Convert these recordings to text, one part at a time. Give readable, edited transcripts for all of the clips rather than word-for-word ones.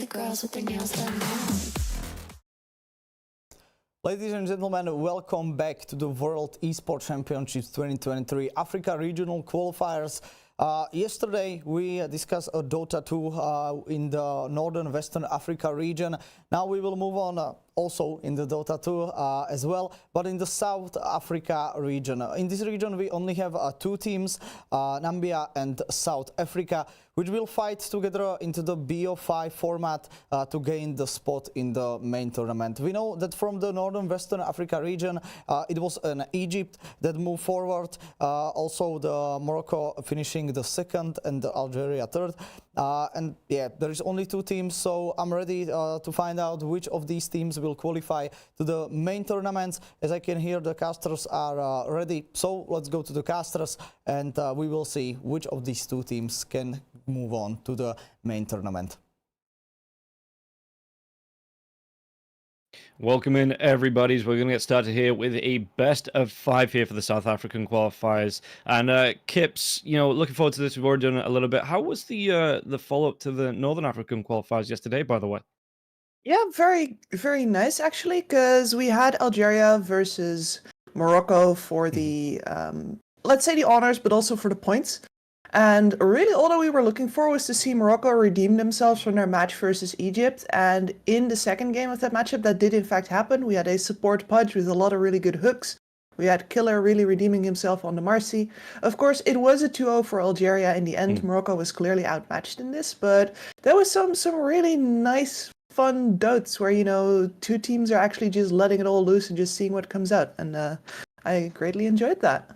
the girls with their nails done now. Ladies and gentlemen, welcome back to the World Esports Championships 2023 Africa Regional Qualifiers. Yesterday we discussed Dota 2 in the Northern Western Africa region. Now we will move on also in the Dota 2 as well, but in the South Africa region. In this region we only have two teams, Namibia and South Africa, which will fight together into the BO5 format to gain the spot in the main tournament. We know that from the Northern Western Africa region, it was an Egypt that moved forward, also the Morocco finishing the second and the Algeria third. And yeah, there is only two teams, so I'm ready to find out which of these teams will qualify to the main tournaments. As I can hear, the casters are ready, so let's go to the casters and we will see which of these two teams can move on to the main tournament. Welcome in, everybody. We're going to get started here with a best of 5 here for the South African qualifiers. And Kips, you know, looking forward to this. We've already done it a little bit. How was the follow-up to the Northern African qualifiers yesterday, by the way? Yeah, very, very nice actually, because we had Algeria versus Morocco for the, let's say the honors, but also for the points. And really all that we were looking for was to see Morocco redeem themselves from their match versus Egypt. And in the second game of that matchup, that did in fact happen. We had a support Pudge with a lot of really good hooks. We had Killer really redeeming himself on the Marcy. Of course, it was a 2-0 for Algeria in the end. Morocco was clearly outmatched in this, but there was some really nice, fun dotes where, you know, two teams are actually just letting it all loose and just seeing what comes out. And I greatly enjoyed that.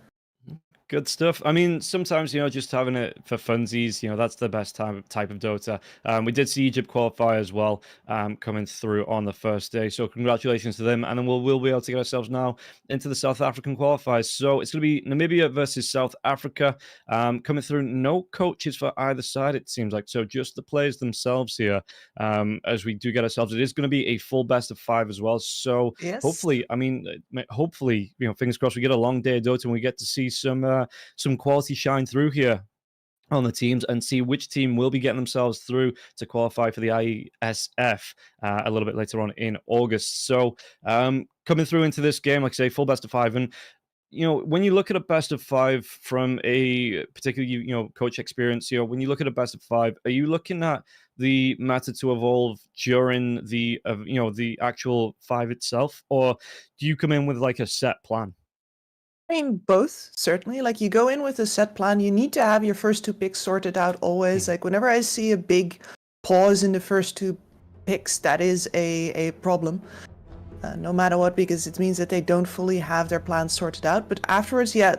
Good stuff. I mean, sometimes, you know, just having it for funsies, you know, that's the best type of Dota. We did see Egypt qualify as well, coming through on the first day. So congratulations to them. And then we'll be able to get ourselves now into the South African qualifiers. So it's going to be Namibia versus South Africa, coming through. No coaches for either side, it seems like. So just the players themselves here, as we do get ourselves. It is going to be a full best of 5 as well. So Yes. hopefully, I mean, hopefully, you know, fingers crossed, we get a long day of Dota and we get to see some quality shine through here on the teams and see which team will be getting themselves through to qualify for the IESF a little bit later on in August. So coming through into this game, like I say, full best of 5. And, you know, when you look at a best of 5 from a particular, you know, coach experience, you know, when you look at a best of 5, are you looking at the meta to evolve during the, you know, the actual 5 itself, or do you come in with like a set plan? I mean, both, certainly. Like, you go in with a set plan, you need to have your first 2 picks sorted out always. Like, whenever I see a big pause in the first 2 picks, that is a problem. No matter what, because it means that they don't fully have their plans sorted out. But afterwards, yeah,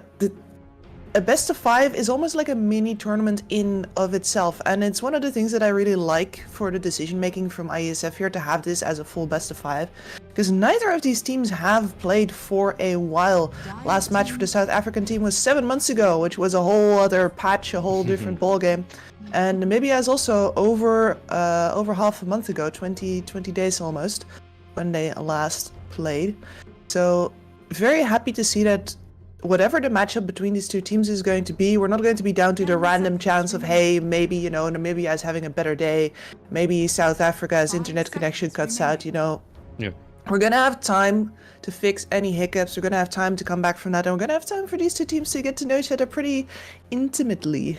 a best of 5 is almost like a mini tournament in of itself. And it's one of the things that I really like for the decision making from IESF here, to have this as a full best of 5. Because neither of these teams have played for a while. Last match for the South African team was 7 months ago, which was a whole other patch, a whole different ball game. And Namibia is also over half a month ago, 20 days almost, when they last played. So very happy to see that whatever the matchup between these two teams is going to be, we're not going to be down to the random chance of, hey, maybe, you know, Namibia is having a better day, maybe South Africa's internet connection cuts out, you know. Yeah. We're going to have time to fix any hiccups, we're going to have time to come back from that, and we're going to have time for these two teams to get to know each other pretty intimately.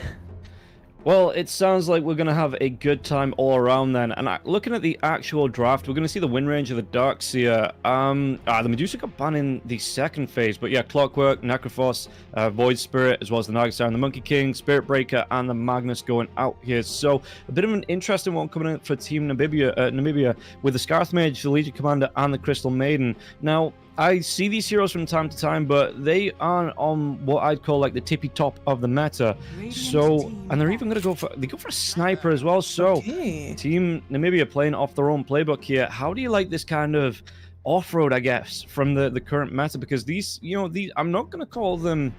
Well, it sounds like we're going to have a good time all around then. And looking at the actual draft, we're going to see the win range of the Darkseer. The Medusa got banned in the second phase. But yeah, Clockwork, Necrophos, Void Spirit, as well as the Nagastar and the Monkey King, Spirit Breaker, and the Magnus going out here. So a bit of an interesting one coming in for Team Namibia with the Scarth Mage, the Legion Commander, and the Crystal Maiden. Now, I see these heroes from time to time, but they aren't on what I'd call like the tippy top of the meta. So, and they're even going to go for a sniper as well. So, Team Namibia playing off their own playbook here. How do you like this kind of off-road, I guess, from the current meta? Because these, you know, I'm not going to call them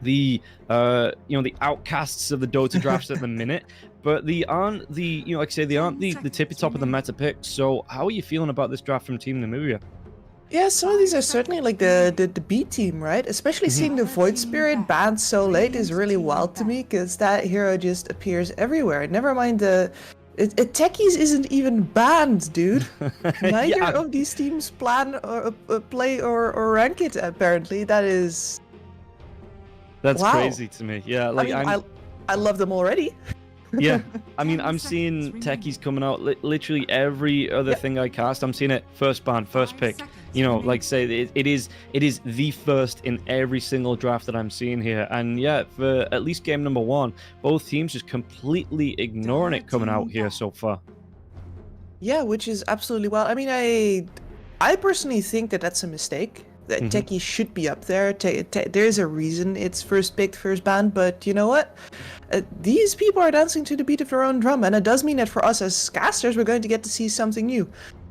the the outcasts of the Dota drafts at the minute, but they aren't the, you know, like I say, they aren't the tippy top of the meta pick. So, how are you feeling about this draft from Team Namibia? Yeah, some of these are certainly like the B team, right? Especially seeing the Void Spirit banned so late is really wild to me, because that hero just appears everywhere. Never mind the Techies isn't even banned, dude. Neither Yeah. of these teams plan or play or rank it. Apparently, That's wow. crazy to me. Yeah, like I love them already. Yeah, I mean, I'm seeing techies coming out literally every other thing I cast. I'm seeing it first ban, first pick. You know, like say it is the first in every single draft that I'm seeing here. And yeah, for at least game number 1, both teams just completely ignoring it coming out here so far. Yeah, which is absolutely wild. I mean, I personally think that that's a mistake. That Techie should be up there. There's a reason it's first picked, first banned, but you know what? These people are dancing to the beat of their own drum, and it does mean that for us as casters, we're going to get to see something new.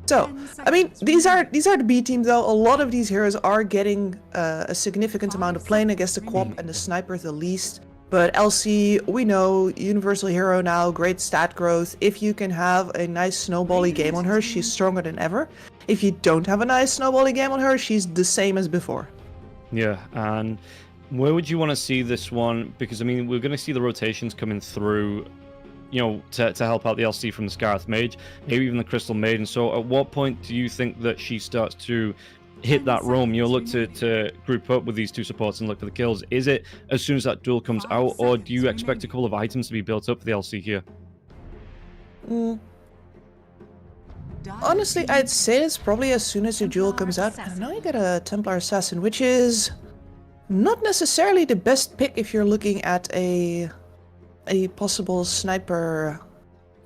So, I mean, these are the B team though. A lot of these heroes are getting a significant amount of playing. I guess the Quap and the Sniper the least. But LC, we know, universal hero now, great stat growth. If you can have a nice snowbally game on her, she's stronger than ever. If you don't have a nice snowbally game on her, she's the same as before. Yeah, and where would you want to see this one? Because, I mean, we're going to see the rotations coming through, you know, to help out the LC from the Scarth Mage, maybe even the Crystal Maiden. So at what point do you think that she starts to hit that roam? You'll look to group up with these two supports and look for the kills. Is it as soon as that duel comes out, or do you expect a couple of items to be built up for the LC here? Honestly, I'd say it's probably as soon as the duel comes out. And now you get a Templar Assassin, which is not necessarily the best pick if you're looking at a possible sniper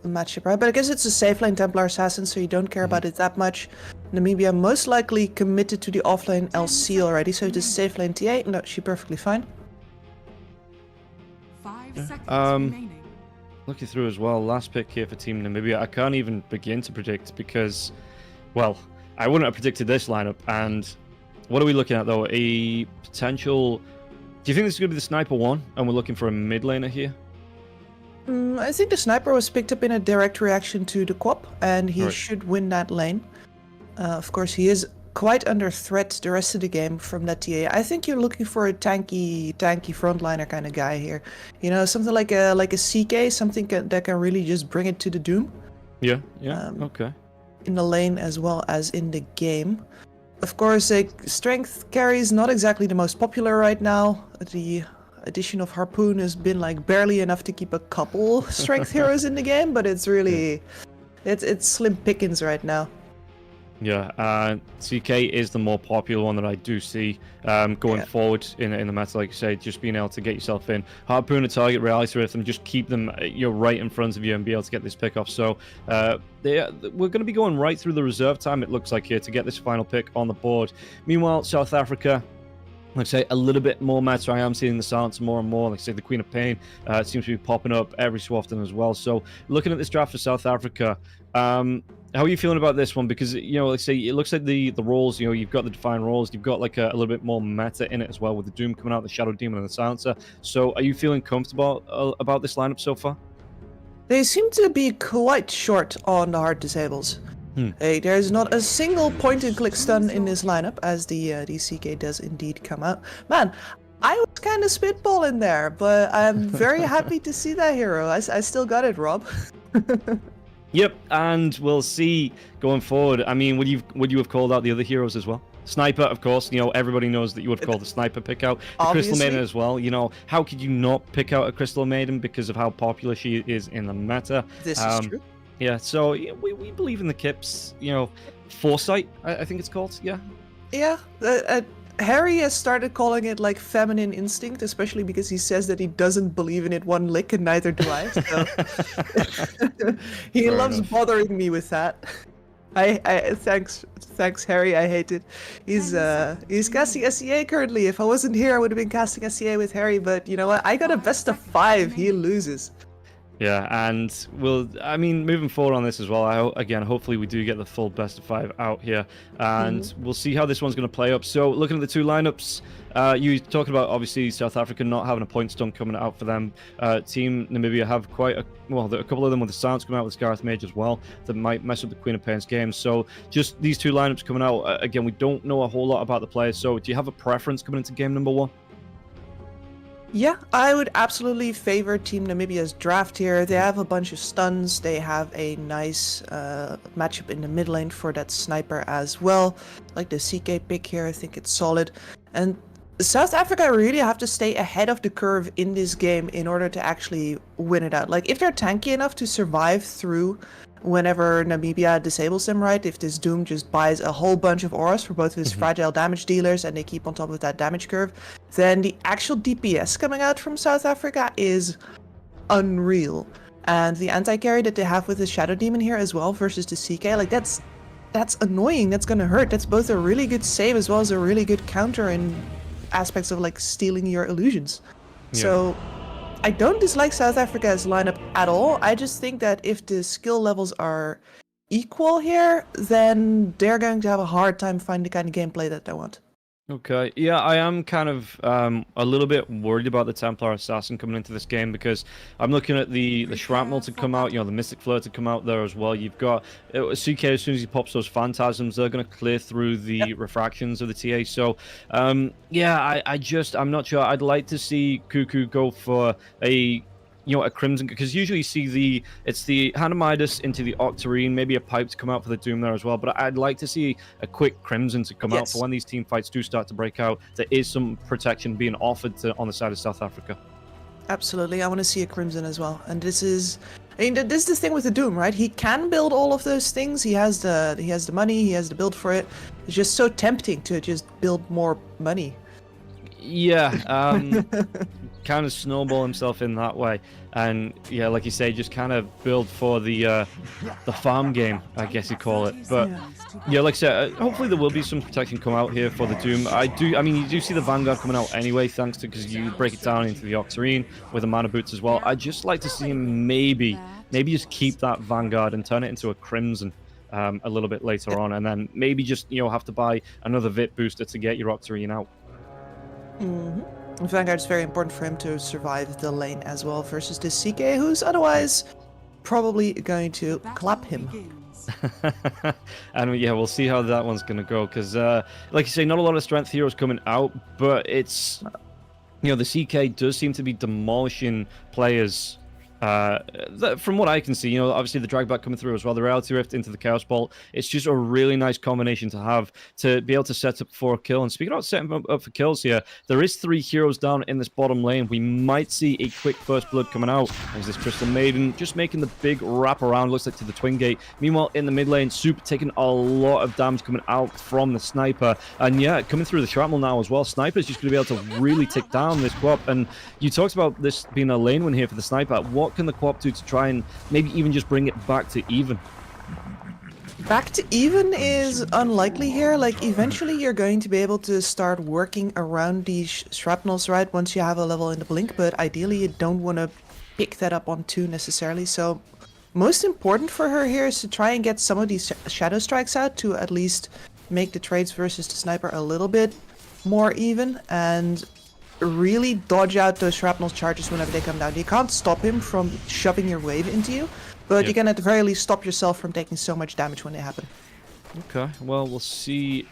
matchup, right? But I guess it's a safe lane Templar Assassin, so you don't care about it that much. Namibia most likely committed to the offlane LC already, so it is safe lane TA. No, she's perfectly fine. 5 seconds remaining. Looking through as well, last pick here for Team Namibia. I can't even begin to predict because, well, I wouldn't have predicted this lineup. And what are we looking at though? A potential. Do you think this is going to be the Sniper one, and we're looking for a mid laner here? I think the Sniper was picked up in a direct reaction to the Quap, and he should win that lane. Of course, he is quite under threat the rest of the game from that TA. I think you're looking for a tanky frontliner kind of guy here. You know, something like a CK, something that can really just bring it to the doom. Yeah, okay. In the lane as well as in the game. Of course, strength carry is not exactly the most popular right now. The addition of Harpoon has been like barely enough to keep a couple strength heroes in the game, but it's really, it's slim pickings right now. Yeah, CK is the more popular one that I do see going forward in the meta, like you say, just being able to get yourself in. Harpoon a target, reality with them, just keep them right in front of you and be able to get this pick off. So we're going to be going right through the reserve time, it looks like here, to get this final pick on the board. Meanwhile, South Africa, like I say, a little bit more meta. I am seeing the silence more and more. Like I say, the Queen of Pain seems to be popping up every so often as well. So looking at this draft for South Africa, how are you feeling about this one? Because, you know, like I say, it looks like the roles, you know, you've got the defined roles, you've got like a little bit more meta in it as well with the Doom coming out, the Shadow Demon and the Silencer. So are you feeling comfortable about this lineup so far? They seem to be quite short on the hard disables. There's not a single point-and-click stun in this lineup, as the CK does indeed come out. Man, I was kind of spitballing there, but I'm very happy to see that hero. I still got it, Rob. Yep, and we'll see going forward. I mean, would you have called out the other heroes as well? Sniper, of course. You know, everybody knows that you would have called the Sniper pick out. The Crystal Maiden as well. You know, how could you not pick out a Crystal Maiden because of how popular she is in the meta? This is true. Yeah, so we believe in the Kips. You know, Foresight, I think it's called. Yeah. Yeah. Harry has started calling it like feminine instinct, especially because he says that he doesn't believe in it one lick, and neither do I. So he loves bothering me with that. Thanks Harry. I hate it. He's casting SEA currently. If I wasn't here, I would have been casting SEA with Harry. But you know what? I got a best of 5. He loses. Yeah, and moving forward on this as well, hopefully we do get the full best of 5 out here, and we'll see how this one's going to play up. So, looking at the two lineups, you talking about, obviously, South Africa not having a point stun coming out for them. Team Namibia have a couple of them with the silence coming out with Scarth Mage as well, that might mess up the Queen of Pain's game. So, just these two lineups coming out, again, we don't know a whole lot about the players, so do you have a preference coming into game number 1? Yeah, I would absolutely favor Team Namibia's draft here. They have a bunch of stuns. They have a nice matchup in the mid lane for that sniper as well. Like the CK pick here, I think it's solid. And South Africa really have to stay ahead of the curve in this game in order to actually win it out. Like if they're tanky enough to survive through whenever Namibia disables them, right? If this Doom just buys a whole bunch of auras for both of his fragile damage dealers and they keep on top of that damage curve, then the actual DPS coming out from South Africa is unreal. And the anti-carry that they have with the Shadow Demon here as well versus the CK, like that's annoying, that's gonna hurt. That's both a really good save as well as a really good counter in aspects of like stealing your illusions. Yeah. So I don't dislike South Africa's lineup at all. I just think that if the skill levels are equal here, then they're going to have a hard time finding the kind of gameplay that they want. Okay, yeah, I am kind of a little bit worried about the Templar Assassin coming into this game because I'm looking at the Shrapnel to come out, the Mystic Flare to come out there as well. You've got CK, as soon as he pops those Phantasms, they're going to clear through the refractions of the TA. So, yeah, I'm not sure. I'd like to see Cuckoo go for a Crimson, because usually you see it's the Hand of Midas into the Octarine, maybe a pipe to come out for the Doom there as well, but I'd like to see a quick Crimson to come out for when these team fights do start to break out. There is some protection being offered on the side of South Africa. Absolutely, I want to see a Crimson as well, and this is the thing with the Doom, right? He can build all of those things. He has the money, he has the build for it. It's just so tempting to just build more money. Yeah, kind of snowball himself in that way, and yeah, like you say, just kind of build for the farm game, I guess you call it. But yeah, like I said, hopefully there will be some protection come out here for the Doom. I mean, you do see the Vanguard coming out anyway, thanks to, because you break it down into the Octarine with the Mana Boots as well. I'd just like to see him maybe just keep that Vanguard and turn it into a Crimson a little bit later on, and then maybe just have to buy another Vit booster to get your Octarine out. Vanguard is very important for him to survive the lane as well versus the CK, who's otherwise probably going to clap him. And yeah, we'll see how that one's going to go, because like you say, not a lot of strength heroes coming out, but it's the CK does seem to be demolishing players. From what I can see, obviously the drag back coming through as well, the Reality Rift into the Chaos Bolt, it's just a really nice combination to have to be able to set up for a kill. And speaking of setting up for kills here, there is 3 heroes down in this bottom lane. We might see a quick first blood coming out as this Crystal Maiden just making the big wrap around, looks like to the Twin Gate. Meanwhile, in the mid lane, Soup taking a lot of damage coming out from the Sniper. And yeah, coming through the Shrapnel now as well. Sniper's just going to be able to really take down this Quap. And you talked about this being a lane win here for the Sniper. What can the Quap do to try and maybe even just bring it back to even? Back to even is unlikely here. Like, eventually you're going to be able to start working around these shrapnels, right, once you have a level in the blink, but ideally you don't want to pick that up on 2 necessarily. So most important for her here is to try and get some of these shadow strikes out to at least make the trades versus the Sniper a little bit more even, and really dodge out those shrapnel charges whenever they come down. You can't stop him from shoving your wave into you, but you can at the very least stop yourself from taking so much damage when they happen. Okay, well, we'll see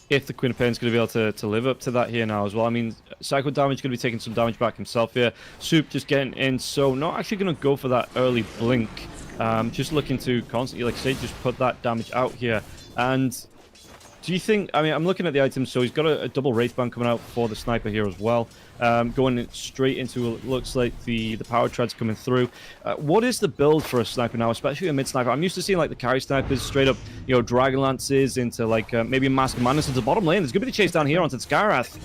if the Queen of Pain is going to be able to live up to that here now as well. I mean, Psycho Damage going to be taking some damage back himself here. Soup just getting in, so not actually going to go for that early blink. Just looking to constantly, like I say, just put that damage out here. And do you think, I mean, I'm looking at the items, so he's got a double Wraith Band coming out for the Sniper here as well. Going straight into, it looks like the Power Treads coming through. What is the build for a Sniper now, especially a mid-Sniper? I'm used to seeing like the carry Snipers straight up, Dragon Lances into like maybe a Mask of Madness into the bottom lane. There's going to be a chase down here onto the Skyrath.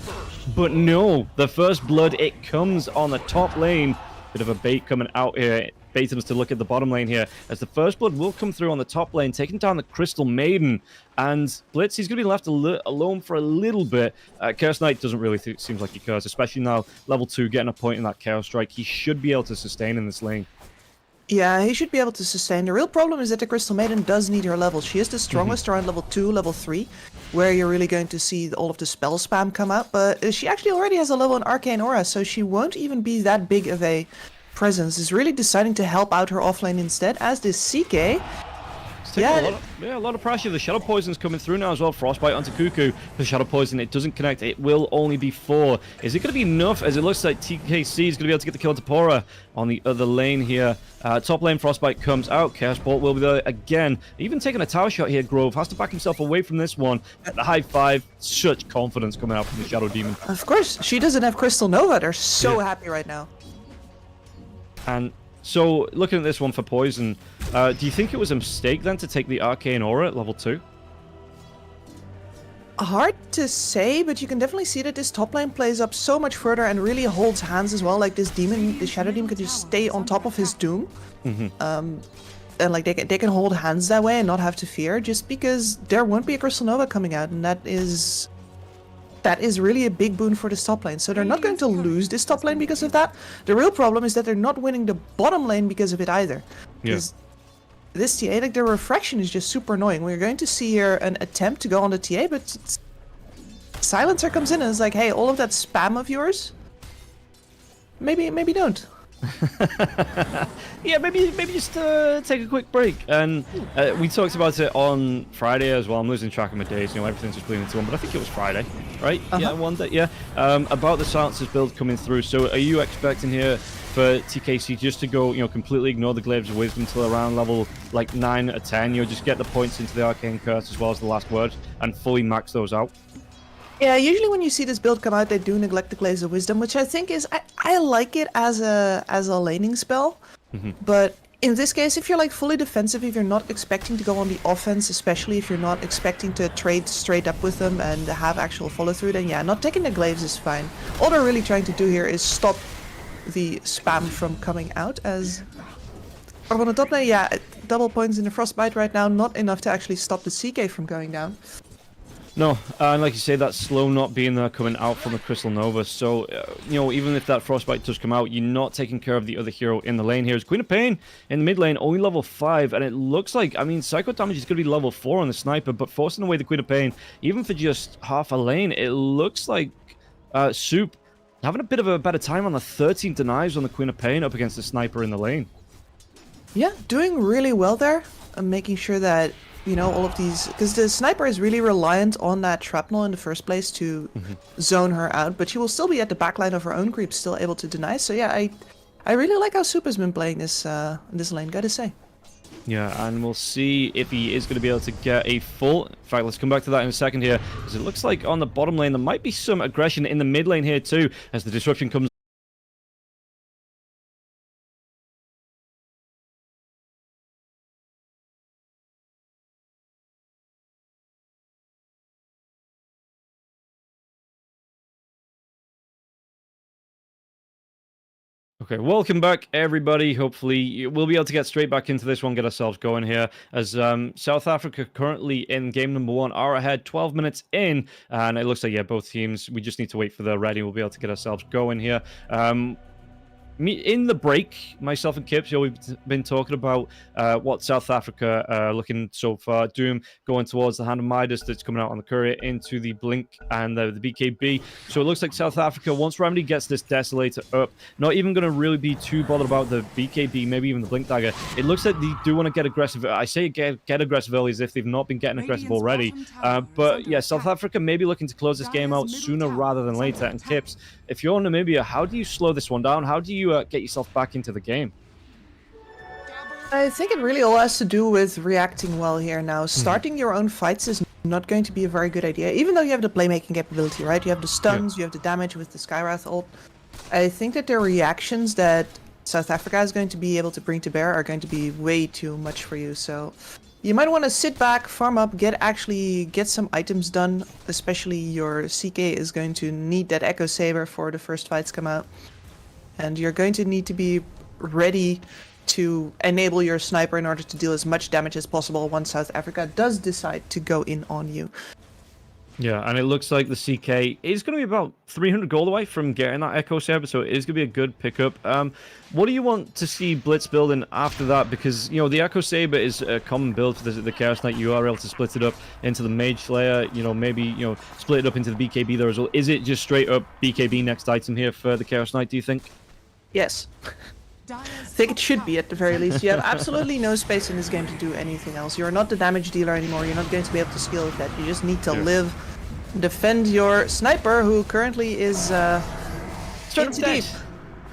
But no, the first blood, it comes on the top lane. Bit of a bait coming out here. Baitums to look at the bottom lane here, as the first blood will come through on the top lane, taking down the Crystal Maiden. And Blitz, he's going to be left alone for a little bit. Chaos Knight doesn't really seem like he cares, especially now level 2 getting a point in that Chaos Strike. He should be able to sustain in this lane. Yeah, he should be able to sustain. The real problem is that the Crystal Maiden does need her levels. She is the strongest around level 2, level 3, where you're really going to see all of the spell spam come out. But she actually already has a level in Arcane Aura, so she won't even be that big of a presence. Is really deciding to help out her offlane instead, as this CK taking a lot of pressure. The Shadow Poison's coming through now as well. Frostbite onto Cuckoo. The Shadow Poison, it doesn't connect. It will only be 4. Is it going to be enough? As it looks like TKC is going to be able to get the kill to Pora on the other lane here. Top lane, Frostbite comes out. Chaos Bolt will be there again. Even taking a tower shot here, Grove has to back himself away from this one. The high 5, such confidence coming out from the Shadow Demon. Of course, she doesn't have Crystal Nova. They're so happy right now. And so, looking at this one for Poison, do you think it was a mistake then to take the Arcane Aura at level 2? Hard to say, but you can definitely see that this top lane plays up so much further and really holds hands as well. Like this demon, the Shadow Demon, could just stay on top of his Doom. And like they can hold hands that way and not have to fear, just because there won't be a Crystal Nova coming out, and that is really a big boon for this top lane. So they're not going to lose this top lane because of that. The real problem is that they're not winning the bottom lane because of it either. Because this TA, like the refraction is just super annoying. We're going to see here an attempt to go on the TA, but Silencer comes in and is like, hey, all of that spam of yours, maybe don't. Yeah, maybe just take a quick break. And we talked about it on Friday as well. I'm losing track of my days. You know, everything's just bleeding into one. But I think it was Friday, right? Yeah, one day. Yeah. About the Silencer's build coming through. So, are you expecting here for TKC just to go, you know, completely ignore the Glaives of Wisdom till around level like 9 or 10? You know, just get the points into the Arcane Curse as well as the last word and fully max those out? Yeah, usually when you see this build come out, they do neglect the Glaives of Wisdom, which I think is I like it as a laning spell. But in this case, if you're like fully defensive, if you're not expecting to go on the offense, especially if you're not expecting to trade straight up with them and have actual follow through, then yeah, not taking the Glaives is fine. All they're really trying to do here is stop the spam from coming out. As on the top lane, yeah, double points in the Frostbite right now, not enough to actually stop the CK from going down. No, and like you say, that slow not being there coming out from the Crystal Nova. So, you know, even if that Frostbite does come out, you're not taking care of the other hero in the lane here. It's Queen of Pain in the mid lane, only level 5, and it looks like, I mean, Psycho damage is going to be level 4 on the Sniper, but forcing away the Queen of Pain, even for just half a lane, it looks like Soup having a bit of a better time on the 13 denies on the Queen of Pain up against the Sniper in the lane. Yeah, doing really well there, making sure that, you know, all of these, because the Sniper is really reliant on that shrapnel in the first place to zone her out, but she will still be at the backline of her own creep, still able to deny. So yeah, I really like how Soup has been playing this this lane, gotta say. Yeah, and we'll see if he is going to be able to get a full... In fact, let's come back to that in a second here, because it looks like on the bottom lane there might be some aggression in the mid lane here too, as the disruption comes. Okay, welcome back, everybody. Hopefully, we'll be able to get straight back into this one, get ourselves going here, as South Africa currently in game number 1 are ahead 12 minutes in, and it looks like, yeah, both teams, we just need to wait for the ready. We'll be able to get ourselves going here. In the break, myself and Kips, you know, we've been talking about what South Africa are looking so far. Doom going towards the Hand of Midas that's coming out on the courier into the Blink and the BKB. So it looks like South Africa, once Remedy gets this Desolator up, not even going to really be too bothered about the BKB, maybe even the Blink Dagger. It looks like they do want to get aggressive. I say get aggressive early as if they've not been getting aggressive already. But yeah, South Africa may be looking to close this game out sooner rather than later. And Kips, if you're Namibia, how do you slow this one down? How do you get yourself back into the game? I think it really all has to do with reacting well here now. Starting your own fights is not going to be a very good idea, even though you have the playmaking capability, right? You have the stuns, you have the damage with the Skywrath ult. I think that the reactions that South Africa is going to be able to bring to bear are going to be way too much for you. So you might want to sit back, farm up, get some items done. Especially your CK is going to need that Echo Saber for the first fights come out. And you're going to need to be ready to enable your Sniper in order to deal as much damage as possible once South Africa does decide to go in on you. Yeah, and it looks like the CK is going to be about 300 gold away from getting that Echo Saber, so it is going to be a good pickup. What do you want to see Blitz building after that? Because, you know, the Echo Saber is a common build for the Chaos Knight. You are able to split it up into the Mage Slayer, you know, maybe, you know, split it up into the BKB there as well. Is it just straight up BKB next item here for the Chaos Knight, do you think? Yes. I think it should be at the very least. You have absolutely no space in this game to do anything else. You're not the damage dealer anymore. You're not going to be able to skill with that. You just need to live, defend your sniper, who currently is into deep.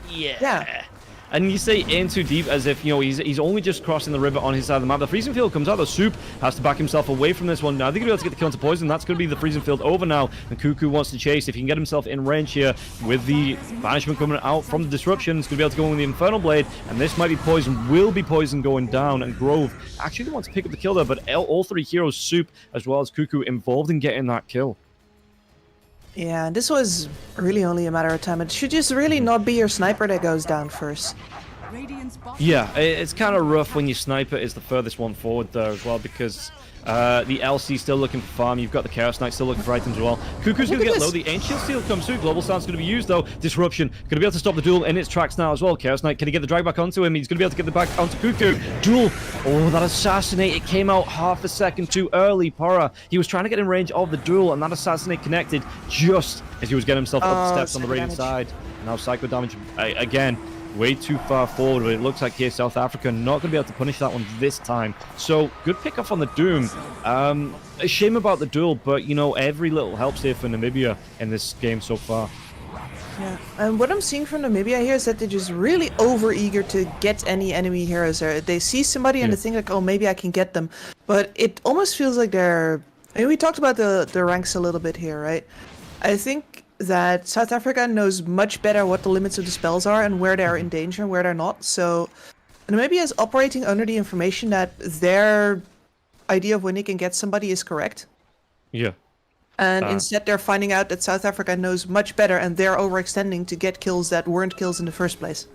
Yeah. And you say in too deep as if, you know, he's only just crossing the river on his side of the map. The freezing field comes out, though. Soup has to back himself away from this one. Now, they're going to be able to get the kill into Poison. That's going to be the freezing field over now. And Cuckoo wants to chase. If he can get himself in range here with the banishment coming out from the disruption, he's going to be able to go in with the Infernal Blade. And this might be Poison. Will be Poison going down. And Grove actually wants to pick up the kill there. But all three heroes, Soup as well as Cuckoo, involved in getting that kill. Yeah, this was really only a matter of time. It should just really not be your sniper that goes down first. Yeah, it's kind of rough when your sniper is the furthest one forward there as well, because the LC still looking for farm. You've got the Chaos Knight still looking for items as well. Cuckoo's going to get low. The Ancient Steel comes through. Global Stance going to be used, though. Disruption going to be able to stop the duel in its tracks now as well. Chaos Knight, can he get the drag back onto him? He's going to be able to get the back onto Cuckoo. Duel. Oh, that assassinate. It came out half a second too early. Pora, he was trying to get in range of the duel, and that assassinate connected just as he was getting himself up the steps on the Radiant side. Now Psycho damage again. Way too far forward, but it looks like here South Africa not going to be able to punish that one this time. So, good pick off on the Doom. A shame about the duel, but, you know, every little helps here for Namibia in this game so far. Yeah, and what I'm seeing from Namibia here is that they're just really over-eager to get any enemy heroes there. They see somebody and they think like, oh, maybe I can get them. But it almost feels like they're... I mean, we talked about the ranks a little bit here, right? I think that South Africa knows much better what the limits of the spells are and where they're in danger and where they're not. So Namibia is operating under the information that their idea of when they can get somebody is correct. Yeah. And instead they're finding out that South Africa knows much better and they're overextending to get kills that weren't kills in the first place.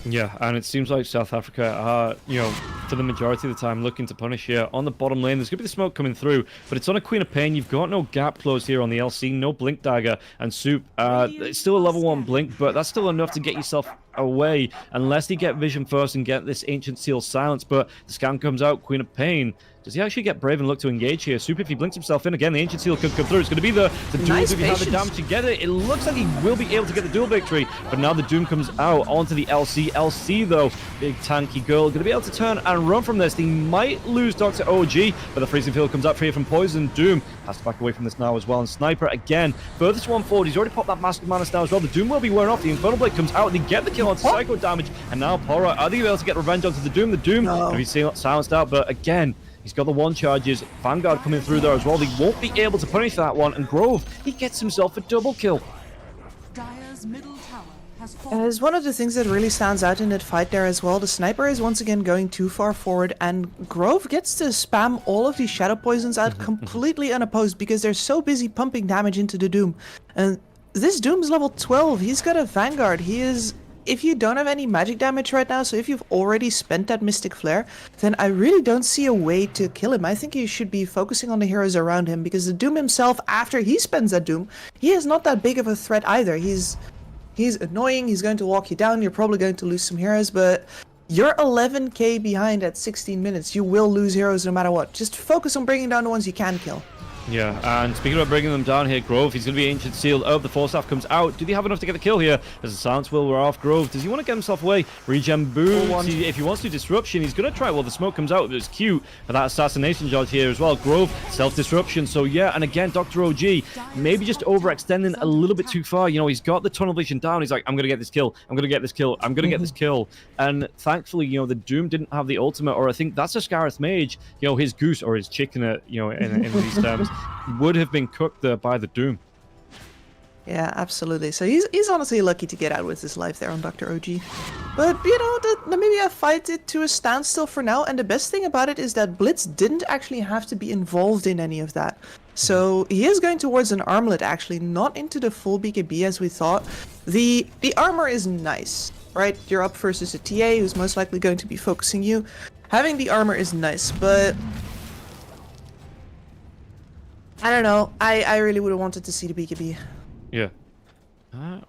Yeah, and it seems like South Africa are, you know, for the majority of the time looking to punish here. On the bottom lane, there's going to be the smoke coming through, but it's on a Queen of Pain. You've got no gap close here on the LC, no Blink Dagger, and Soup, it's still a level 1 Blink, but that's still enough to get yourself away, unless you get Vision first and get this Ancient Seal silence. But the scan comes out, Queen of Pain. Does he actually get brave and look to engage here? Soup, if he blinks himself in again, the Ancient Seal could come through. It's going to be the duel. Nice If you have the damage to get it, it looks like he will be able to get the duel victory. But now the Doom comes out onto the LC. LC, though, big tanky girl, going to be able to turn and run from this. He might lose Dr. OG, but the freezing field comes out free from Poison. Doom has to back away from this now as well. And Sniper, again, furthest one forward. He's already popped that Mask of Mana now as well. The Doom will be wearing off. The Infernal Blade comes out, and they get the kill onto Psycho damage. And now Pora, are they able to get revenge onto the Doom? The Doom going to be silenced out, but again, he's got the one charges. Vanguard coming through there as well. They won't be able to punish that one. And Grove, he gets himself a double kill. Dire's middle tower has And fallen. it's one of the things that really stands out in that fight there as well. The sniper is once again going too far forward, and Grove gets to spam all of these shadow poisons out completely unopposed because they're so busy pumping damage into the Doom. And this Doom's level 12. He's got a Vanguard. He is... If you don't have any magic damage right now, so if you've already spent that Mystic Flare, then I really don't see a way to kill him. I think you should be focusing on the heroes around him, because the Doom himself, after he spends that Doom, he is not that big of a threat either. He's annoying, he's going to walk you down, you're probably going to lose some heroes, but you're 11k behind at 16 minutes. You will lose heroes no matter what. Just focus on bringing down the ones you can kill. Yeah, and speaking about bringing them down here, Grove, he's going to be Ancient Seal. Oh, the Force Staff comes out. Do they have enough to get the kill here? As the silence will wear off. Grove, does he want to get himself away? Regen boots. If he wants to Disruption, he's going to try. Well, the smoke comes out. It was cute for that Assassination Charge here as well. Grove, self-disruption. So, yeah, and again, Dr. OG, maybe just overextending a little bit too far. You know, he's got the Tunnel Vision down. He's like, I'm going to get this kill. I'm going to get this kill. I'm going to get this kill. And thankfully, you know, the Doom didn't have the ultimate, or I think that's a Scarith Mage. You know, his goose, or his chicken, you know, in these terms, would have been cooked there by the Doom. Yeah, absolutely. So he's honestly lucky to get out with his life there on Dr. OG. But, you know, the Namibia fight it to a standstill for now, and the best thing about it is that Blitz didn't actually have to be involved in any of that. So he is going towards an armlet, actually, not into the full BKB as we thought. The armor is nice, right? You're up versus a TA who's most likely going to be focusing you. Having the armor is nice, but... I don't know. I really would have wanted to see the BKB. Yeah.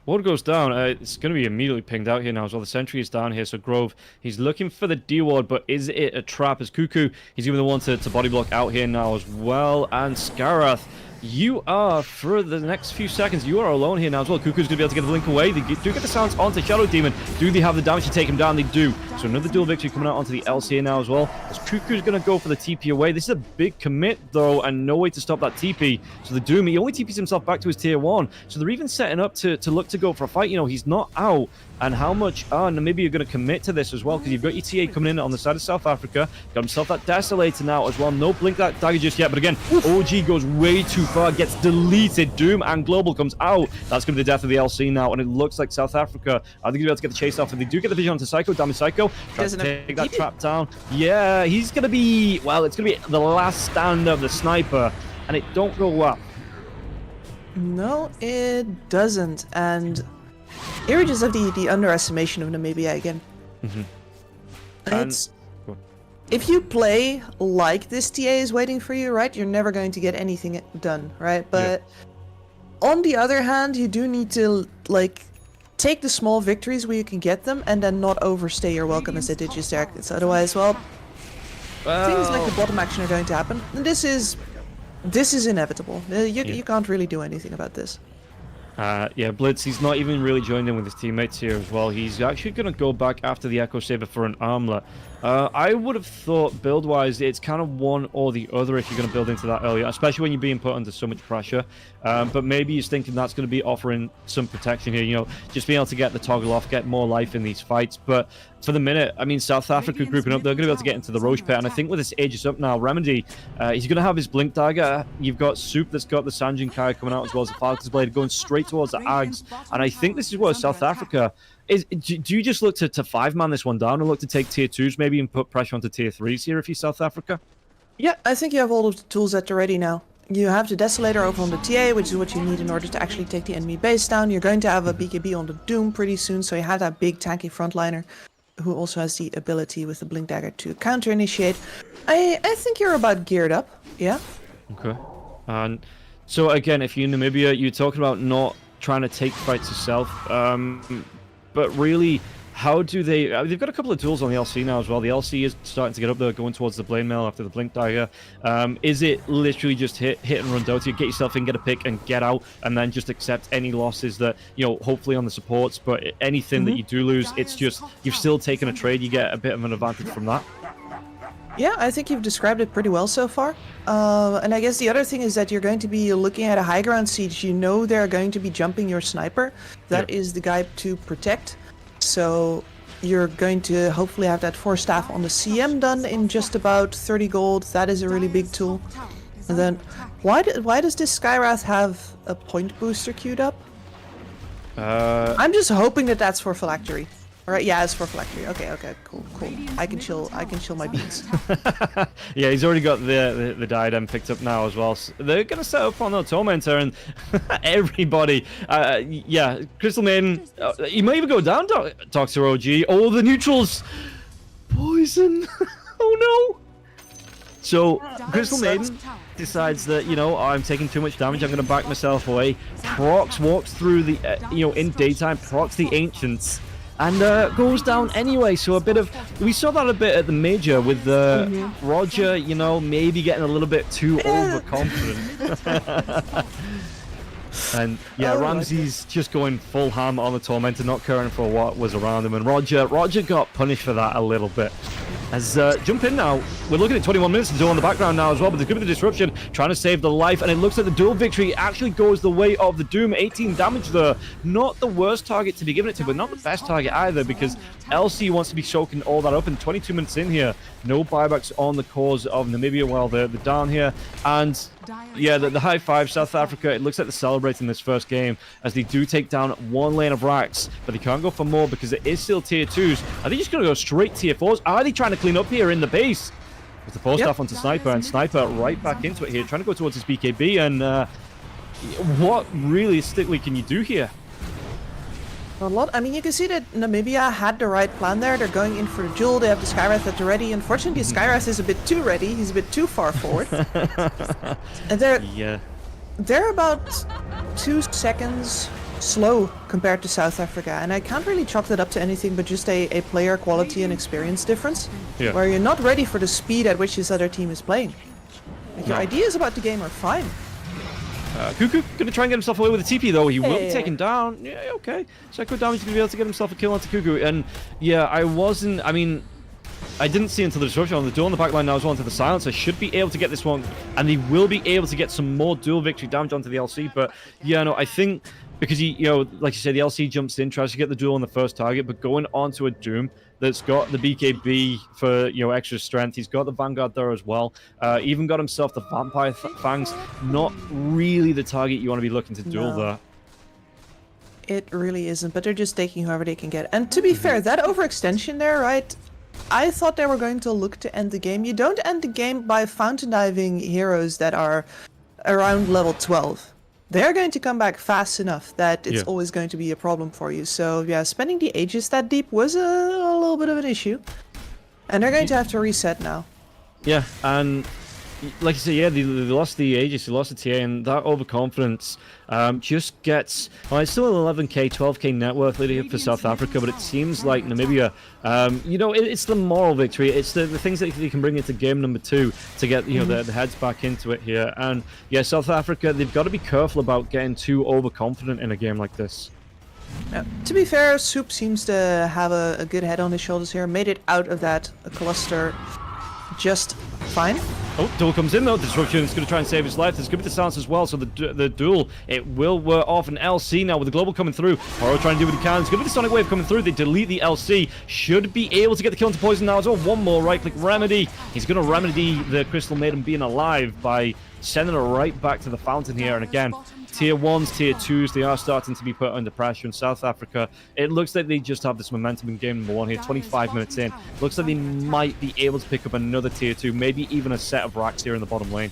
Ward goes down. It's going to be immediately pinged out here now as well. The sentry is down here, so Grove, he's looking for the D-Ward, but is it a trap? As Cuckoo, he's even the one to body block out here now as well. And Scarith, you are, for the next few seconds, you are alone here now as well. Cuckoo's going to be able to get the blink away. They do get the silence onto Shadow Demon. Do they have the damage to take him down? They do. So another dual victory coming out onto the LC here now as well. As Cuckoo's going to go for the TP away. This is a big commit, though, and no way to stop that TP. So the Doom, he only TPs himself back to his tier 1. So they're even setting up to look to go for a fight. You know, he's not out. And how much are Namibia going to commit to this as well? Because you've got your TA coming in on the side of South Africa. Got himself that Desolator now as well. No blink that dagger just yet. But again, OG goes way too far. Gets deleted. Doom and Global comes out. That's going to be the death of the LC now. And it looks like South Africa are going to be able to get the chase off. And they do get the vision onto Psycho. Damn it, Psycho. Tries to take that trap down. Yeah, he's going to be... Well, it's going to be the last stand of the sniper. And it don't go well. No, it doesn't. And... Images of the underestimation of Namibia again. It's if you play like this TA is waiting for you, right? You're never going to get anything done, right? But on the other hand, you do need to like take the small victories where you can get them, and then not overstay your welcome as they did just there. It's otherwise, well, things like the bottom action are going to happen. And this is inevitable. You can't really do anything about this. Yeah, Blitz, he's not even really joined in with his teammates here as well. He's actually going to go back after the Echo Saber for an armlet. I would have thought, build-wise, it's kind of one or the other if you're going to build into that earlier, especially when you're being put under so much pressure. But maybe he's thinking that's going to be offering some protection here, you know, just being able to get the toggle off, get more life in these fights. But for the minute, I mean, South Africa grouping up, they're going to be able to get into the Roche pit. And I think with this Aegis up now, Remedy, he's going to have his Blink Dagger. You've got Soup that's got the Sanjin Kai coming out as well as the Falcon's Blade going straight towards the Ags. And I think this is where South Africa... do you just look to 5-man this one down and look to take tier 2s maybe and put pressure onto tier 3s here if you're South Africa? Yeah, I think you have all of the tools at the ready now. You have the Desolator over on the TA, which is what you need in order to actually take the enemy base down. You're going to have a BKB on the Doom pretty soon, so you have that big tanky frontliner who also has the ability with the Blink Dagger to counter-initiate. I think you're about geared up, yeah? Okay. And so again, if you're in Namibia, you're talking about not trying to take fights yourself. But really, how do they... they've got a couple of tools on the LC now as well. The LC is starting to get up there, going towards the Blade Mail after the Blink Dagger. Is it literally just hit and run Dota, get yourself in, get a pick, and get out, and then just accept any losses that, you know, hopefully on the supports, but anything that you do lose, it's just, you've still taken a trade, you get a bit of an advantage from that? Yeah, I think you've described it pretty well so far. And I guess the other thing is that you're going to be looking at a high ground siege. You know they're going to be jumping your sniper. That is the guy to protect. So you're going to hopefully have that 4 staff on the CM done in just about 30 gold. That is a really big tool. And then, why does this Skywrath have a point booster queued up? I'm just hoping that that's for Phylactery. Alright, yeah, it's for Phylactery. Okay, cool. I can chill my beans. Yeah, he's already got the diadem picked up now as well. So they're gonna set up on the Tormentor and everybody. Yeah, Crystal Maiden. He might even go down, Doctor OG. Oh, the neutrals. Poison. Oh no. So Crystal Maiden decides that, you know, I'm taking too much damage, I'm going to back myself away. Procs walks through the, you know, in daytime, procs the Ancients, and goes down anyway. So a bit of, we saw that a bit at the major with Roger, you know, maybe getting a little bit too overconfident. And yeah, Ramsey's just going full ham on the Tormentor, not caring for what was around him. And Roger got punished for that a little bit. As jump in now, we're looking at 21 minutes to do on the background now as well, but there's going to be the disruption, trying to save the life, and it looks like the dual victory actually goes the way of the Doom. 18 damage there. Not the worst target to be given it to, but not the best target either, because LC wants to be soaking all that up, and 22 minutes in here, no buybacks on the cause of Namibia while they're down here. And yeah, the high five, South Africa, it looks like they're celebrating this first game as they do take down one lane of racks, but they can't go for more because it is still tier 2s. Are they just going to go straight tier 4s? Are they trying to clean up here in the base? With the 4 staff onto Sniper, and Sniper right back into it here, trying to go towards his BKB, and what realistically can you do here? A lot. I mean, you can see that Namibia had the right plan there. They're going in for the duel. They have the Skywrath at the ready. Unfortunately, Skywrath is a bit too ready. He's a bit too far forward. And they're about 2 seconds slow compared to South Africa. And I can't really chalk that up to anything but just a player quality and experience difference. Yeah. Where you're not ready for the speed at which this other team is playing. Like, your ideas about the game are fine. Cuckoo gonna try and get himself away with a TP though. He will be Yeah. taken down. Yeah, okay. Psycho damage gonna be able to get himself a kill onto Cuckoo. And yeah, I mean, I didn't see until the disruption on the duel on the backline now as well onto the silencer. Should be able to get this one, and he will be able to get some more dual victory damage onto the LC. But yeah, no, I think because he, like you said, the LC jumps in, tries to get the duel on the first target, but going onto a Doom that's got the BKB for extra strength. He's got the Vanguard there as well. Even got himself the Vampire Fangs. Not really the target you want to be looking to duel there. It really isn't, but they're just taking whoever they can get. And to be fair, that overextension there, right? I thought they were going to look to end the game. You don't end the game by fountain diving heroes that are around level 12. They're going to come back fast enough that it's always going to be a problem for you. So yeah, spending the Aegis that deep was a little bit of an issue. And they're going to have to reset now. Yeah, and like you say, yeah, they lost the Aegis, they lost the TA, and that overconfidence just gets... Well, it's still an 11k, 12k net worth leader for South Africa, but it seems like Namibia, it's the moral victory. It's the things that they can bring into game number 2 to get, the heads back into it here. And yeah, South Africa, they've got to be careful about getting too overconfident in a game like this. To be fair, Soup seems to have a good head on his shoulders here. Made it out of that cluster just fine. Oh, duel comes in though. The disruption is going to try and save his life. There's going to be the silence as well, so the duel, it will wear off an LC now with the global coming through. Poro trying to do what he can. There's going to be the sonic wave coming through. They delete the LC. Should be able to get the kill into poison now as well. One more right click remedy. He's going to remedy the Crystal Maiden being alive by sending her right back to the fountain here. And again, tier 1s, tier 2s, they are starting to be put under pressure in South Africa. It looks like they just have this momentum in game number 1 here, 25 minutes in. Looks like they might be able to pick up another tier 2, maybe even a set of racks here in the bottom lane.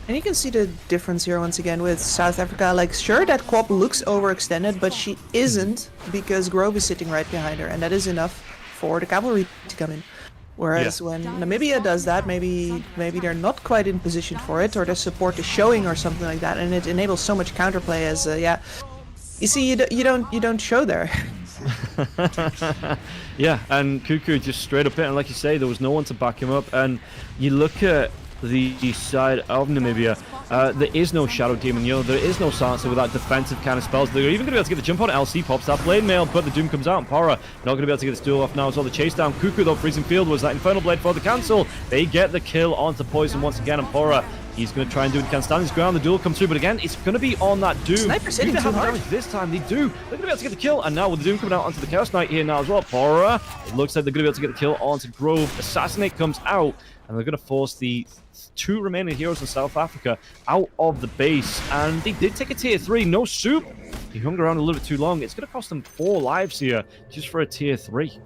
And you can see the difference here once again with South Africa. Like, sure, that Quap looks overextended, but she isn't because Grove is sitting right behind her, and that is enough for the cavalry to come in. Whereas when Namibia does that, maybe they're not quite in position for it, or their support is showing or something like that, and it enables so much counterplay as you see, you don't show there. Yeah, and Cuckoo just straight up hit, and like you say, there was no one to back him up. And you look at the side of Namibia, there is no Shadow Demon, there is no Silencer with that defensive kind of spells. They're even going to be able to get the jump on LC, pops that blade mail, but the Doom comes out, and Pora not going to be able to get this duel off now as well. The chase down Cuckoo though, freezing field was that Infernal Blade for the cancel. They get the kill onto Poison once again, and Pora, he's going to try and do what he can. Stand his ground, the duel comes through, but again, it's going to be on that Doom. Sniper's hitting too hard. This time they do. They're going to be able to get the kill, and now with the Doom coming out onto the Chaos Knight here now as well, Pora, it looks like they're going to be able to get the kill onto Grove. Assassinate comes out, and they're going to force the 2 remaining heroes in South Africa out of the base. And they did take a tier 3. No Soup. He hung around a little bit too long. It's going to cost them 4 lives here just for a tier 3.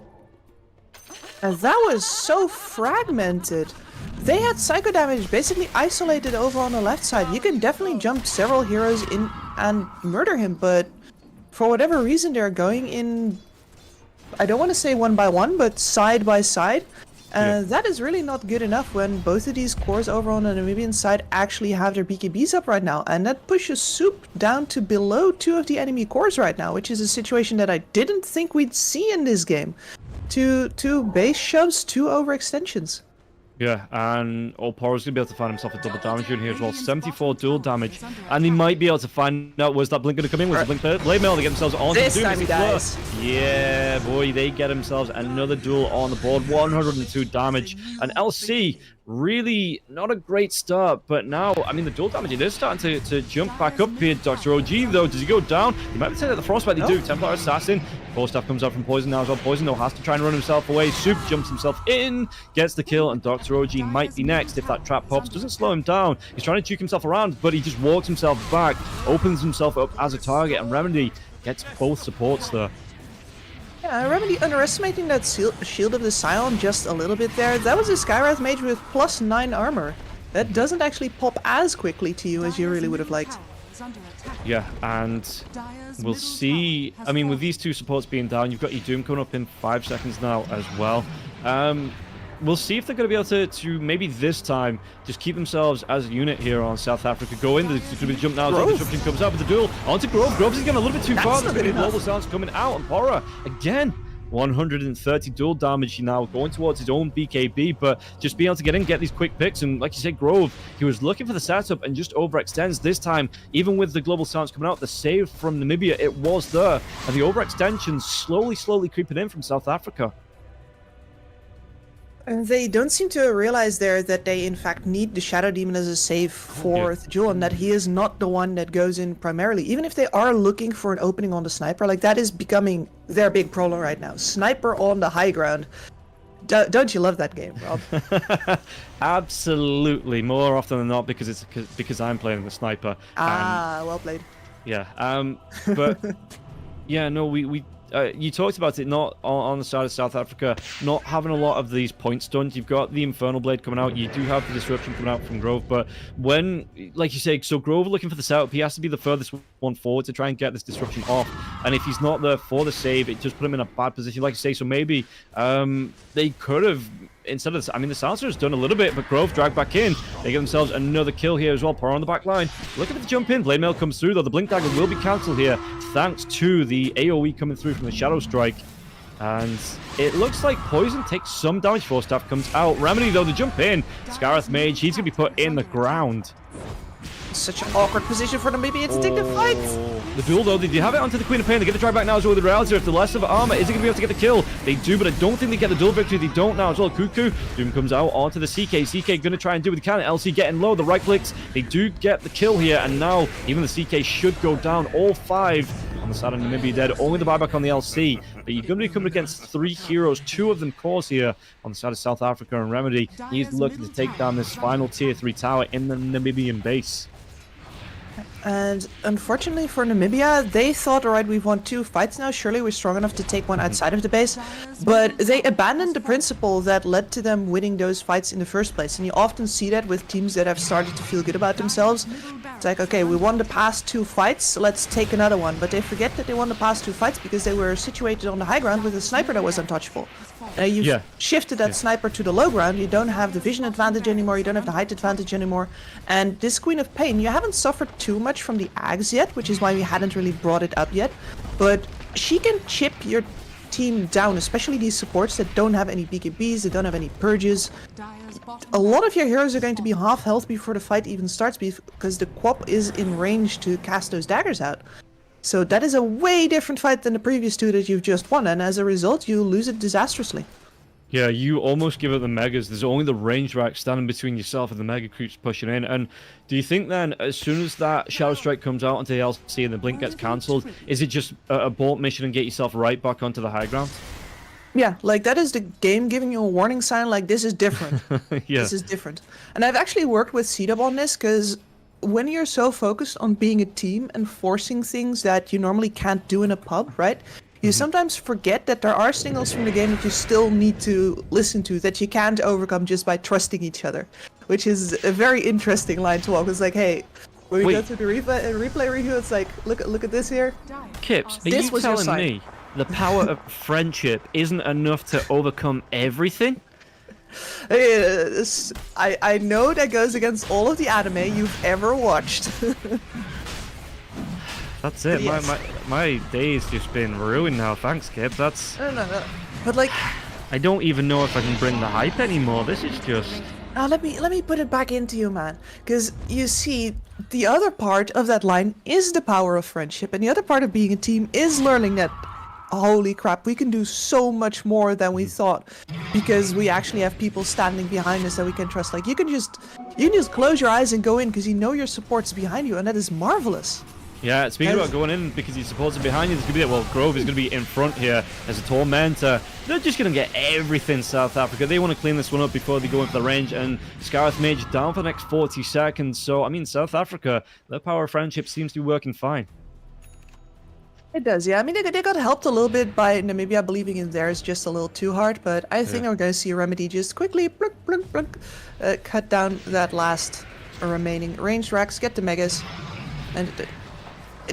And that was so fragmented. They had psycho damage basically isolated over on the left side. You can definitely jump several heroes in and murder him, but for whatever reason they're going in, I don't want to say one by one, but side by side. That is really not good enough when both of these cores over on the Namibian side actually have their BKBs up right now. And that pushes Soup down to below 2 of the enemy cores right now, which is a situation that I didn't think we'd see in this game. Two base shoves, 2 overextensions. Yeah, and Poro's going to be able to find himself a double damage in here as well. 74 dual damage. And he might be able to find out, was that Blink going to come in? Was the Blink Blade Mail to get themselves on this the Doom? time he dies. Yeah, boy, they get themselves another duel on the board. 102 damage. And LC, really not a great start, but now, I mean, the dual damage, it is starting to jump back up here. Dr. OG, though, does he go down? He might be taking out the Frostbite. They do. Templar Assassin. Force Staff comes out from Poison now as well. Poison, though, has to try and run himself away. Soup jumps himself in, gets the kill, and Dr. OG might be next if that trap pops. Doesn't slow him down. He's trying to juke himself around, but he just walks himself back, opens himself up as a target, and Remedy gets both supports there. Yeah, Remedy underestimating that Shield of the Scion just a little bit there. That was a Skywrath Mage with +9 armor. That doesn't actually pop as quickly to you as you really would have liked. Yeah, and we'll see. I mean, with these 2 supports being down, you've got your Doom coming up in 5 seconds now as well. We'll see if they're going to be able to maybe this time just keep themselves as a unit here on South Africa. Go in, there's going to be a jump now. The disruption comes out with the duel onto Grove. Grove's getting a little bit too far. There's going to be global sounds coming out, and Pora again 130 dual damage now, going towards his own BKB, but just being able to get in, get these quick picks, and like you said, Grove, he was looking for the setup and just overextends this time. Even with the global silence coming out, the save from Namibia, it was there, and the overextension slowly creeping in from South Africa. And they don't seem to realize there that they in fact need the Shadow Demon as a save for the duel, and that he is not the one that goes in primarily. Even if they are looking for an opening on the sniper, like that is becoming their big problem right now. Sniper on the high ground. Don't you love that game, Rob? Absolutely, more often than not, because I'm playing the sniper. Well played. Yeah, but yeah, no, we you talked about it not on the side of South Africa, not having a lot of these point stuns. You've got the Infernal Blade coming out, you do have the disruption coming out from Grove, but when, like you say, so Grove looking for the setup, he has to be the furthest one forward to try and get this disruption off, and if he's not there for the save, it just put him in a bad position, like you say. So maybe they could have, instead of this, I mean, the Silencer has done a little bit, but Grove dragged back in. They get themselves another kill here as well. Power on the back line. Looking at the jump in. Blade Mail comes through, though. The Blink Dagger will be cancelled here, thanks to the AoE coming through from the Shadow Strike. And it looks like Poison takes some damage. Force Staff comes out. Remedy, though, the jump in. Scareth Mage, he's going to be put in the ground. Such an awkward position for Namibia to take the fight. The duel, though, they do have it onto the Queen of Pain. They get the drag back now as well with the Reality. If the less of armor, is it going to be able to get the kill? They do, but I don't think they get the duel victory. They don't now as well. Cuckoo, Doom comes out onto the CK. CK going to try and do what he can. LC getting low. The right clicks. They do get the kill here, and now even the CK should go down. All 5 on the side of Namibia dead. Only the buyback on the LC. But you're going to be coming against 3 heroes. 2 of them cores here on the side of South Africa, and Remedy, he's looking to take down this final tier 3 tower in the Namibian base. And unfortunately for Namibia, they thought, alright, we've won 2 fights now, surely we're strong enough to take one outside of the base. But they abandoned the principle that led to them winning those fights in the first place. And you often see that with teams that have started to feel good about themselves. It's like, okay, we won the past 2 fights, so let's take another one. But they forget that they won the past 2 fights because they were situated on the high ground with a sniper that was untouchable. You've shifted that sniper to the low ground. You don't have the vision advantage anymore, you don't have the height advantage anymore. And this Queen of Pain, you haven't suffered too much from the Ags yet, which is why we hadn't really brought it up yet. But she can chip your team down, especially these supports that don't have any BKBs, that don't have any purges. A lot of your heroes are going to be half health before the fight even starts because the Quap is in range to cast those daggers out. So that is a way different fight than the previous 2 that you've just won, and as a result you lose it disastrously. Yeah, you almost give it the Megas. There's only the range rack standing between yourself and the Mega creeps pushing in. And do you think then, as soon as that Shadow Strike comes out onto the LC and the Blink gets cancelled, is it just a bolt mission and get yourself right back onto the high ground? Yeah, like that is the game giving you a warning sign, like this is different. Yeah. This is different. And I've actually worked with C-Dub on this, because when you're so focused on being a team and forcing things that you normally can't do in a pub, right? You sometimes forget that there are signals from the game that you still need to listen to, that you can't overcome just by trusting each other, which is a very interesting line to walk. It's like, hey, when we go to the replay review, it's like, look at this here. Kips, are This you telling me the power of friendship isn't enough to overcome everything? I know that goes against all of the anime you've ever watched. That's it. Yes. My day's just been ruined now. Thanks, Kip. That's... No. But like, I don't even know if I can bring the hype anymore. This is just... let me put it back into you, man. Because you see, the other part of that line is the power of friendship, and the other part of being a team is learning that, holy crap, we can do so much more than we thought, because we actually have people standing behind us that we can trust. Like, you can just close your eyes and go in because you know your support's behind you, and that is marvelous. Yeah, speaking about going in because your supports are behind you, there's going to be well, Grove is going to be in front here as a Tormentor. They're just going to get everything, South Africa. They want to clean this one up before they go into the range, and Scareth Mage down for the next 40 seconds. So, I mean, South Africa, their power of friendship seems to be working fine. It does, yeah. I mean, they got helped a little bit by Namibia believing in theirs just a little too hard, but I think we're going to see Remedy just quickly cut down that last remaining ranged racks, get the Megas, and...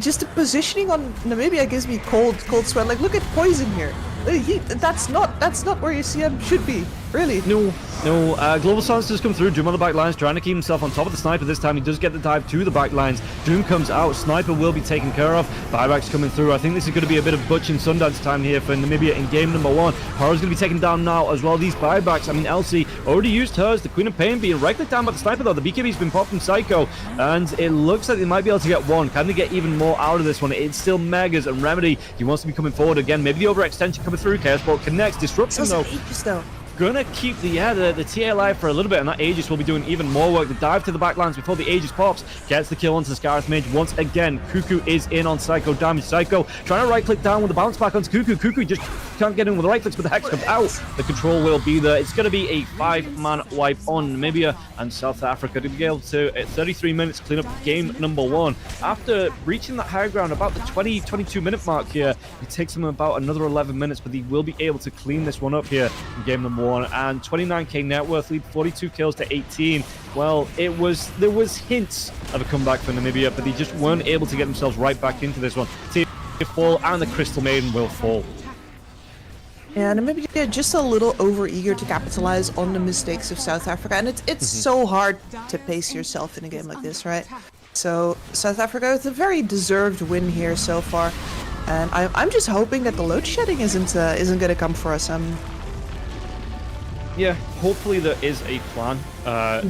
just the positioning on Namibia gives me cold sweat. Like, look at Poison here. That's not where your CM should be, Really? No. Global Silence does come through. Doom on the back lines, trying to keep himself on top of the Sniper this time. He does get the dive to the back lines. Doom comes out. Sniper will be taken care of. Buybacks coming through. I think this is going to be a bit of Butch and Sundance time here for Namibia in game number 1. Horror's going to be taken down now as well. These buybacks, I mean, Elsie already used hers. The Queen of Pain being right-clicked down by the Sniper, though. The BKB's been popped from Psycho, and it looks like they might be able to get one. Can they get even more out of this one? It's still Megas and Remedy. He wants to be coming forward again. Maybe the overextension coming through. Chaos Bolt connects. Disruption, though. Gonna keep the TA alive for a little bit, and that Aegis will be doing even more work. The dive to the backlines before the Aegis pops gets the kill onto the Scarif Mage once again. Cuckoo is in on Psycho damage. Psycho trying to right click down with the bounce back onto Cuckoo. Cuckoo just can't get in with the right clicks, but the Hex comes out. The control will be there. It's going to be a 5-man wipe on Namibia and South Africa to be able to, at 33 minutes, clean up game number 1. After reaching that high ground about the 22 minute mark here, it takes them about another 11 minutes, but they will be able to clean this one up here in game number 1. And 29k net worth lead, 42 kills to 18. Well, there was hints of a comeback for Namibia, but they just weren't able to get themselves right back into this one. Team fall, and the Crystal Maiden will fall. Yeah, Namibia just a little over-eager to capitalize on the mistakes of South Africa, and it's so hard to pace yourself in a game like this, right? So South Africa with a very deserved win here so far, and I'm just hoping that the load shedding isn't going to come for us. Yeah, hopefully there is a plan,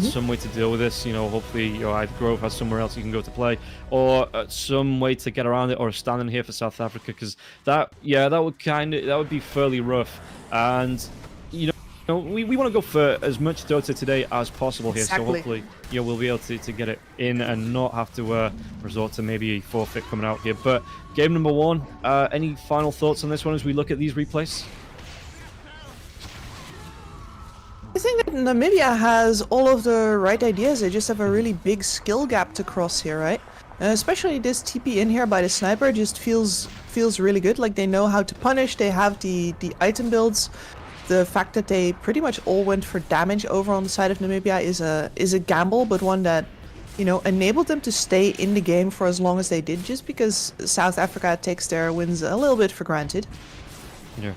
some way to deal with this. You know, hopefully either Grove has somewhere else you can go to play, or some way to get around it, or a stand-in here for South Africa, because that would be fairly rough. And you know, we want to go for as much Dota today as possible here. Exactly. So hopefully, we'll be able to get it in and not have to resort to maybe a forfeit coming out here. But game number 1, any final thoughts on this one as we look at these replays? I think that Namibia has all of the right ideas. They just have a really big skill gap to cross here, right? Especially this TP in here by the Sniper just feels really good. Like, they know how to punish. They have the item builds. The fact that they pretty much all went for damage over on the side of Namibia is a gamble, but one that, you know, enabled them to stay in the game for as long as they did, just because South Africa takes their wins a little bit for granted. Yeah,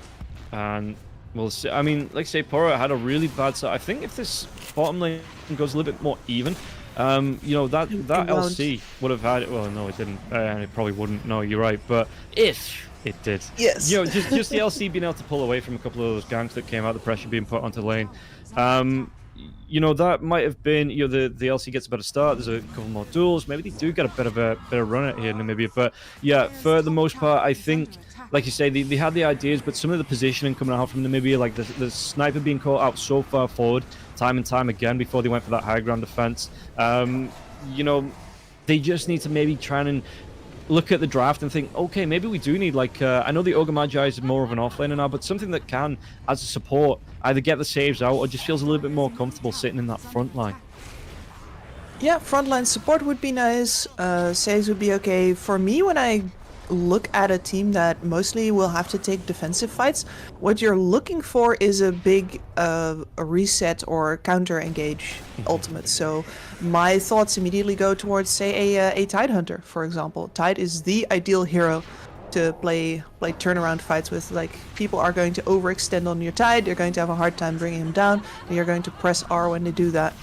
and we'll see. I mean, like I say, Poro had a really bad start. I think if this bottom lane goes a little bit more even, you know, that LC would have had it. Well, no, it didn't. And it probably wouldn't. No, you're right. But if it did, yes, you know, just the LC being able to pull away from a couple of those ganks that came out, the pressure being put onto lane. You know, that might have been, you know, the LC gets a better start. There's a couple more duels. Maybe they do get a bit of a run at here in Namibia. But yeah, for the most part, I think, like you say, they had the ideas, but some of the positioning coming out from Namibia, like the Sniper being caught out so far forward time and time again before they went for that high ground defense. You know, they just need to maybe try and look at the draft and think, okay, maybe we do need, like, I know the Ogre Magi is more of an offlaner now, but something that can, as a support, either get the saves out or just feels a little bit more comfortable sitting in that front line. Yeah, frontline support would be nice. Saves would be okay. For me, when I look at a team that mostly will have to take defensive fights, what you're looking for is a big a reset or counter engage ultimate. So my thoughts immediately go towards, say, a Tide Hunter, for example. Tide is the ideal hero to play turnaround fights with. Like, people are going to overextend on your Tide, you're going to have a hard time bringing him down, and you're going to press R when they do that.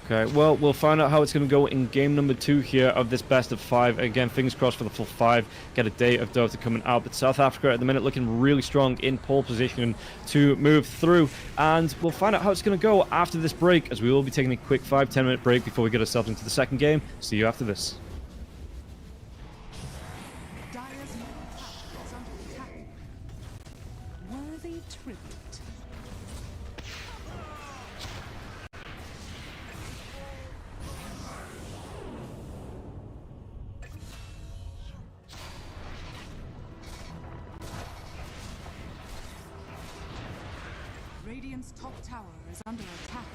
Okay, well, we'll find out how it's going to go in game number 2 here of this best of 5. Again, fingers crossed for the full 5. Get a day of Dota coming out. But South Africa at the minute looking really strong in pole position to move through. And we'll find out how it's going to go after this break, as we will be taking a quick 5-10 minute break before we get ourselves into the second game. See you after this. Dire's middle tower is under attack. Worthy tribute. Radiant's top tower is under attack.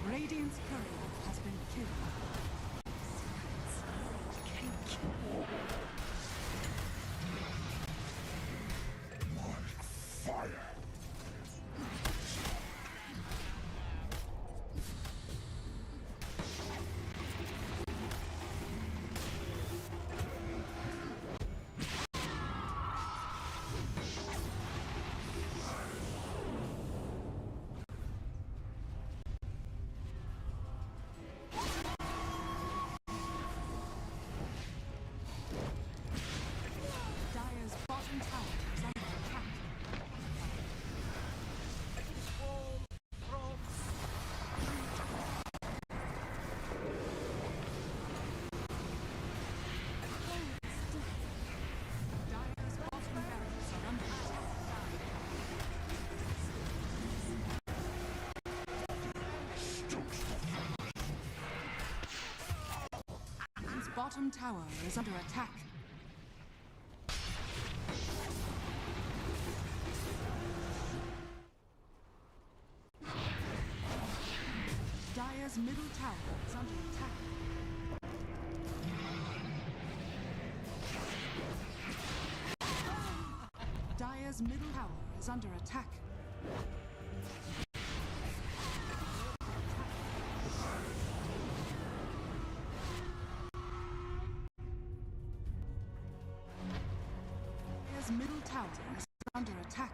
Radiant's courier has been killed. bottom tower is under attack. Dire's middle tower is under attack. Dire's middle tower is under attack. Dire's middle tower is under attack.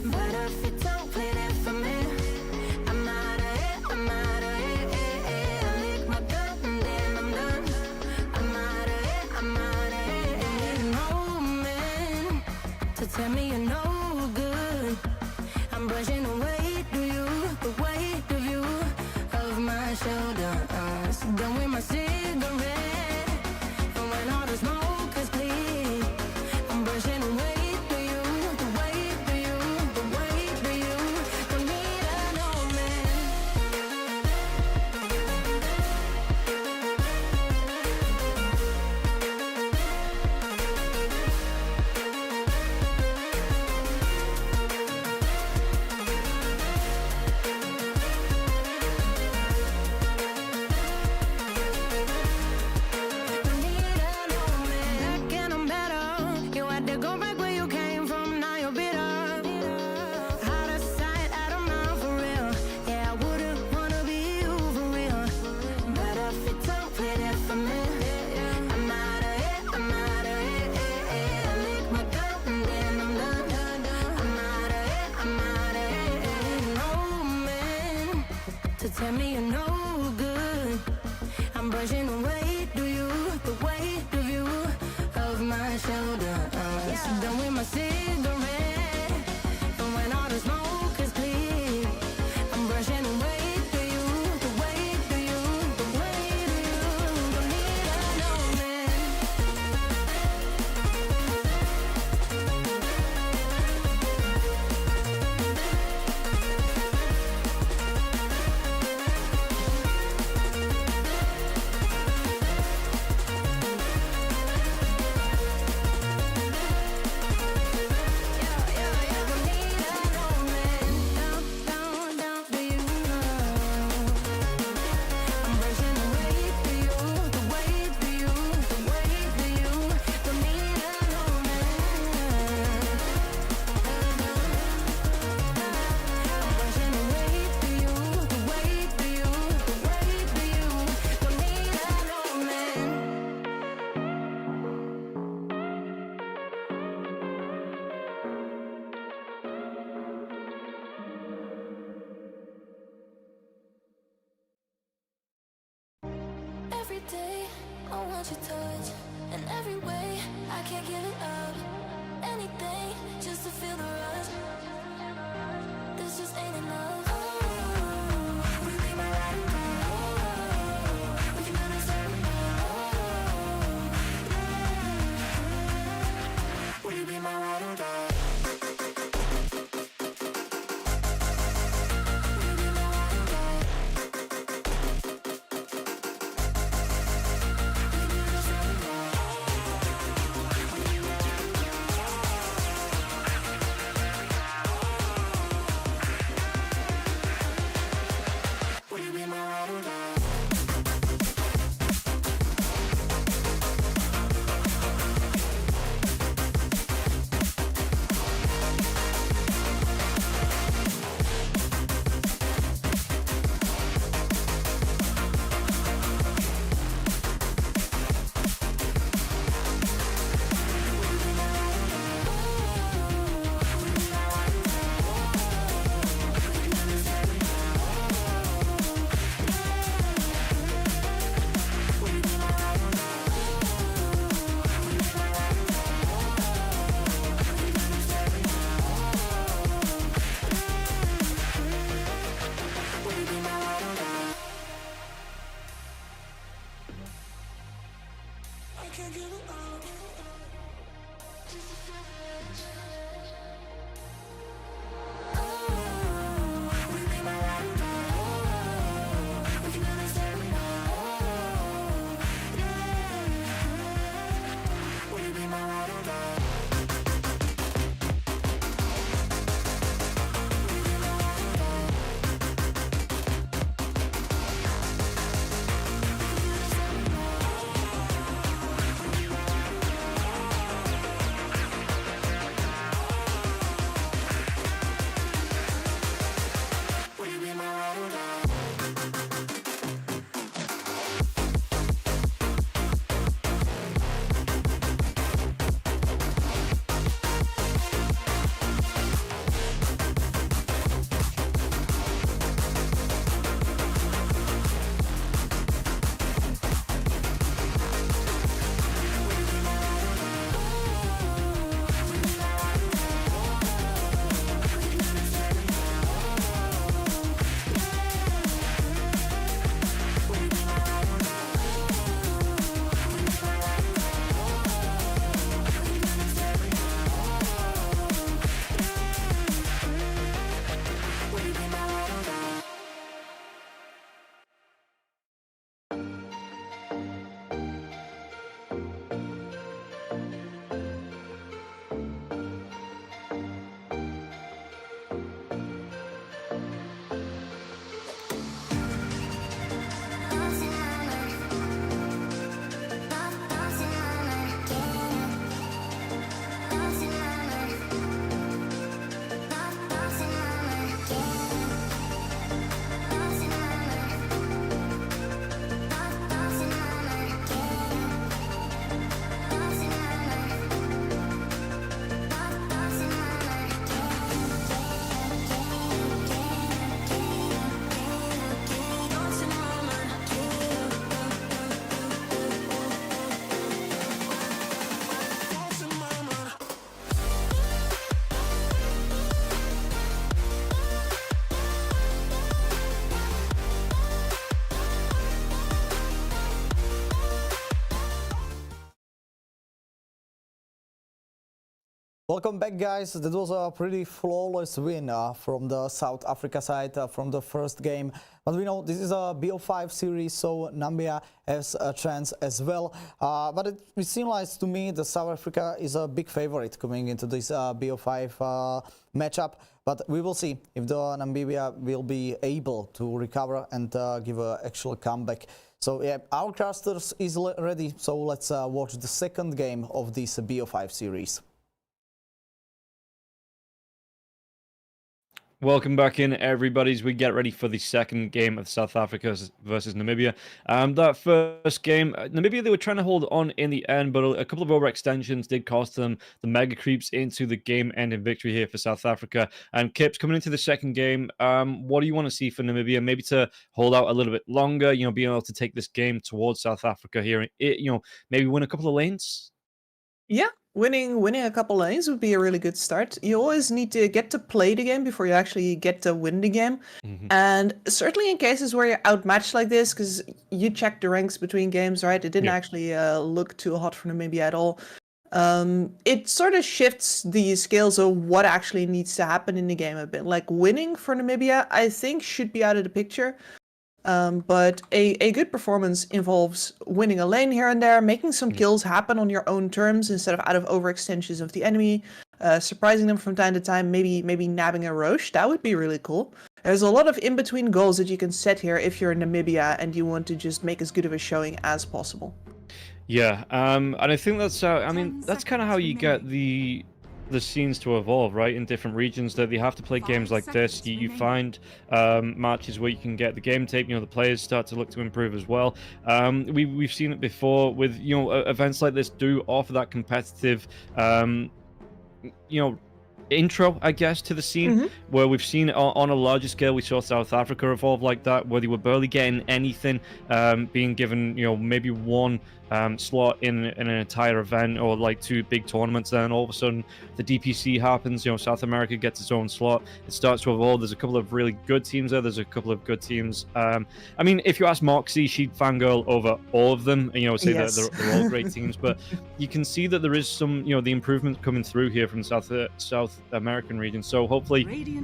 But if you don't play that for me, I'm out of it, I'm out of it. I lick my gun and then I'm done. I'm out of it, I'm out of it. Ain't no man to tell me you're no good. I'm brushing the weight of you, of my shoulders. Done with my cigarette, and when all the smoke is clear, I'm brushing the weight. Tell me you're no good. I'm brushing the weight of you, of my shoulders. Done with my cigarette, and when all the smoke is clear, I'm brushing the weight of you, the weight of you, the weight of you. Don't need no man. Every day I want your touch, and every way I can't give it up. Anything just to feel the rush. This just ain't enough. Oh, we be my ride and die. Oh, we can do this every night. Oh, will you be my ride and die? Will you be my ride and die? Welcome back, guys. That was a pretty flawless win from the South Africa side from the first game. But we know this is a BO5 series, so Namibia has a chance as well. But it seems to me that South Africa is a big favorite coming into this BO5 matchup. But we will see if the Namibia will be able to recover and give an actual comeback. So yeah, our casters is ready. So let's watch the second game of this BO5 series. Welcome back in, everybody, as we get ready for the second game of South Africa versus Namibia. That first game, Namibia, they were trying to hold on in the end, but a couple of overextensions did cost them the mega creeps into the game-ending victory here for South Africa. And Kips, coming into the second game, what do you want to see for Namibia? Maybe to hold out a little bit longer, you know, being able to take this game towards South Africa here, you know, maybe win a couple of lanes? Yeah, winning a couple lanes would be a really good start. You always need to get to play the game before you actually get to win the game. And certainly in cases where you're outmatched like this, because you check the ranks between games, right? It didn't actually look too hot for Namibia at all. It sort of shifts the scales of what actually needs to happen in the game a bit. Like winning for Namibia, I think, should be out of the picture. But a good performance involves winning a lane here and there, making some kills happen on your own terms instead of out of overextensions of the enemy, surprising them from time to time, maybe nabbing a Roche. That would be really cool. There's a lot of in-between goals that you can set here if you're in Namibia and you want to just make as good of a showing as possible. Yeah, and I think that's I mean, that's kind of how you get the scenes to evolve, right? In different regions, that they have to play games like this. You find matches where you can get the game tape, you know, the players start to look to improve as well. We've seen it before with, you know, events like this do offer that competitive you know, intro, I guess, to the scene, where we've seen it on a larger scale. We saw South Africa evolve like that, where they were barely getting anything, being given, you know, maybe one slot in an entire event, or like 2 big tournaments. Then all of a sudden the DPC happens, you know, South America gets its own slot. It starts to evolve. There's a couple of really good teams there. There's a couple of good teams. I mean, if you ask Moxie, she'd fangirl over all of them, and, you know, say that they're all great teams. But you can see that there is some, you know, the improvement coming through here from South American region. So hopefully,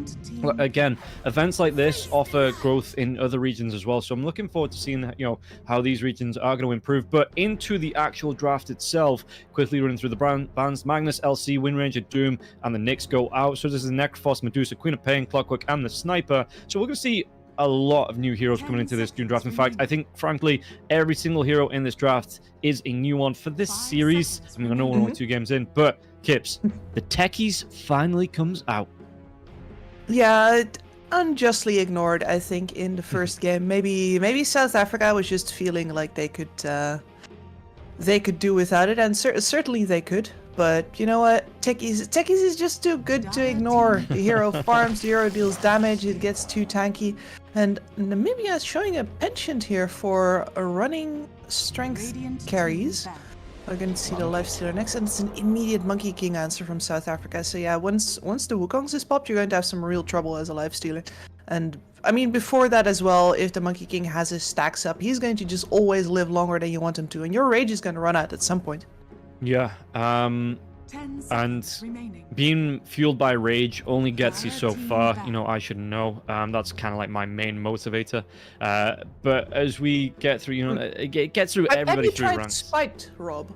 again, events like this offer growth in other regions as well. So I'm looking forward to seeing, you know, how these regions are going to improve. But into the actual draft itself, quickly running through the bands: Magnus, LC, Windranger, Doom, and the Knicks go out. So this is Necrophos, Medusa, Queen of Pain, Clockwork, and the Sniper. So we're going to see a lot of new heroes coming into this Doom draft. In fact, I think, frankly, every single hero in this draft is a new one for this series. I mean, I know we're only 2 games in, but Kips, the Techies finally comes out. Yeah, unjustly ignored, I think, in the first game. Maybe South Africa was just feeling like they could do without it, and certainly they could. But you know what? Techies is just too good to ignore. The hero farms, the hero deals damage, it gets too tanky. And Namibia is showing a penchant here for running strength carries. We're going to see the lifestealer next, and it's an immediate Monkey King answer from South Africa. So yeah, once the Wukongs is popped, you're going to have some real trouble as a lifestealer. And I mean, before that as well, if the Monkey King has his stacks up, he's going to just always live longer than you want him to, and your rage is going to run out at some point. Yeah, and being fueled by rage only gets you so far. You know, I should know. That's kind of like my main motivator. But as we get through, you know, it gets through everybody through ranks. Spite, Rob?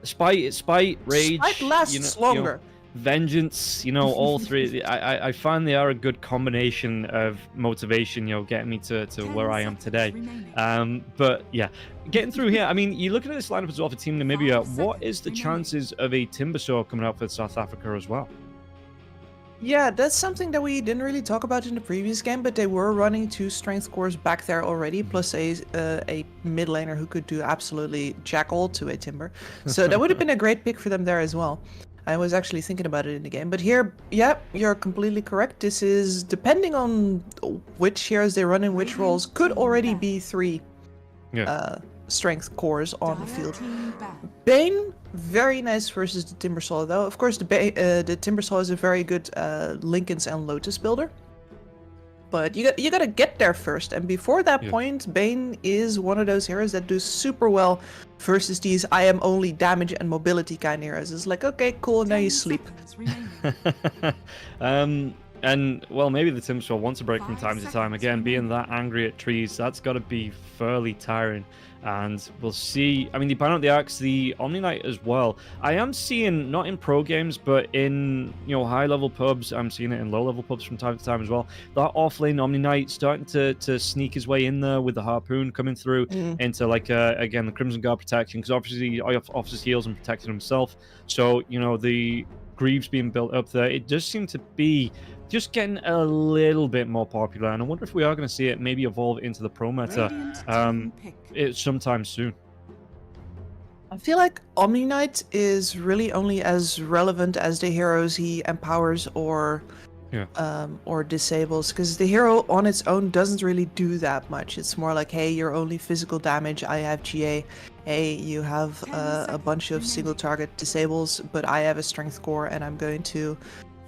Spite, rage. Spite lasts longer. Vengeance, you know, all 3. I find they are a good combination of motivation, you know, getting me to where I am today. But yeah, getting through here, I mean, you're looking at this lineup as well for Team Namibia. What is the chances of a Timbersaw coming out for South Africa as well? Yeah, that's something that we didn't really talk about in the previous game, but they were running 2 strength cores back there already, plus a mid laner who could do absolutely jack all to a Timber. So that would have been a great pick for them there as well. I was actually thinking about it in the game. But here, yeah, you're completely correct. This is, depending on which heroes they run in which roles, could already be 3 strength cores on the field. Bane, very nice versus the Timbersaw, though. Of course, the Timbersaw is a very good Linken's and Lotus builder. But you gotta get there first, and before that point, Bane is one of those heroes that do super well versus these I am only damage and mobility kind of heroes. It's like, okay, cool, now you 10 sleep. seconds remaining. And well, maybe the Timps will want to break from 5 time to time. seconds Again, being remaining. that angry at trees, that's got to be fairly tiring. And we'll see. I mean, the ban out the axe, the Omni Knight as well. I am seeing, not in pro games, but in, you know, high level pubs. I'm seeing it in low level pubs from time to time as well. That off lane Omni Knight starting to sneak his way in there with the harpoon coming through into like again the Crimson Guard protection, because obviously he offers heals and protecting himself. So you know the Greaves being built up there, it does seem to be just getting a little bit more popular, and I wonder if we are going to see it maybe evolve into the pro meta Radiant team pick. sometime soon. I feel like Omni Knight is really only as relevant as the heroes he empowers or disables, because the hero on its own doesn't really do that much. It's more like, hey, you're only physical damage, I have GA. Hey, you have a bunch of single target disables, but I have a strength core, and I'm going to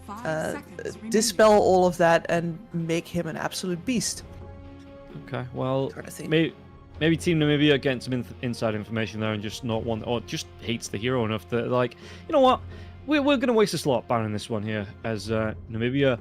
5 seconds remaining. dispel all of that and make him an absolute beast. Okay, well, Sort of thing. maybe Team Namibia getting some inside information there and just not want, or just hates the hero enough that, like, you know what, we're going to waste a slot banning this one here, as Namibia,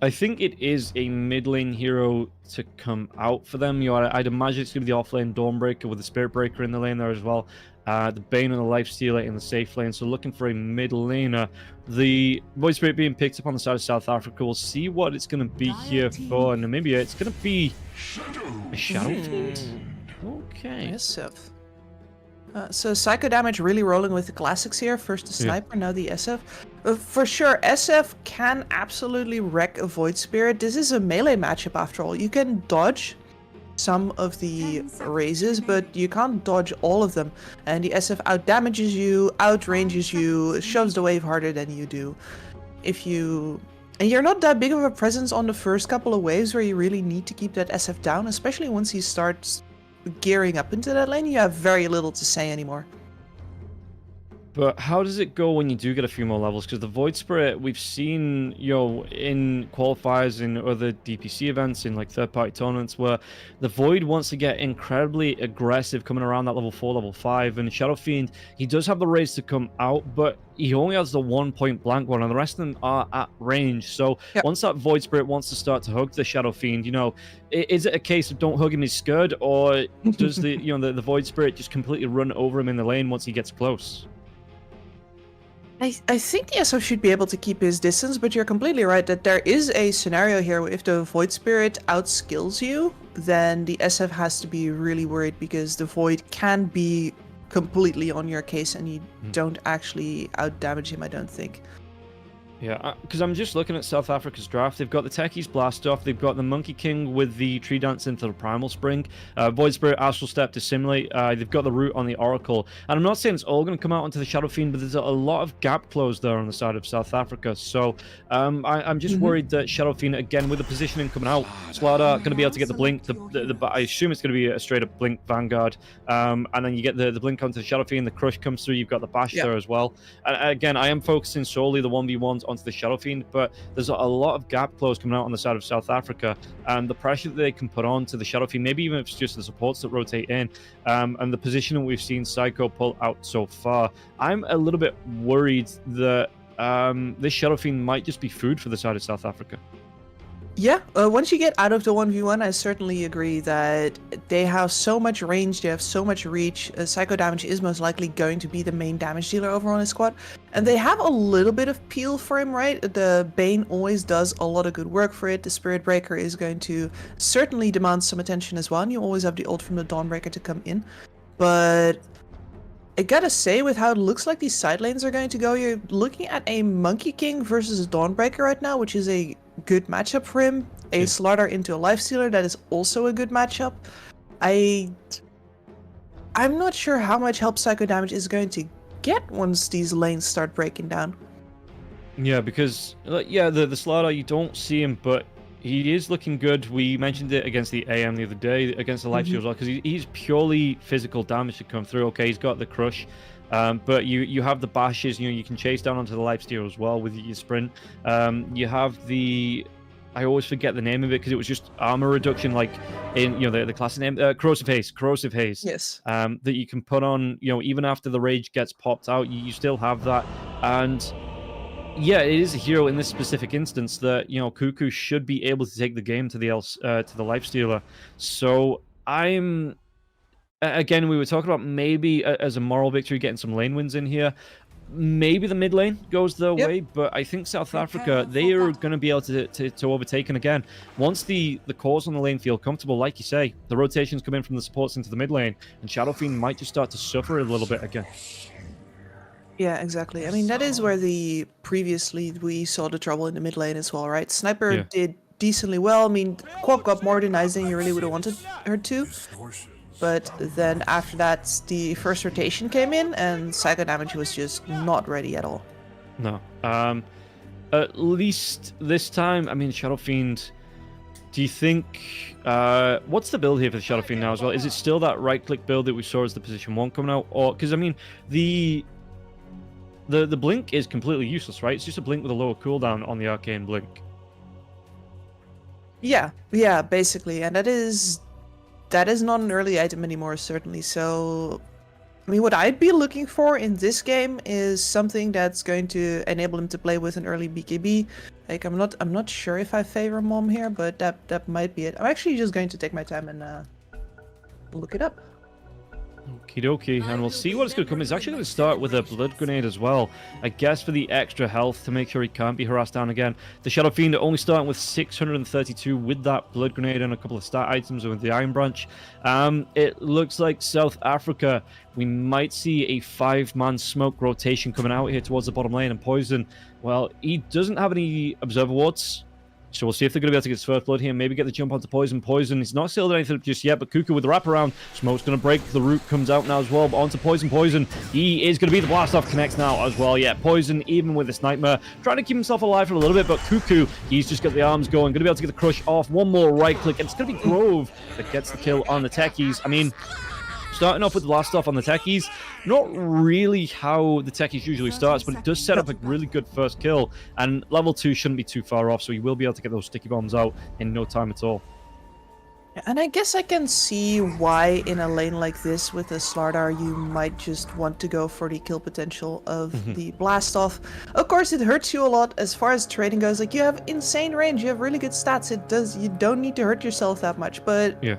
I think it is a mid lane hero to come out for them. You know, I'd imagine it's going to be the off lane Dawnbreaker with the Spirit Breaker in the lane there as well. The Bane and the Lifestealer in the safe lane. So looking for a mid laner. The Void Spirit being picked up on the side of South Africa. We'll see what it's going to be here for Namibia. It's going to be a Shadow Fiend. Okay. IESF. So Psycho Damage really rolling with the classics here. First the Sniper, now the SF. For sure, SF can absolutely wreck a Void Spirit. This is a melee matchup after all. You can dodge some of the 10 seconds raises, remaining. but you can't dodge all of them. And the SF outdamages you, outranges you, shoves the wave harder than you do. And you're not that big of a presence on the first couple of waves where you really need to keep that SF down, especially once he starts gearing up into that lane. You have very little to say anymore. But how does it go when you do get a few more levels? Because the Void Spirit, we've seen, you know, in qualifiers, in other DPC events, in like third-party tournaments, where the Void wants to get incredibly aggressive coming around that level 4, level 5. And Shadow Fiend, he does have the raise to come out, but he only has the 1 point blank one, and the rest of them are at range. So once that Void Spirit wants to start to hug the Shadow Fiend, you know, is it a case of don't hug him, he's scared, or does the you know the Void Spirit just completely run over him in the lane once he gets close? I think the SF should be able to keep his distance, but you're completely right that there is a scenario here where if the Void Spirit outskills you, then the SF has to be really worried, because the Void can be completely on your case and you don't actually outdamage him, I don't think. Yeah, because I'm just looking at South Africa's draft. They've got the Techies Blast Off. They've got the Monkey King with the Tree Dance into the Primal Spring. Void Spirit, Astral Step to Simulate. They've got the Root on the Oracle. And I'm not saying it's all going to come out onto the Shadow Fiend, but there's a lot of gap closed there on the side of South Africa. So I'm just worried that Shadow Fiend, again, with the positioning coming out, Slada going to be able to get the Blink. I assume it's going to be a straight-up Blink Vanguard. And then you get the Blink onto the Shadow Fiend. The Crush comes through. You've got the Bash there as well. And again, I am focusing solely the 1v1s onto the Shadow Fiend, but there's a lot of gap close coming out on the side of South Africa, and the pressure that they can put on to the Shadow Fiend, maybe even if it's just the supports that rotate in, and the positioning we've seen Psycho pull out so far, I'm a little bit worried that this Shadow Fiend might just be food for the side of South Africa. Yeah, once you get out of the 1v1, I certainly agree that they have so much range, they have so much reach. Psycho Damage is most likely going to be the main damage dealer over on his squad. And they have a little bit of peel for him, right? The Bane always does a lot of good work for it. The Spirit Breaker is going to certainly demand some attention as well. And you always have the ult from the Dawnbreaker to come in. But I gotta say, with how it looks like these side lanes are going to go, you're looking at a Monkey King versus a Dawnbreaker right now, which is a good matchup for him. A Slaughter into a Lifestealer, that is also a good matchup. I'm not sure how much help Psycho Damage is going to get once these lanes start breaking down. Yeah, because the Slaughter, you don't see him, but he is looking good. We mentioned it against the AM the other day, against the Lifestealer as well, because he's purely physical damage to come through. Okay, he's got the Crush. But you have the bashes, you know, you can chase down onto the Lifesteal as well with your sprint. You have the I always forget the name of it because it was just armor reduction, like in the classic name, corrosive haze. Yes. That you can put on, even after the rage gets popped out, you still have that. And yeah, it is a hero in this specific instance that Cuckoo should be able to take the game to the lifestealer. So again, we were talking about maybe as a moral victory getting some lane wins in here. Maybe the mid lane goes their way, but I think South Africa, they are going to be able to overtake. And again, once the cores on the lane feel comfortable, like you say, the rotations come in from the supports into the mid lane, and Shadow Fiend might just start to suffer a little bit again. Yeah, exactly. I mean, that is where previously we saw the trouble in the mid lane as well, right? Sniper did decently well. I mean, Quack got more denies than you really would have wanted her to. But then after that, the first rotation came in, and Psycho Damage was just not ready at all. No. At least this time, I mean, Shadow Fiend, do you think... what's the build here for the Shadow Fiend now as well? Is it still that right-click build that we saw as the position 1 coming out? Or because, I mean, the blink is completely useless, right? It's just a blink with a lower cooldown on the arcane blink. Yeah, basically. And that is not an early item anymore, certainly. So, I mean, what I'd be looking for in this game is something that's going to enable him to play with an early BKB. Like, I'm not sure if I favor Mom here, but that might be it. I'm actually just going to take my time and look it up. Okie dokie, and we'll see what it's going to come. It's actually going to start with a blood grenade as well, I guess, for the extra health to make sure he can't be harassed down again. The Shadow Fiend only starting with 632 with that blood grenade and a couple of stat items with the Iron Branch. It looks like South Africa, we might see a 5-man smoke rotation coming out here towards the bottom lane, and Poison, well, he doesn't have any Observer Wards. So we'll see if they're going to be able to get his first blood here. Maybe get the jump onto Poison. Poison, he's not sealed anything up just yet, but Cuckoo with the wraparound. Smoke's going to break. The root comes out now as well, but onto Poison. Poison, he is going to be the blast off connects now as well. Yeah, Poison, even with this Nightmare, trying to keep himself alive for a little bit, but Cuckoo, he's just got the arms going. Going to be able to get the crush off. One more right click, and it's going to be Grove that gets the kill on the techies. I mean, starting off with the blast off on the techies, not really how the techies usually starts, but it does set up a really good first kill, and level 2 shouldn't be too far off, so you will be able to get those sticky bombs out in no time at all. And I guess I can see why in a lane like this with a Slardar you might just want to go for the kill potential of the blast off. Of course it hurts you a lot as far as trading goes. Like, you have insane range, you have really good stats. You don't need to hurt yourself that much, but yeah,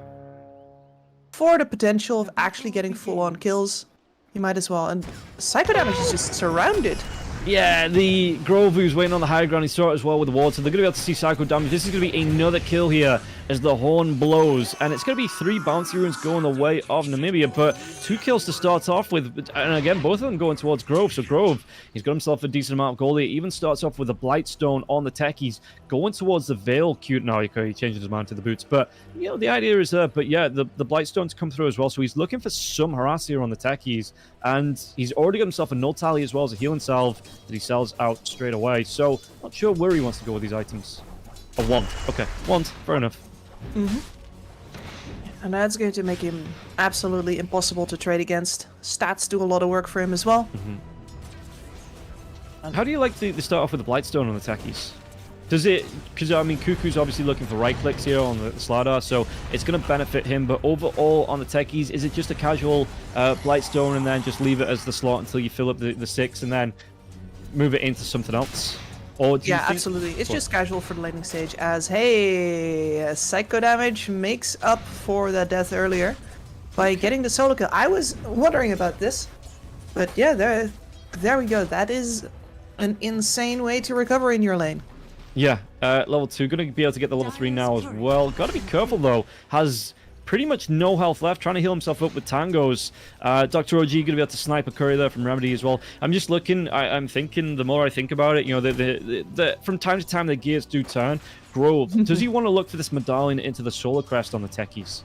for the potential of actually getting full-on kills, you might as well. And Psycho Damage is just surrounded. Yeah, the Grove who's waiting on the high ground, he saw it as well with the ward, so they're going to be able to see Psycho Damage. This is going to be another kill here as the horn blows, and it's going to be 3 bouncy runes going the way of Namibia, but 2 kills to start off with, and again, both of them going towards Grove. So Grove, he's got himself a decent amount of gold. He even starts off with a Blightstone on the techies, going towards the Veil. Cute. No, he changed his mind to the boots, but the idea is there. But yeah, the Blightstones come through as well, so he's looking for some harass here on the techies, and he's already got himself a null tally as well as a healing salve that he sells out straight away. So not sure where he wants to go with these items. A wand. Okay, wand. Fair enough. And that's going to make him absolutely impossible to trade against. Stats do a lot of work for him as well. How do you like to start off with the Blightstone on the techies? Does it, because I mean, Cuckoo's obviously looking for right clicks here on the Slardar, so it's going to benefit him, but overall on the techies, is it just a casual Blightstone and then just leave it as the slot until you fill up the 6 and then move it into something else? Or do you think... absolutely. It's just casual for the landing stage, as, hey, Psycho Damage makes up for that death earlier by getting the solo kill. I was wondering about this, but yeah, there we go. That is an insane way to recover in your lane. Yeah, level 2, going to be able to get the level 3 now as well. Got to be careful though, has pretty much no health left, trying to heal himself up with tangos. Dr. OG going to be able to snipe a curry there from Remedy as well. I'm just looking, I'm thinking, the more I think about it, from time to time the gears do turn. Grove, does he want to look for this medallion into the solar crest on the techies?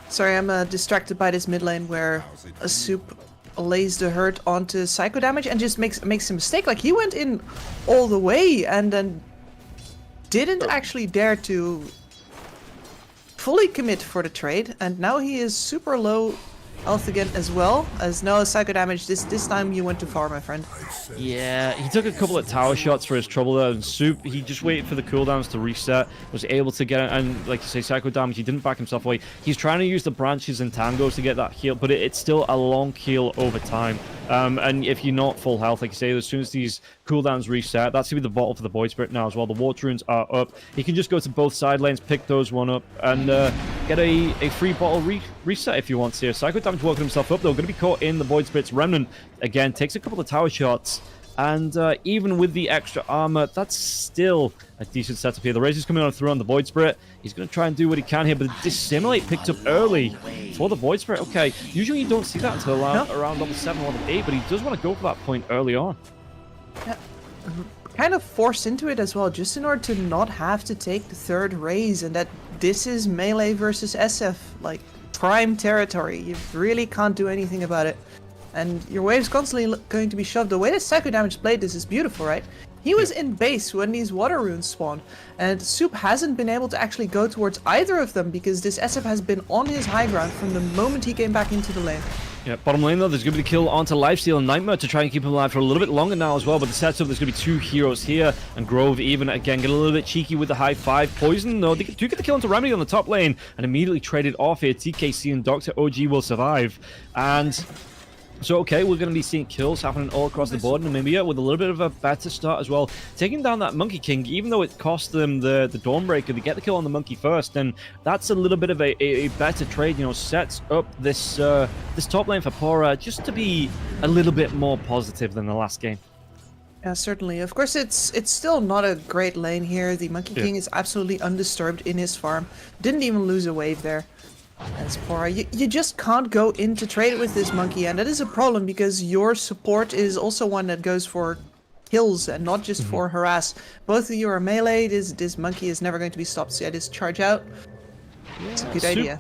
Sorry, I'm distracted by this mid lane where a soup lays the hurt onto Psycho Damage and just makes a mistake. Like, he went in all the way and then didn't actually dare to fully commit for the trade, and now he is super low health again as well. As no psycho damage. This time you went too far, my friend. Yeah, he took a couple of tower shots for his trouble there, and Soup, he just waited for the cooldowns to reset, was able to get it, and like you say, psycho damage, he didn't back himself away. He's trying to use the branches and tangos to get that heal, but it's still a long heal over time. And if you're not full health, like you say, as soon as these cooldowns reset, that's going to be the bottle for the Void Spirit now as well. The Water Runes are up. He can just go to both side lanes, pick those one up, and get a free bottle reset if he wants here. Psycho damage working himself up, though. Going to be caught in the Void Spirit's Remnant. Again, takes a couple of tower shots. And even with the extra armor, that's still a decent setup here. The Razor's coming on through on the Void Spirit. He's going to try and do what he can here, but the Dissimulate picked up early for the Void Spirit. Okay, usually you don't see that until around level 7 or level 8, but he does want to go for that point early on. Yeah. Kind of forced into it as well, just in order to not have to take the third raise, and that this is melee versus SF, like prime territory. You really can't do anything about it. And your wave's constantly going to be shoved. The way that Psycho Damage played this is beautiful, right? He was in base when these water runes spawned, and Soup hasn't been able to actually go towards either of them because this SF has been on his high ground from the moment he came back into the lane. Yeah, bottom lane though, there's going to be the kill onto Lifesteal and Nightmare to try and keep him alive for a little bit longer now as well, but the setup, there's going to be 2 heroes here, and Grove even, again, get a little bit cheeky with the high 5 poison, though. They do get the kill onto Remedy on the top lane, and immediately traded off here. TKC and Dr. OG will survive, and so, okay, we're going to be seeing kills happening all across the board in Namibia with a little bit of a better start as well. Taking down that Monkey King, even though it cost them the Dawnbreaker, they get the kill on the Monkey first, and that's a little bit of a better trade, you know, sets up this this top lane for Pora just to be a little bit more positive than the last game. Yeah, certainly. Of course, it's still not a great lane here. The Monkey King is absolutely undisturbed in his farm. Didn't even lose a wave there. As Pora, you just can't go in to trade with this monkey, and that is a problem because your support is also one that goes for kills and not just for harass. Both of you are melee. This monkey is never going to be stopped. So yeah, just charge out. It's a good idea.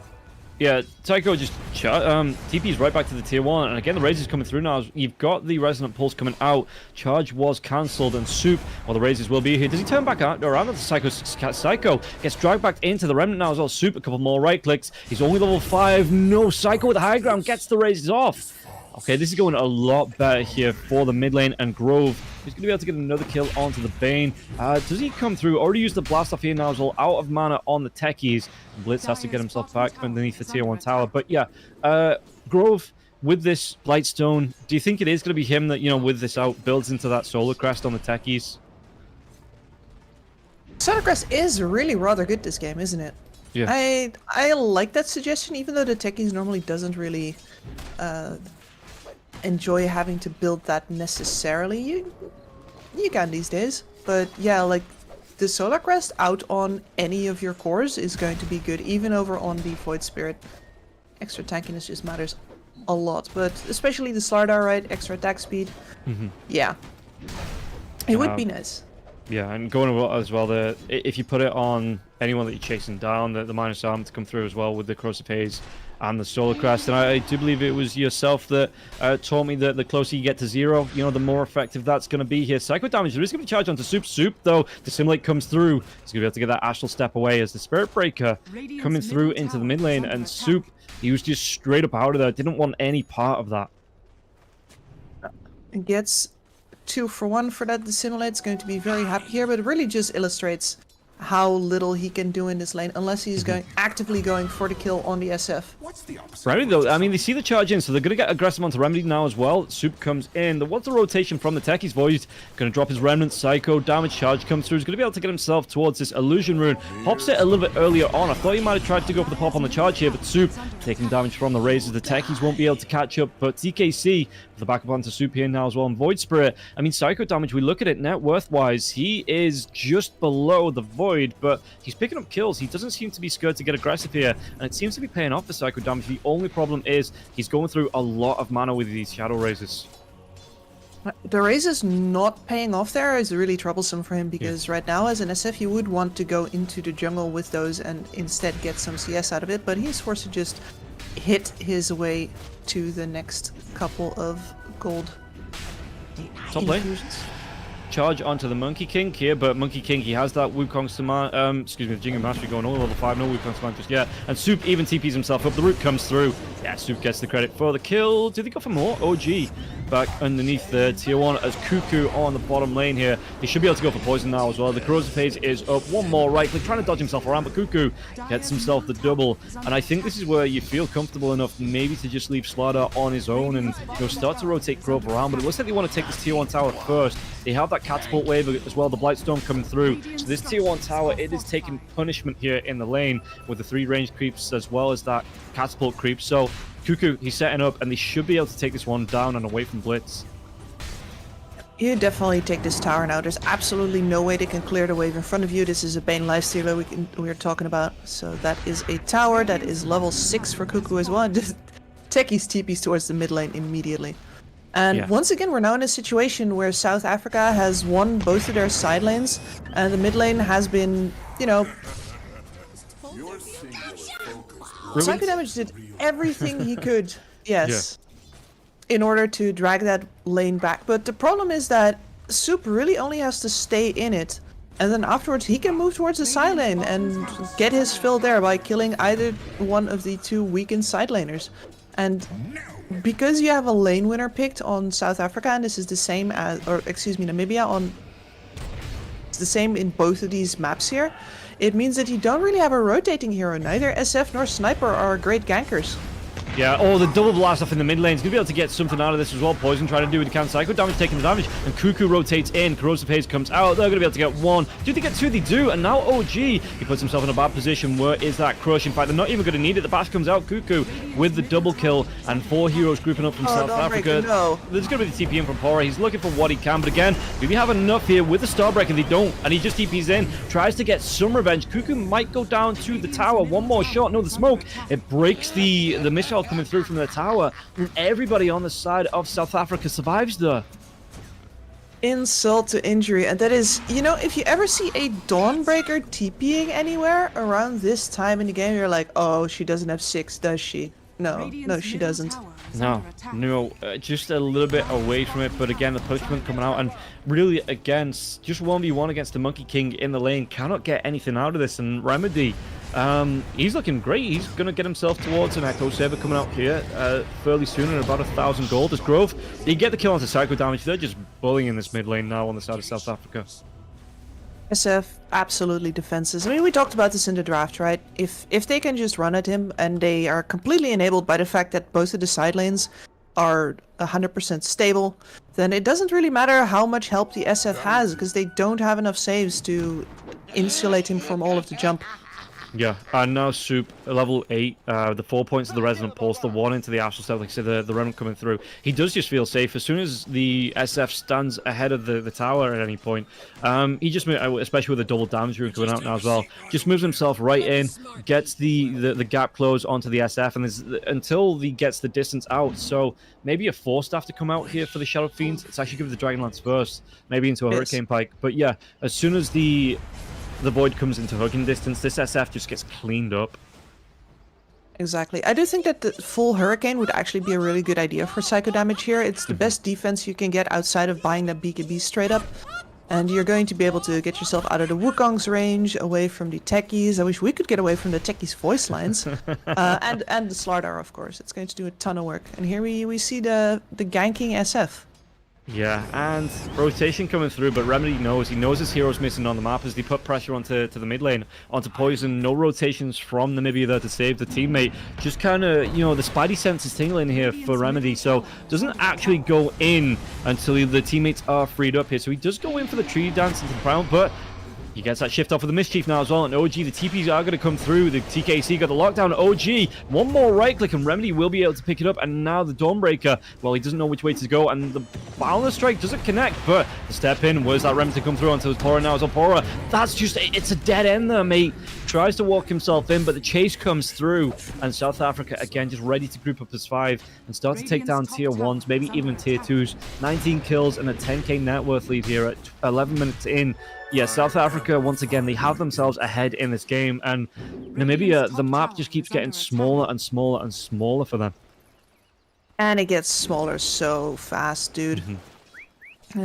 Yeah, Tycho just TP's right back to the tier 1, and again the Razor's coming through now. You've got the Resonant Pulse coming out. Charge was cancelled, and Soup, well, the Razors will be here. Does he turn back out around to Psycho gets dragged back into the Remnant now as well. Soup, a couple more right clicks. He's only level 5. No, Psycho with the high ground gets the Razors off. Okay, this is going a lot better here for the mid lane, and Grove is going to be able to get another kill onto the Bane. Does he come through? Already used the blast off here now as well, out of mana on the techies. Blitz has to get himself back underneath the tier 1 tower. But yeah, Grove with this Blightstone, do you think it is going to be him that, you know, with this out, builds into that Solar Crest on the techies? Solar Crest is really rather good this game, isn't it? Yeah. I like that suggestion, even though the techies normally doesn't really enjoy having to build that necessarily. You can these days, but yeah, like the Solar Crest out on any of your cores is going to be good, even over on the Void Spirit. Extra tankiness just matters a lot, but especially the Slardar, right? Extra attack speed. Yeah, it would be nice. Yeah, and going as well, if you put it on anyone that you're chasing down, the minus arm to come through as well with the Corrosive Haze and the Solar Crest. And I do believe it was yourself that taught me that the closer you get to 0, you know, the more effective that's going to be here. Psycho damage, there is going to be charge onto Soup, though. Dissimulate comes through. He's going to be able to get that Astral Step away as the Spirit Breaker coming through into the mid lane. And Soup, he was just straight up out of there. Didn't want any part of that. It gets 2 for 1 for that Dissimulate. It's going to be very happy here, but it really just illustrates how little he can do in this lane unless he's actively going for the kill on the SF. Remedy though, I mean, they see the charge in, so they're going to get aggressive onto Remedy now as well. Soup comes in. There was a rotation from the techies. Void going to drop his Remnant. Psycho damage charge comes through. He's going to be able to get himself towards this Illusion Rune. Pops it a little bit earlier on. I thought he might have tried to go for the pop on the charge here, but Soup taking damage from the Razors. The techies won't be able to catch up, but TKC with the backup onto Soup here now as well. And Void Spirit, I mean, Psycho damage, we look at it net worth wise, he is just below the Void, but he's picking up kills. He doesn't seem to be scared to get aggressive here, and it seems to be paying off the Psycho damage. The only problem is he's going through a lot of mana with these Shadow Razors. The Razors not paying off there is really troublesome for him because right now as an SF you would want to go into the jungle with those and instead get some CS out of it, but he's forced to just hit his way to the next couple of gold Top lane. infusions. charge onto the Monkey King here, but Monkey King, he has that Wukong's excuse me, the Jingle Mastery going on level 5, no Wukong's command just yet. And Soup even TPs himself up, the root comes through. Yeah, Soup gets the credit for the kill. Do they go for more? OG back underneath the tier 1 as Cuckoo on the bottom lane here. He should be able to go for poison now as well. The corrosive phase is up. One more right click, trying to dodge himself around, but Cuckoo gets himself the double. And I think this is where you feel comfortable enough maybe to just leave Slardar on his own and start to rotate Grove around. But it looks like they want to take this tier 1 tower first. They have that catapult wave as well, the Blightstorm coming through. So this tier 1 tower, it is taking punishment here in the lane with the 3 ranged creeps as well as that catapult creep. So Cuckoo, he's setting up, and they should be able to take this one down and away from Blitz. You definitely take this tower now. There's absolutely no way they can clear the wave in front of you. This is a Bane lifestealer we're talking about. So that is a tower that is level 6 for Cuckoo as well. Just Techie's TPs towards the mid lane immediately. And once again, we're now in a situation where South Africa has won both of their side lanes, and the mid lane has been, you know... Psycho Damage did everything he could, yes, in order to drag that lane back. But the problem is that Soup really only has to stay in it, and then afterwards he can move towards the side lane and get his fill there by killing either one of the 2 weakened side laners. And because you have a lane winner picked on South Africa, and this is the same as, or excuse me, Namibia it's the same in both of these maps here, it means that you don't really have a rotating hero. Neither SF nor Sniper are great gankers. Yeah, oh, the double blast off in the mid lane is going to be able to get something out of this as well. Poison trying to do with the count. Psycho Damage taking the damage, and Cuckoo rotates in. Corrosive Haze comes out. They're going to be able to get 1. Do they get 2? They do, and now OG, he puts himself in a bad position. Where is that crush? In fact, they're not even going to need it. The bash comes out. Cuckoo with the double kill, and 4 heroes grouping up from South Africa. No. There's going to be the TP in from Pora. He's looking for what he can, but again, do they have enough here with the Starbreaker? They don't, and he just TPs in, tries to get some revenge. Cuckoo might go down to the tower. One more shot. No, the smoke. It breaks the missile coming through from the tower, and everybody on the side of South Africa survives there. Insult to injury, and that is, you know, if you ever see a Dawnbreaker TPing anywhere around this time in the game, you're like, oh, she doesn't have 6, does she? No, she doesn't. No, just a little bit away from it, but again, the punishment coming out, and really, again, just 1v1 against the Monkey King in the lane, cannot get anything out of this, and Remedy, he's looking great. He's going to get himself towards an Echo Saber coming out here fairly soon at about 1,000 gold. As Grove, he get the kill onto Psycho Damage. They're just bullying this mid lane now on the side of South Africa. SF absolutely defenses. I mean, we talked about this in the draft, right? If they can just run at him, and they are completely enabled by the fact that both of the side lanes are 100% stable, then it doesn't really matter how much help the SF has, because they don't have enough saves to insulate him from all of the jump. Yeah, and now Soup, level 8, the 4 points of the Resonant Pulse, the 1 into the Astral Step, like I said, the Remnant coming through. He does just feel safe. As soon as the SF stands ahead of the tower at any point, he just, especially with the double damage rune going out now as well, just moves himself right in, gets the gap close onto the SF, and until he gets the distance out. So maybe a Force Staff to come out here for the Shadow Fiends. It's actually give the Dragonlance first, maybe into a Hurricane Pike. But yeah, as soon as the Void comes into hugging distance, this SF just gets cleaned up. Exactly. I do think that the full Hurricane would actually be a really good idea for Psycho Damage here. It's the best defense you can get outside of buying that BKB straight up. And you're going to be able to get yourself out of the Wukong's range, away from the techies. I wish we could get away from the techies' voice lines. And the Slardar, of course. It's going to do a ton of work. And here we see the ganking SF. Yeah, and rotation coming through, but Remedy knows. He knows his hero's missing on the map as they put pressure onto the mid lane, onto Poison. No rotations from Namibia there to save the teammate. Just kind of, you know, the spidey sense is tingling here for Remedy, so doesn't actually go in until the teammates are freed up here. So he does go in for the tree dance into the ground, but he gets that shift off of the Mischief now as well, and OG, the TPs are going to come through. The TKC got the lockdown. OG, one more right click, and Remedy will be able to pick it up, and now the Dawnbreaker, well, he doesn't know which way to go, and the Boundless Strike doesn't connect, but the step in, where's that Remedy to come through onto Pora now? So Pora, that's just, it's a dead end there, mate. Tries to walk himself in, but the chase comes through, and South Africa, again, just ready to group up as 5 and start to take down tier 1s, maybe even tier 2s. 19 kills and a 10k net worth lead here at 11 minutes in. Yeah, South Africa, once again, they have themselves ahead in this game, and Namibia, the map just keeps getting smaller and smaller and smaller for them. And it gets smaller so fast, dude.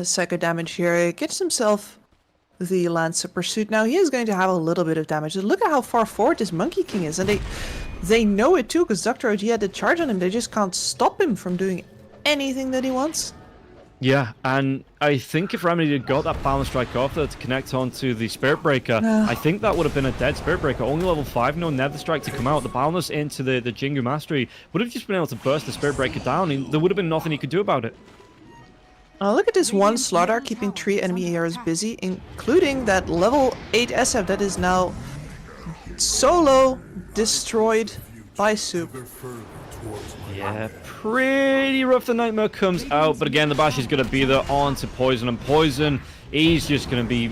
Psycho damage here. Gets himself the Lancer Pursuit. Now he is going to have a little bit of damage. Look at how far forward this Monkey King is. And they know it too, because Dr. OG had the charge on him. They just can't stop him from doing anything that he wants. Yeah, and I think if Remedy had got that Balance Strike off there to connect onto the Spirit Breaker, I think that would have been a dead Spirit Breaker. Only level 5, no Nether Strike to come out. The Balance into the Jingu Mastery would have just been able to burst the Spirit Breaker down, and there would have been nothing he could do about it. Look at this one Slaughter keeping 3 enemy heroes busy, including that level 8 SF that is now solo destroyed by Soup. Yeah, pretty rough. The Nightmare comes out, but again, the Bash is going to be there on to Poison, and Poison, he's just going to be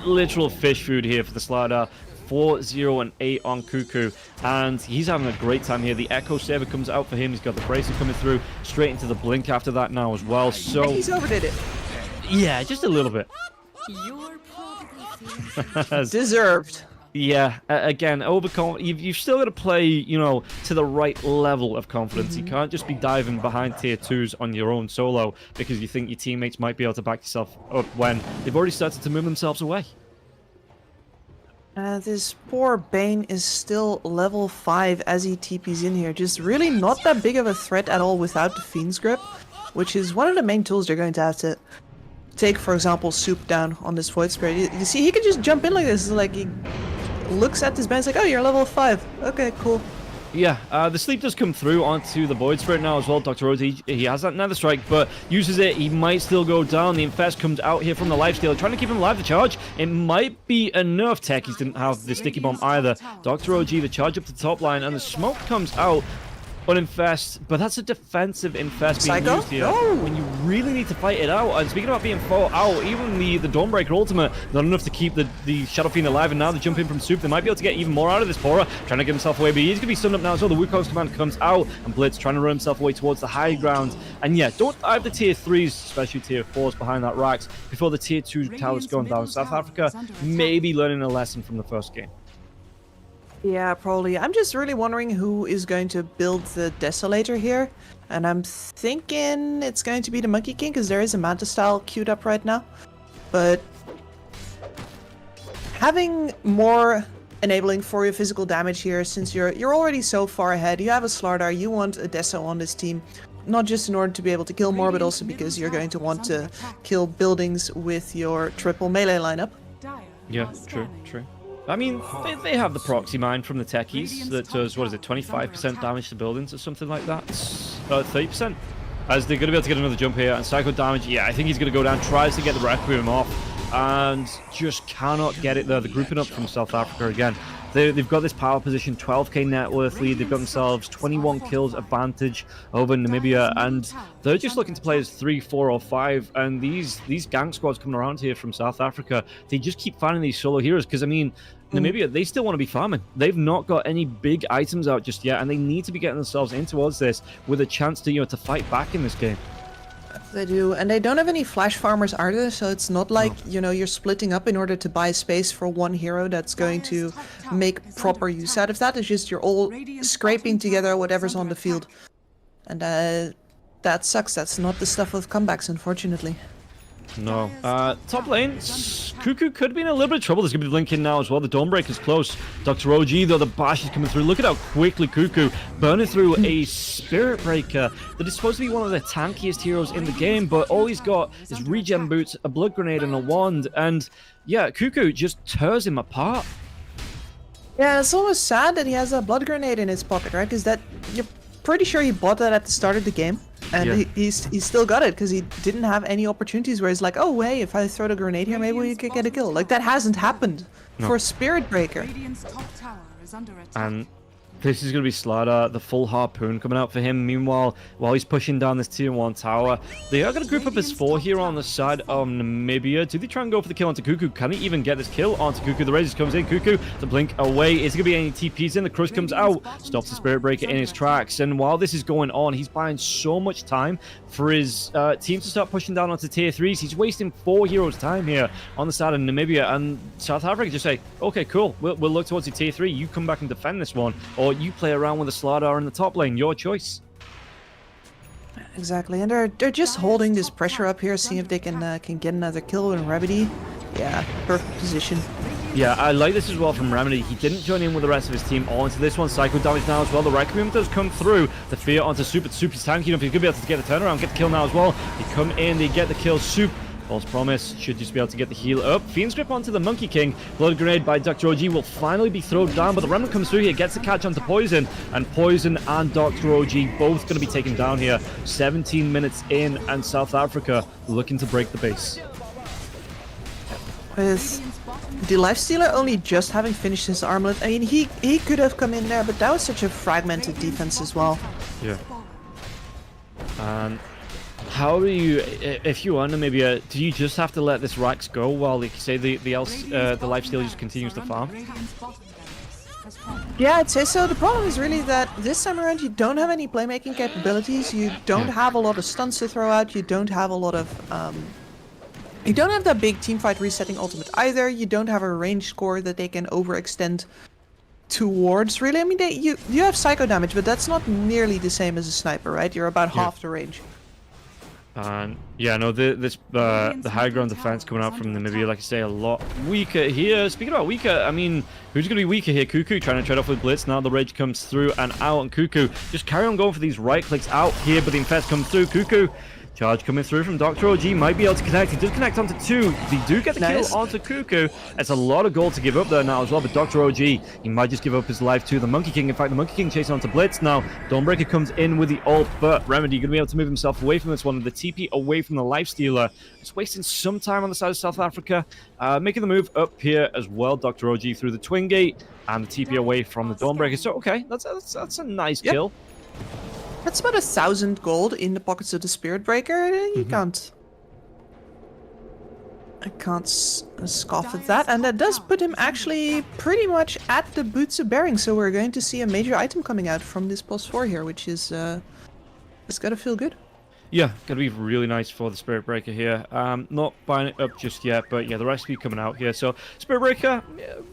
literal fish food here for the Slaughter. 4, 0, and 8 on Cuckoo, and he's having a great time here. The Echo Saber comes out for him. He's got the Bracer coming through, straight into the Blink after that now as well. So he's overdid it. Yeah, just a little bit. You're probably Deserved. Yeah, again, you've still got to play, you know, to the right level of confidence. You can't just be diving behind tier 2s on your own solo because you think your teammates might be able to back yourself up when they've already started to move themselves away. This poor Bane is still level 5 as he TPs in here. Just really not that big of a threat at all without the Fiend's Grip, which is one of the main tools they're going to have to take, for example, Soup down on this Void Spirit. You see, he can just jump in like this. Like, he looks at this Bane, it's like, oh, you're level 5. Okay, cool. Yeah, the sleep does come through onto the Void Spirit now as well. Dr. Rose, he has that Nether Strike, but uses it. He might still go down. The Infest comes out here from the lifesteal, trying to keep him alive. The charge, it might be enough. Techies didn't have the Sticky Bomb either. Dr. OG, the charge up the top line, and the smoke comes out on Infest, but that's a defensive Infest being Psycho? used here No. when you really need to fight it out. And speaking about being fought out, even the Dawnbreaker ultimate, not enough to keep the Shadow Fiend alive, and now the jump in from Soup, they might be able to get even more out of this Pora, trying to get himself away, but he's going to be stunned up now as well. The Wukong's command comes out, and Blitz trying to run himself away towards the high ground. And yeah, don't dive the tier 3s, especially tier 4s behind that racks, before the tier 2 towers going down. South Africa may be learning a lesson from the first game. Yeah, probably. I'm just really wondering who is going to build the Desolator here. And I'm thinking it's going to be the Monkey King, because there is a Manta style queued up right now. But having more enabling for your physical damage here, since you're already so far ahead, you have a Slardar, you want a Deso on this team. Not just in order to be able to kill more, but also because you're going to want to kill buildings with your triple melee lineup. Yeah, true. I mean, they have the proxy mine from the techies that does, what is it, 25% damage to buildings or something like that? 30%. As they're going to be able to get another jump here, and Psycho damage, yeah, I think he's going to go down, tries to get the Requiem off, and just cannot get it there. The grouping up from South Africa again. They've got this power position, 12k net worth lead. They've got themselves 21 kills advantage over Namibia, and they're just looking to play as 3, 4, or 5. And these gang squads coming around here from South Africa, they just keep finding these solo heroes. Because I mean, Namibia, they still want to be farming. They've not got any big items out just yet, and they need to be getting themselves in towards this with a chance to, you know, to fight back in this game. They do, and they don't have any flash farmers either, so it's not like, you know, you're splitting up in order to buy space for one hero that's going to make proper use out of that. It's just you're all scraping together whatever's on the field. And that sucks. That's not the stuff of comebacks, unfortunately. No. Top lane, Cuckoo could be in a little bit of trouble. There's going to be the Blink in now as well. The Dawnbreaker's close. Dr. OG, though, the Bash is coming through. Look at how quickly Cuckoo burning through a Spirit Breaker that is supposed to be one of the tankiest heroes in the game, but all he's got is regen boots, a Blood Grenade, and a wand. And yeah, Cuckoo just tears him apart. Yeah, it's almost sad that he has a Blood Grenade in his pocket, right? Because that, you're pretty sure he bought that at the start of the game. And Yeah. he's still got it because he didn't have any opportunities where he's like, oh, hey, if I throw the grenade here, maybe we could get a kill. Like, that hasn't happened for Spirit Breaker. Radiant's top tower is under attack. And this is going to be Slaughter, the full harpoon coming out for him. Meanwhile, while he's pushing down this tier 1 tower, they are going to group up as 4 here on the side of Namibia. Do they try and go for the kill onto Cuckoo? Can he even get this kill onto Cuckoo? The Razors comes in. Cuckoo, the Blink away. Is there going to be any TPs in? The Crush comes out, stops the Spirit Breaker in his tracks. And while this is going on, he's buying so much time for his team to start pushing down onto tier 3s. He's wasting 4 heroes' time here on the side of Namibia. And South Africa just say, okay, cool. We'll look towards your tier 3. You come back and defend this one. Or you play around with a Slaughter in the top lane. Your choice. Exactly, and they're just holding this pressure up here, seeing if they can get another kill and Remedy. Yeah, perfect position. Yeah, I like this as well from Remedy. He didn't join in with the rest of his team onto this one. Psycho damage now as well. The Requiem does come through. The fear onto Soup. But Soup is tanky enough. He's going to be able to get the turnaround, get the kill now as well. They come in, they get the kill. Soup, false promise, should just be able to get the heal up. Fiend's Grip onto the Monkey King. Blood Grenade by Dr. OG will finally be thrown down, but the Remnant comes through here, gets the catch onto Poison, and Poison and Dr. OG both going to be taken down here. 17 minutes in, and South Africa looking to break the base. With the Lifestealer only just having finished his armlet, I mean, he could have come in there, but that was such a fragmented defense as well. Yeah. And how do you, if you are Namibia, do you just have to let this Rax go while, like you say, the Lifestealer just continues to farm? Yeah, I'd say so. The problem is really that this time around you don't have any playmaking capabilities, you don't have a lot of stunts to throw out, you don't have a lot of, you don't have that big teamfight resetting ultimate either, you don't have a range score that they can overextend towards, really. I mean, you have psycho damage, but that's not nearly the same as a sniper, right? You're about half the range. And yeah, no, the high ground defense coming out from Namibia, like I say, a lot weaker here. Speaking about weaker, I mean, who's going to be weaker here? Cuckoo trying to trade off with Blitz. Now the Rage comes through and out, and Cuckoo just carry on going for these right clicks out here, but the Infest comes through. Cuckoo, charge coming through from Dr. OG, might be able to connect. He does connect onto two. They do get the kill onto Cuckoo. It's a lot of gold to give up there now as well, but Dr. OG, he might just give up his life to the Monkey King. In fact, the Monkey King chasing onto Blitz now. Dawnbreaker comes in with the ult, but Remedy going to be able to move himself away from this one. The TP away from the Lifestealer. It's wasting some time on the side of South Africa. Making the move up here as well. Dr. OG through the Twin Gate and the TP away from the Dawnbreaker. So, okay, that's a nice kill. That's about 1,000 gold in the pockets of the Spirit Breaker. You I can't scoff at that, and that does put him actually pretty much at the Boots of Bearing. So we're going to see a major item coming out from this +4 here, which is it's gotta feel good. Yeah, gonna be really nice for the Spirit Breaker here. Not buying it up just yet, but yeah, the recipe coming out here. So Spirit Breaker,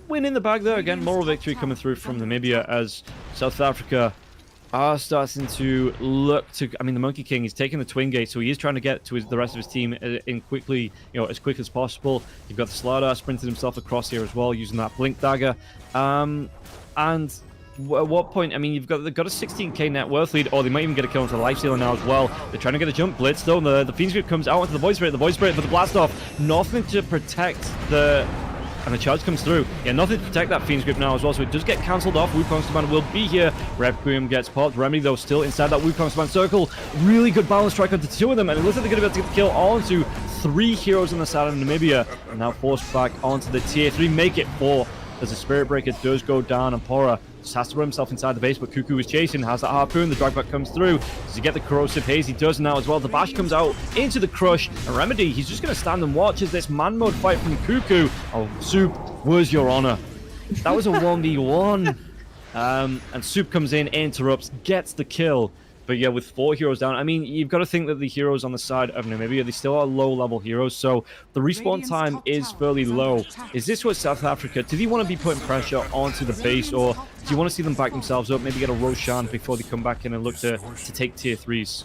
win in the bag there again. Moral victory coming through from Namibia as South Africa are starting to look to. I mean, the Monkey King is taking the Twin Gate, so he is trying to get to the rest of his team in quickly, as quick as possible. You've got the Slardar sprinted himself across here as well, using that Blink Dagger. And at what point? I mean, they've got a 16k net worth lead, or they might even get a kill into the Lifestealer now as well. They're trying to get a jump blitz though. The Fiend's Grip comes out into the Void Spirit. The Void Spirit for the blast off. Nothing to protect the. And the charge comes through. Yeah, nothing to protect that Fiend's Grip now as well, so it does get cancelled off. Wukong's command will be here. Requiem gets popped. Remedy, though, still inside that Wukong's command circle. Really good balance strike onto two of them, and it looks like they're going to be able to get the kill onto 3 heroes on the side of Namibia. And now forced back onto the tier 3. Make it 4 as the Spirit Breaker does go down, and Pora just has to run himself inside the base, but Cuckoo is chasing, has that harpoon, the dragback comes through. Does he get the corrosive haze? He does now as well. The bash comes out into the crush, and Remedy, he's just going to stand and watch as this man mode fight from Cuckoo. Oh, Soup, was your honor. That was a 1v1. And Soup comes in, interrupts, gets the kill. But yeah, with 4 heroes down, I mean, you've got to think that the heroes on the side of Namibia, they still are low-level heroes, so the respawn time is fairly low. Is this what South Africa, do they want to be putting pressure onto the base, or do you want to see them back themselves up, maybe get a Roshan before they come back in and look to take tier 3s?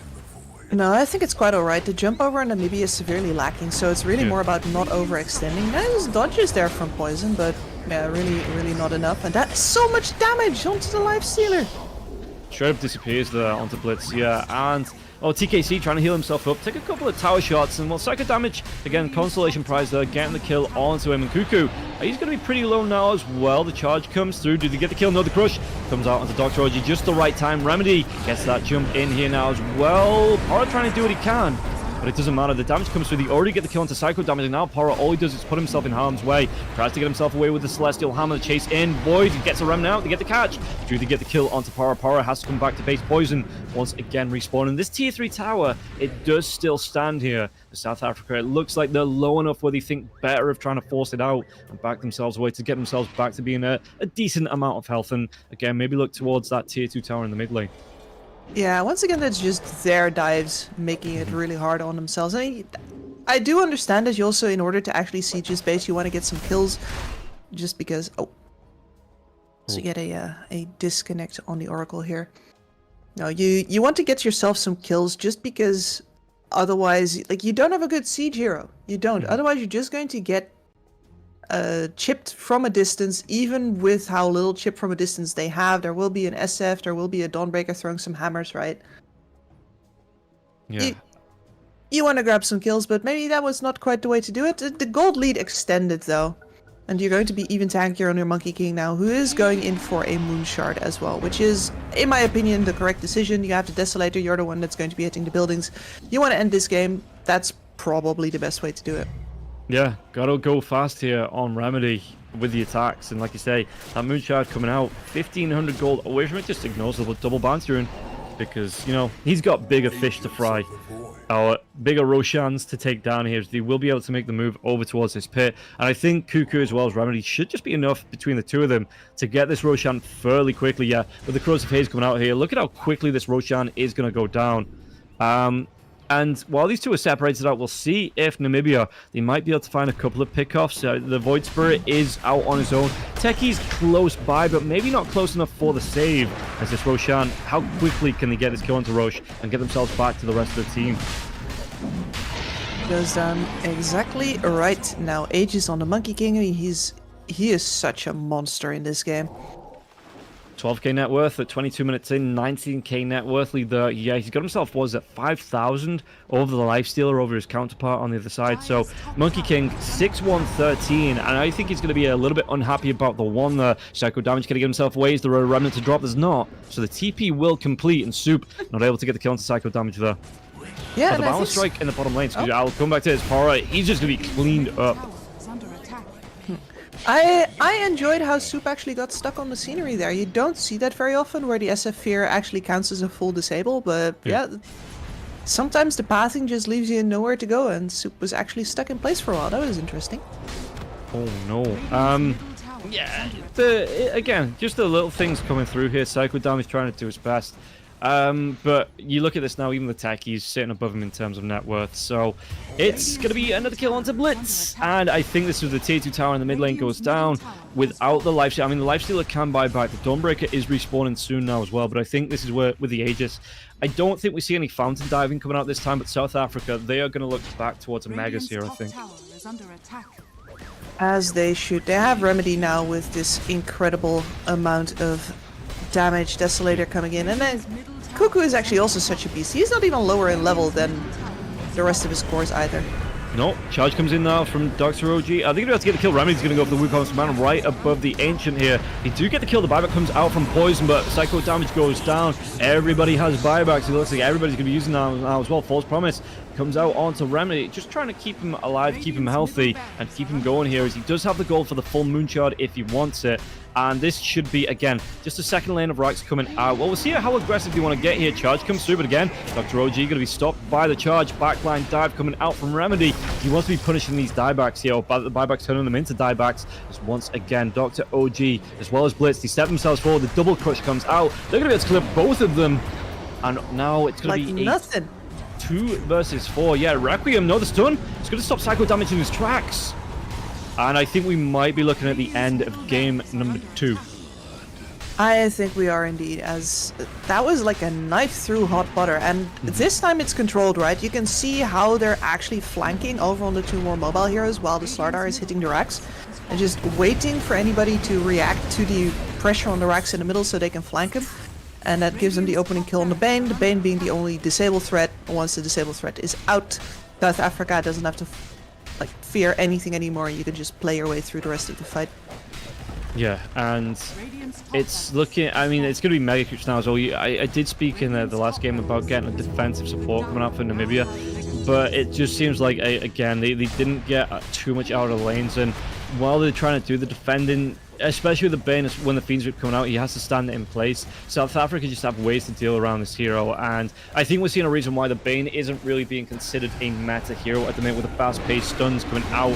No, I think it's quite alright. The jump over in Namibia is severely lacking, so it's really more about not overextending. Nice dodges there from Poison, but yeah, really not enough. And that is so much damage onto the Lifestealer. Straight up disappears there onto Blitz, yeah, and TKC trying to heal himself up, take a couple of tower shots, and psycho damage, again, consolation prize there, getting the kill onto him, and Cuckoo, he's going to be pretty low now as well. The charge comes through. Do they get the kill? No, the crush comes out onto Dr. OG, just the right time. Remedy gets that jump in here now as well. Pora trying to do what he can, but it doesn't matter. The damage comes through. They already get the kill into psycho damage, and now Pora, all he does is put himself in harm's way. Tries to get himself away with the Celestial Hammer. The chase in. Void gets a remnant out. They get the catch. Do they get the kill onto Pora? Pora has to come back to base. Poison once again respawning. This tier 3 tower, it does still stand here for South Africa. It looks like they're low enough where they think better of trying to force it out and back themselves away to get themselves back to being a decent amount of health. And again, maybe look towards that tier 2 tower in the mid lane. Yeah, once again, that's just their dives making it really hard on themselves. I mean, I do understand that you also, in order to actually siege this base, you want to get some kills, just because. So you get a disconnect on the Oracle here. No, you want to get yourself some kills just because otherwise, like, you don't have a good siege hero. You don't. Otherwise, you're just going to get chipped from a distance. Even with how little chip from a distance they have, there will be an SF, there will be a Dawnbreaker throwing some hammers, right? Yeah. You want to grab some kills, but maybe that was not quite the way to do it. The gold lead extended, though. And you're going to be even tankier on your Monkey King now, who is going in for a Moon Shard as well, which is, in my opinion, the correct decision. You have the Desolator, you're the one that's going to be hitting the buildings. You want to end this game, that's probably the best way to do it. Yeah, gotta go fast here on Remedy with the attacks. And like you say, that Moon Shard coming out, 1,500 gold away from it, just ignores the double bounce rune. Because, you know, he's got bigger fish to fry. Or bigger Roshans to take down here. They will be able to make the move over towards this pit. And I think Cuckoo as well as Remedy should just be enough between the two of them to get this Roshan fairly quickly. Yeah, with the Crows of Haze coming out here, look at how quickly this Roshan is going to go down. And while these two are separated out, we'll see if Namibia, they might be able to find a couple of pickoffs. The Void Spirit is out on his own. Techie's close by, but maybe not close enough for the save. As this Roshan, how quickly can they get this kill into Rosh and get themselves back to the rest of the team? Goes down exactly right now. Aegis on the Monkey King. He is such a monster in this game. 12k net worth at 22 minutes in, 19k net worth leader. Yeah, he's got himself, what was it, 5,000 over the lifestealer over his counterpart on the other side. So Monkey King 6-1-13, and I think he's going to be a little bit unhappy about the one there. Psycho damage going to get himself away. Is there a remnant to drop? There's not. So the TP will complete, and Soup not able to get the kill into Psycho damage there. Yeah, But the balance strike in the bottom lane. I'll come back to his Horror. He's just going to be cleaned up. Is under attack. I enjoyed how Soup actually got stuck on the scenery there. You don't see that very often, where the SF Fear actually counts as a full disable, but yeah, sometimes the pathing just leaves you nowhere to go, and Soup was actually stuck in place for a while. That was interesting. Oh no. Yeah, again, just the little things coming through here. Psycho Damage trying to do his best. But you look at this now, even the Techie's sitting above him in terms of net worth. So it's going to be another kill onto Blitz. And I think this is the tier 2 tower in the mid lane goes down without the lifestealer. I mean, the lifestealer can buy back. The Dawnbreaker is respawning soon now as well. But I think this is where, with the Aegis, I don't think we see any fountain diving coming out this time. But South Africa, they are going to look back towards a Megas here, I think. As they should. They have Remedy now with this incredible amount of damage. Desolator coming in, and then Cuckoo is actually also such a beast. He's not even lower in level than the rest of his cores either. No, charge comes in now from Dr. OG. I think he'll be able to get the kill. Remedy's going to go for the Wukong's man right above the Ancient here. He do get the kill. The buyback comes out from Poison, but Psycho damage goes down. Everybody has buybacks. It looks like everybody's going to be using that now as well. False Promise comes out onto Remedy, just trying to keep him alive, keep him healthy, and keep him going here, as he does have the gold for the full Moon Shard if he wants it. And this should be, again, just a second lane of Rikes coming out. Well, we'll see how aggressive you want to get here. Charge comes through, but again, Dr. OG going to be stopped by the charge. Backline dive coming out from Remedy. He wants to be punishing these diebacks here, or the buybacks turning them into diebacks. As once again, Dr. OG, as well as Blitz, they step themselves forward. The double crush comes out. They're going to be able to clip both of them. And now it's going to be nothing. 2 versus 4. Yeah, Requiem, no, the stun. It's going to stop Psycho damage in his tracks. And I think we might be looking at the end of game number 2. I think we are indeed, as that was like a knife through hot butter, and this time it's controlled, right? You can see how they're actually flanking over on the 2 more mobile heroes while the Slardar is hitting the racks, and just waiting for anybody to react to the pressure on the racks in the middle so they can flank him. And that gives them the opening kill on the Bane being the only disable threat. Once the disable threat is out, South Africa doesn't have to fear anything anymore. You can just play your way through the rest of the fight. Yeah, and it's looking, I mean, it's going to be mega creeps now as well. I did speak in the last game about getting a defensive support coming out for Namibia, but it just seems like, again, they didn't get too much out of the lanes, and while they're trying to do the defending, especially with the Bane, when the Fiend's Rip coming out, he has to stand in place. South Africa just have ways to deal around this hero, and I think we're seeing a reason why the Bane isn't really being considered a meta hero at the minute, with the fast-paced stuns coming out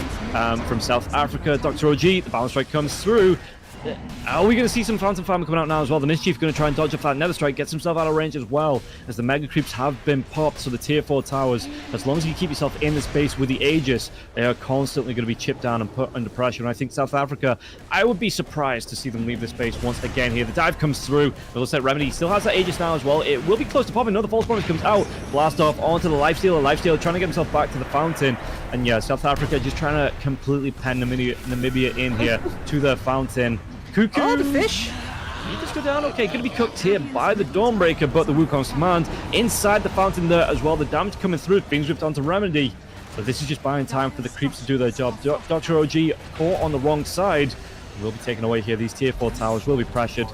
from South Africa. Dr. OG, the balance strike comes through, Are we going to see some Phantom Farmer coming out now as well? The Mischief going to try and dodge off that Nether Strike, gets himself out of range as well, as the Mega Creeps have been popped. So the tier 4 towers, as long as you keep yourself in the space with the Aegis, they are constantly going to be chipped down and put under pressure. And I think South Africa, I would be surprised to see them leave the space once again here. The dive comes through. It looks like Remedy still has that Aegis now as well. It will be close to popping. Another False Promise comes out. Blast off onto the Lifestealer. Lifestealer trying to get himself back to the fountain. And yeah, South Africa just trying to completely pen Namibia in here to the fountain. Cuckoo. Oh, the fish. He just go down. Okay, going to be cooked here by the Dawnbreaker, but the Wukong's command inside the fountain there as well. The damage coming through, being ripped onto Remedy. But this is just buying time for the creeps to do their job. Dr. OG caught on the wrong side. Will be taken away here. These tier 4 towers will be pressured.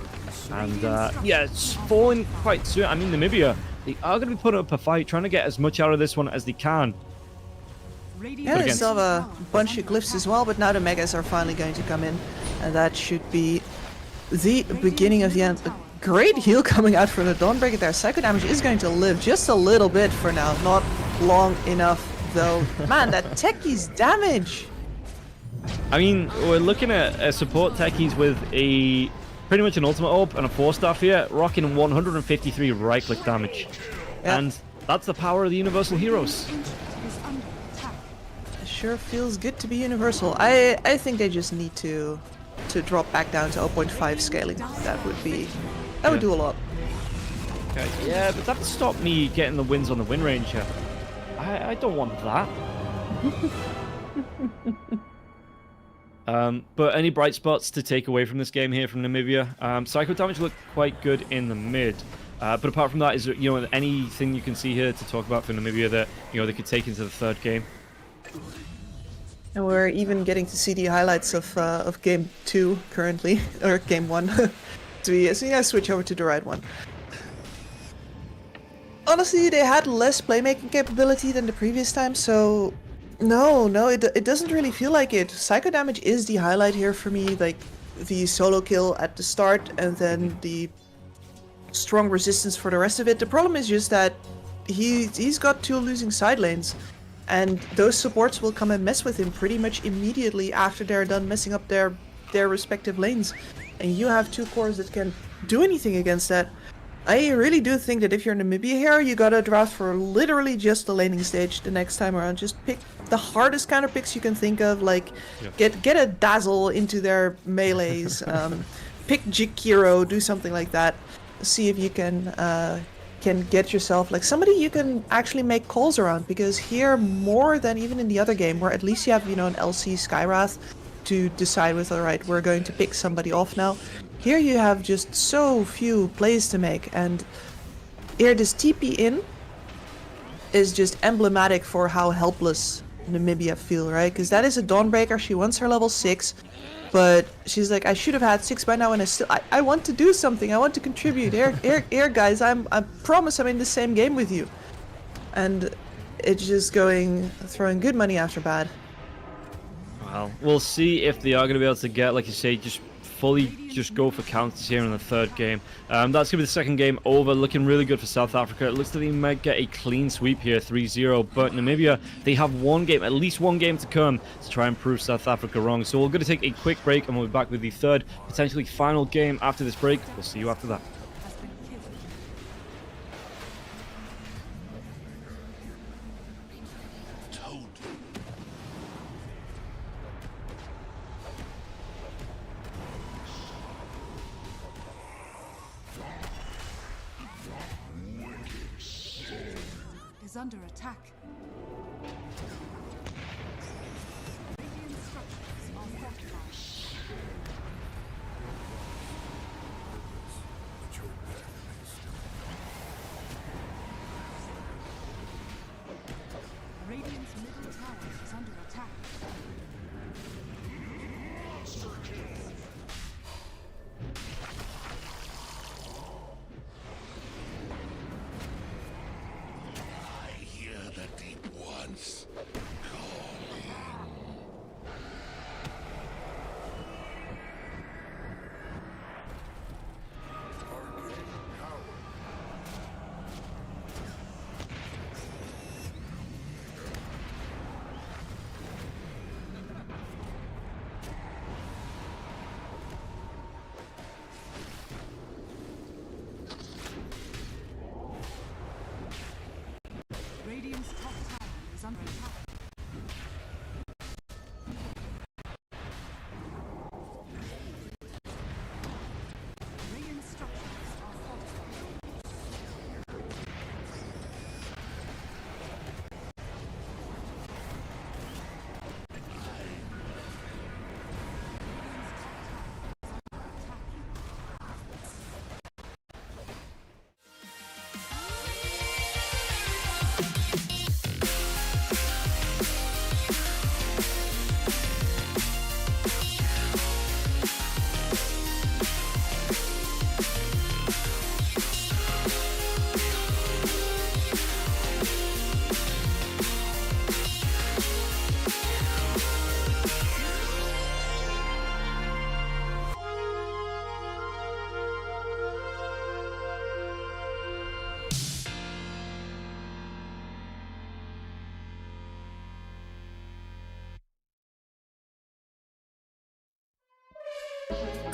And yeah, it's falling quite soon. I mean, Namibia, they are going to be putting up a fight, trying to get as much out of this one as they can. Yeah, they still have a bunch of glyphs as well, but now the Megas are finally going to come in. And that should be the beginning of the end. A great heal coming out from the Dawnbreaker there. Psycho damage is going to live just a little bit for now. Not long enough, though. Man, that Techie's damage! I mean, we're looking at support techies with a pretty much an ultimate orb and a 4-staff here, rocking 153 right-click damage. Yeah. And that's the power of the Universal Heroes. Sure feels good to be universal. I think they just need to drop back down to 0.5 scaling. That would do a lot. Okay, yeah, but that would stop me getting the wins on the win range here. I don't want that. But any bright spots to take away from this game here from Namibia? Psycho damage looked quite good in the mid. But apart from that, is there anything you can see here to talk about for Namibia that they could take into the third game? And we're even getting to see the highlights of game 2 currently, or game 1. So yeah, switch over to the right one. Honestly, they had less playmaking capability than the previous time, so no, it doesn't really feel like it. Psycho damage is the highlight here for me, like the solo kill at the start and then the strong resistance for the rest of it. The problem is just that he's got 2 losing side lanes. And those supports will come and mess with him pretty much immediately after they're done messing up their respective lanes. And you have 2 cores that can do anything against that. I really do think that if you're Namibia here, you gotta draft for literally just the laning stage the next time around. Just pick the hardest counter picks you can think of, like get a Dazzle into their melees, pick Jakiro, do something like that. See if you can get yourself like somebody you can actually make calls around, because here more than even in the other game where at least you have an LC Skywrath to decide with, alright, we're going to pick somebody off now. Here you have just so few plays to make, and here this TP in is just emblematic for how helpless Namibia feel, right? Because that is a Dawnbreaker, she wants her level 6, but she's like, I should have had 6 by now, and I want to do something, I want to contribute. Here guys, I promise I'm in the same game with you. And it's just throwing good money after bad. Well, we'll see if they are going to be able to get, like you say, just fully go for counters here in the third game. That's going to be the second game over. Looking really good for South Africa. It looks like they might get a clean sweep here, 3-0. But Namibia, they have at least one game to come to try and prove South Africa wrong. So we're going to take a quick break and we'll be back with the third, potentially final game after this break. We'll see you after that. Is under attack. Radiant structures are fortified. Radiant's middle tower is under attack.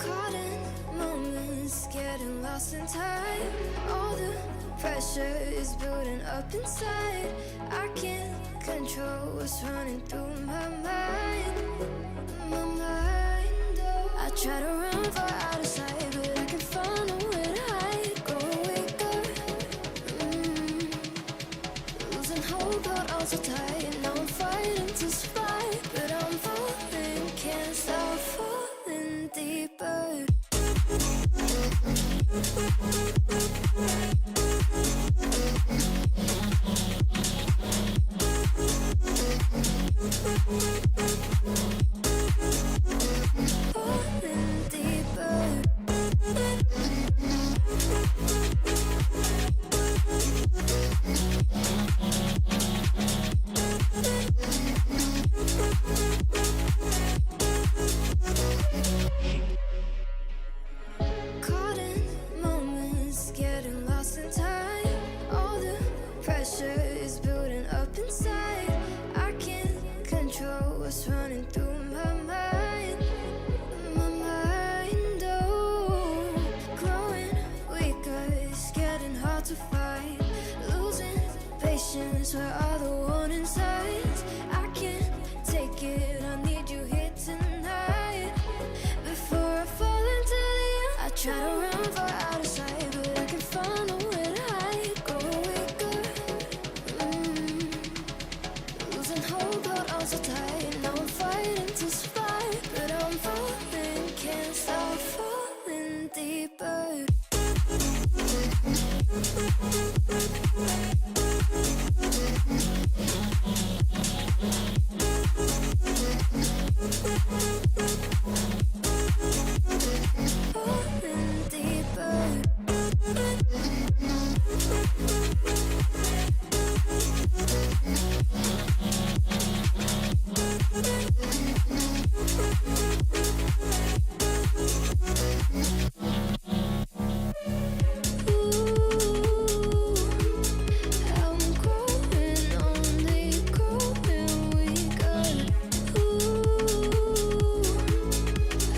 Caught in moments, getting lost in time. All the pressure is building up inside. I can't control what's running through my mind. My mind, oh. I try to run for out of sight, but I can't find nowhere to hide. Go wake up, losing hope, but also tight. Now I'm fighting to survive, but I'm falling, can't stop falling deeper. Falling deeper. Caught in moments, getting lost in time. All the pressure is building up inside. I can't control what's running through my mind. My mind, oh. Growing weaker, it's getting hard to fight. Losing patience, where are the warning signs? I can't take it, I need you here tonight. Before I fall into the end, I try to run for out of sight, but I can't find nowhere to hide. Go wake up, losing hope, but also tight. Now I'm fighting to survive, but I'm falling, can't stop falling deeper. Falling deeper. I'm growing, only growing weaker.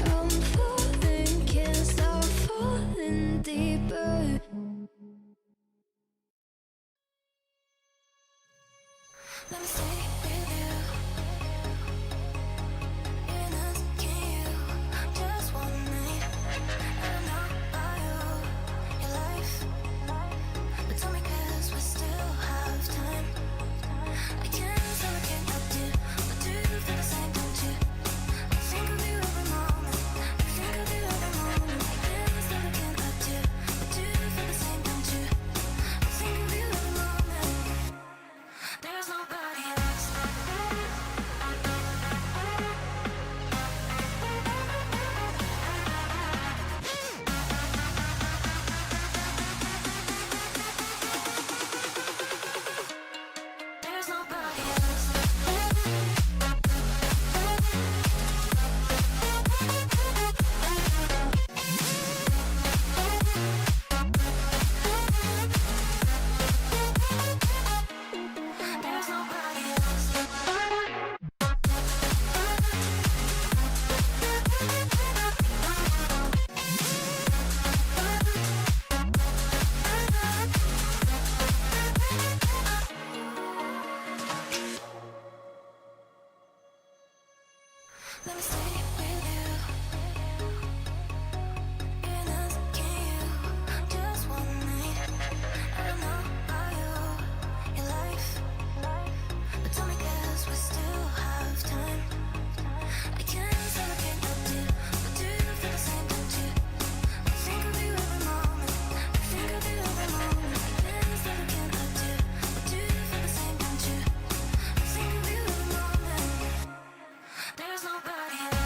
I'm falling, can't stop falling deeper. Let me stay with you. You're asking you just one night. I don't know about your life, but tell me 'cause we still have time. I can't say I can't help you, but do you feel the same, don't you? I think of you every moment. I think of you every moment. I can't say I can't help you, but do you feel the same, don't you? I think of you every moment. There's nobody else. There's nobody else. There's nobody else. Let me stay with you. You're asking you just one night. I don't know about your life, but tell me 'cause we still have time. I can't say I can't help you, but do you feel the same, don't you? I think of you every moment. I think of you every moment. I can't say I can't help you, but do you feel the same, don't you? I think of you every moment. There's nobody else.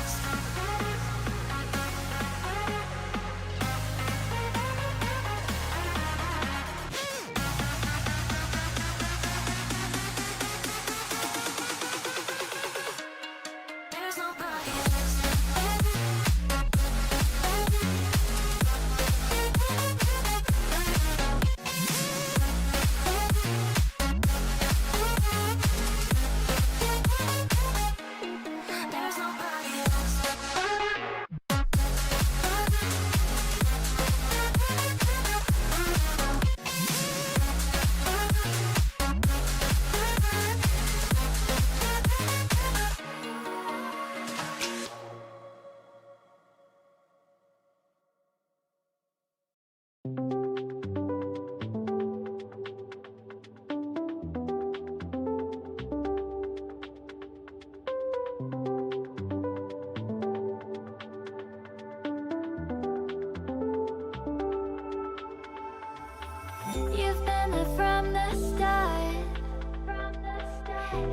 You've been there from the start,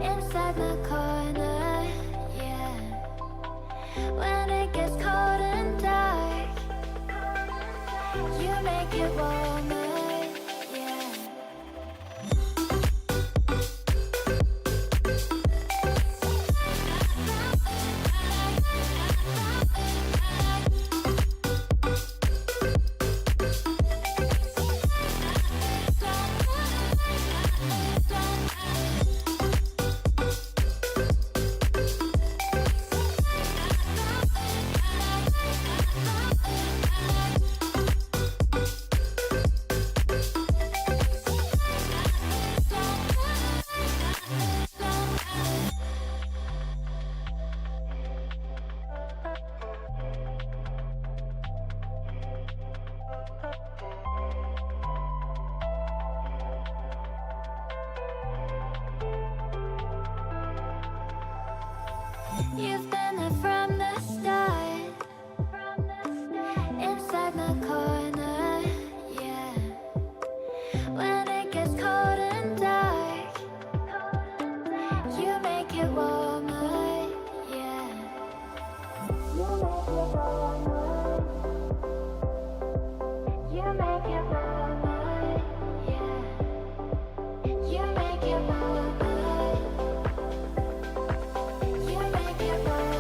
inside my corner, yeah. When it gets cold and dark, you make it warmer, yeah. You've been there from the start, inside my corner, yeah. When it gets cold and dark, you make it warmer, yeah. You make it warmer. You make it warmer, yeah. You make it warmer. You make it warmer.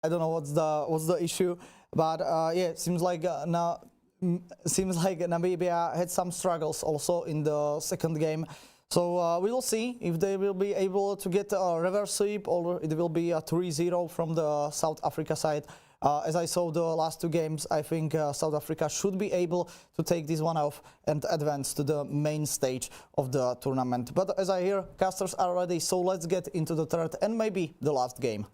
I don't know what's the issue, but yeah, it seems like Namibia had some struggles also in the second game. So we will see if they will be able to get a reverse sweep or it will be a 3-0 from the South Africa side. As I saw the last two games, I think South Africa should be able to take this one off and advance to the main stage of the tournament. But as I hear, casters are ready, so let's get into the third and maybe the last game.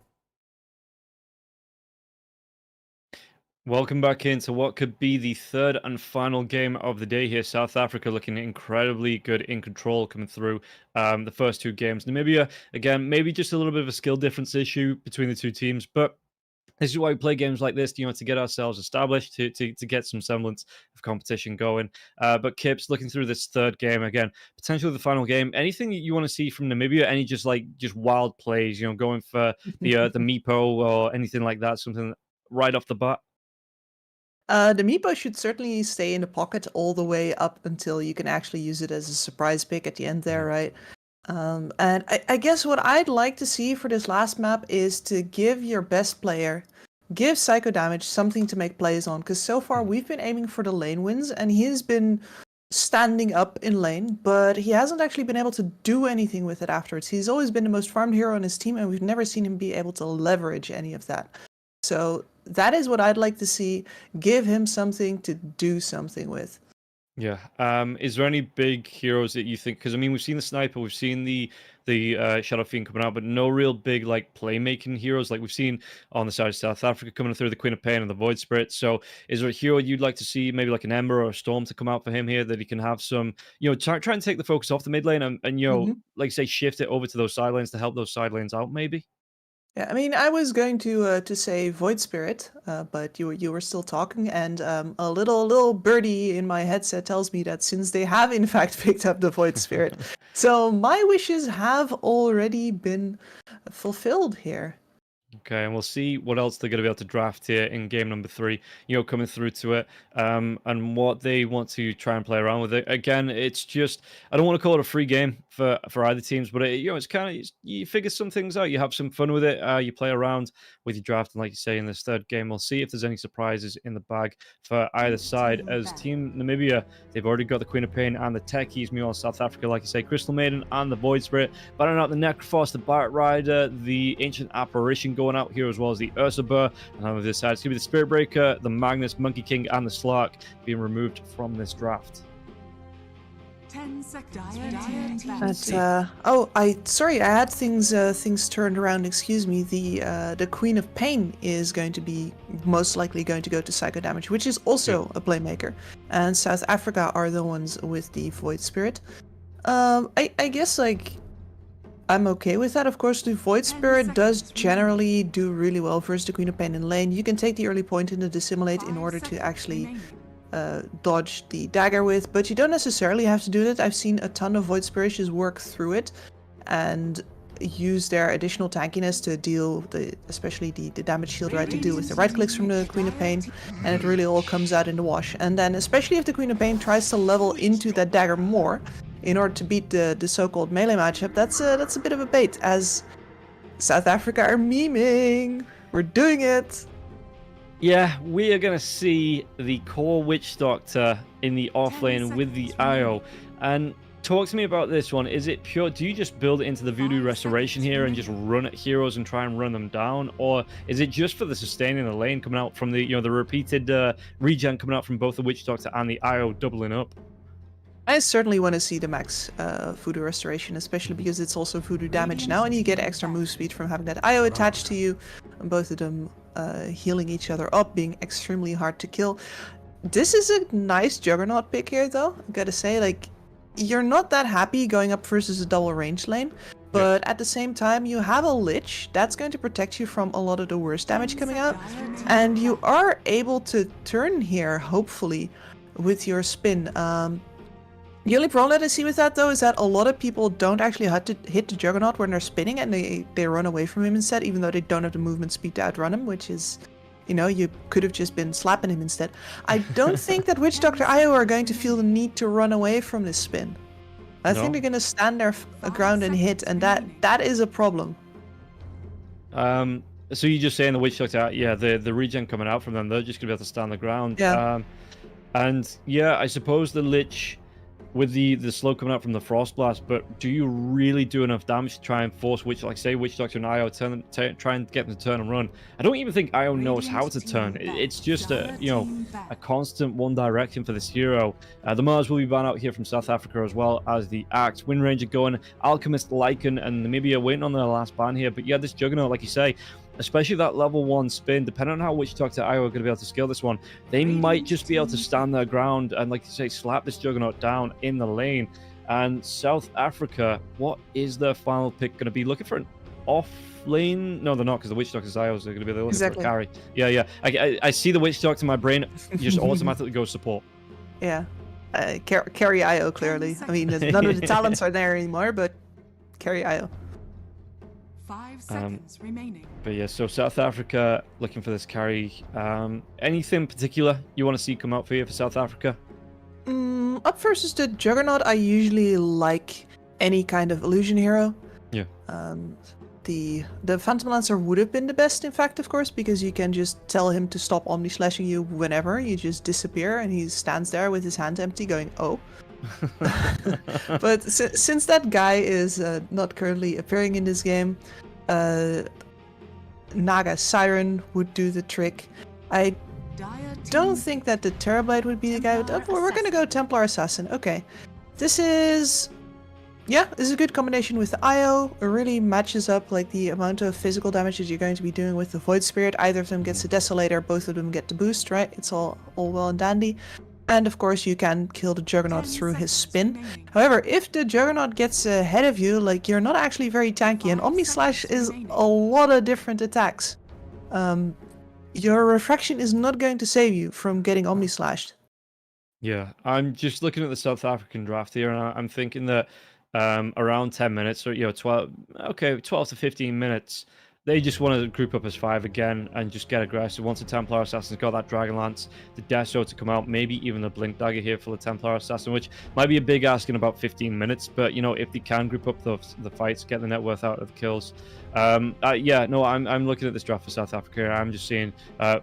Welcome back into what could be the third and final game of the day here. South Africa looking incredibly good in control coming through the first two games. Namibia, again, maybe just a little bit of a skill difference issue between the two teams, but this is why we play games like this, to get ourselves established, to get some semblance of competition going. But Kips, looking through this third game, again, potentially the final game, anything you want to see from Namibia? Any just wild plays, going for the Meepo or anything like that, something right off the bat? The Meepo should certainly stay in the pocket all the way up until you can actually use it as a surprise pick at the end there, right? And I guess what I'd like to see for this last map is to give your best player, give Psycho Damage something to make plays on, because so far we've been aiming for the lane wins, and he's been standing up in lane, but he hasn't actually been able to do anything with it afterwards. He's always been the most farmed hero on his team, and we've never seen him be able to leverage any of that. So that is what I'd like to see. Give him something to do something with. Yeah. Is there any big heroes that you think? Because I mean, we've seen the sniper, we've seen the Shadow Fiend coming out, but no real big playmaking heroes like we've seen on the side of South Africa coming through the Queen of Pain and the Void Spirit. So, is there a hero you'd like to see, maybe like an Ember or a Storm, to come out for him here that he can have some, try and take the focus off the mid lane and like say shift it over to those side lanes to help those side lanes out, maybe. Yeah, I mean, I was going to say Void Spirit, but you were still talking, and a little birdie in my headset tells me that since they have in fact picked up the Void Spirit, so my wishes have already been fulfilled here. Okay, and we'll see what else they're going to be able to draft here in game number 3, coming through to it, and what they want to try and play around with it. Again, it's just, I don't want to call it a free game for either teams, but it's kind of, you figure some things out, you have some fun with it, you play around with your draft, and like you say, in this third game, we'll see if there's any surprises in the bag for either side. As Team Namibia, they've already got the Queen of Pain and the Techies. Meanwhile, South Africa, like you say, Crystal Maiden and the Void Spirit, battling out the Necrophos, the Bart Rider, the Ancient Apparition going out here, as well as the Ursabur. And on this side, it's going to be the Spirit Breaker, the Magnus, Monkey King, and the Slark being removed from this draft. 10 seconds. Sorry, I had things turned around. Excuse me. The Queen of Pain is going to be most likely going to go to Psycho Damage, which is also a playmaker. And South Africa are the ones with the Void Spirit. I guess like I'm okay with that. Of course, the Void Spirit does generally do really well versus the Queen of Pain in lane. You can take the early point in the Dissimulate in order to actually dodge the dagger with, but you don't necessarily have to do that. I've seen a ton of Void Spirits just work through it and use their additional tankiness to deal especially the damage shield, right, to deal with the right clicks from the Queen of Pain, and it really all comes out in the wash. And then especially if the Queen of Pain tries to level into that dagger more in order to beat the so-called melee matchup, that's a bit of a bait, as South Africa are memeing. We're doing it. Yeah, we are going to see the core Witch Doctor in the offlane with the IO. And talk to me about this one. Is it pure, do you just build it into the Voodoo Restoration here and just run at heroes and try and run them down? Or is it just for the sustaining the lane coming out from the, the repeated regen coming out from both the Witch Doctor and the IO doubling up? I certainly want to see the max Voodoo Restoration, especially because it's also Voodoo damage now, and you get extra move speed from having that IO attached to you, and both of them healing each other up, being extremely hard to kill. This is a nice Juggernaut pick here, though. I gotta say, like, you're not that happy going up versus a double range lane, but at the same time, you have a Lich that's going to protect you from a lot of the worst damage coming out, and you are able to turn here, hopefully, with your spin. The only problem that I see with that, though, is that a lot of people don't actually have to hit the Juggernaut when they're spinning, and they run away from him instead, even though they don't have the movement speed to outrun him, which is, you could have just been slapping him instead. I don't think that Witch Doctor IO are going to feel the need to run away from this spin. I think they're going to stand their ground and hit, and that is a problem. So you're just saying the Witch Doctor, the regen coming out from them, they're just going to be able to stand the ground. Yeah. And yeah, I suppose the Lich with the slow coming out from the Frost Blast, but do you really do enough damage to try and force Witch Doctor and IO try and get them to turn and run? I don't even think IO knows how to turn. It's just a constant one direction for this hero. The Mars will be banned out here from South Africa, as well as the Axe. Wind Ranger going, Alchemist, Lycan, and Namibia waiting on their last ban here. But yeah, this Juggernaut, like you say, especially that level 1 spin, depending on how Witch Doctor IO are going to be able to scale this one, they might just be able to stand their ground and, like you say, slap this Juggernaut down in the lane. And South Africa, what is their final pick going to be? Looking for an off lane? No, they're not, because the Witch Doctor's IOs are going to be looking for a carry. Yeah. I see the Witch Doctor in my brain, just automatically goes support. Yeah. Carry IO, clearly. I mean, none of the talents are there anymore, but carry IO. 5 seconds remaining. But yeah, so South Africa looking for this carry. Anything particular you want to see come out for you for South Africa? Up versus the Juggernaut, I usually like any kind of illusion hero. Yeah. The Phantom Lancer would have been the best, in fact, of course, because you can just tell him to stop Omni Slashing you whenever. You just disappear, and he stands there with his hand empty, going, "Oh." But since that guy is not currently appearing in this game, Naga Siren would do the trick. I don't think that the Terrorblade would be the guy. We're gonna go Templar Assassin. Okay, this is a good combination with the IO. It really matches up like the amount of physical damage that you're going to be doing with the Void Spirit. Either of them gets a Desolator, both of them get the boost, right? It's all well and dandy. And of course you can kill the Juggernaut through his spin. However, if the Juggernaut gets ahead of you, like, you're not actually very tanky, and Omni Slash is a lot of different attacks. Your Refraction is not going to save you from getting Omni Slashed. Yeah, I'm just looking at the South African draft here, and I'm thinking that around 10 minutes, or 12 to 15 minutes, They just want to group up as 5 again and just get aggressive. Once the Templar Assassin's got that Dragon Lance, the Death Sword to come out, maybe even a Blink Dagger here for the Templar Assassin, which might be a big ask in about 15 minutes. But, you know, if they can group up the fights, get the net worth out of the kills. Yeah, no, I'm looking at this draft for South Africa. I'm just seeing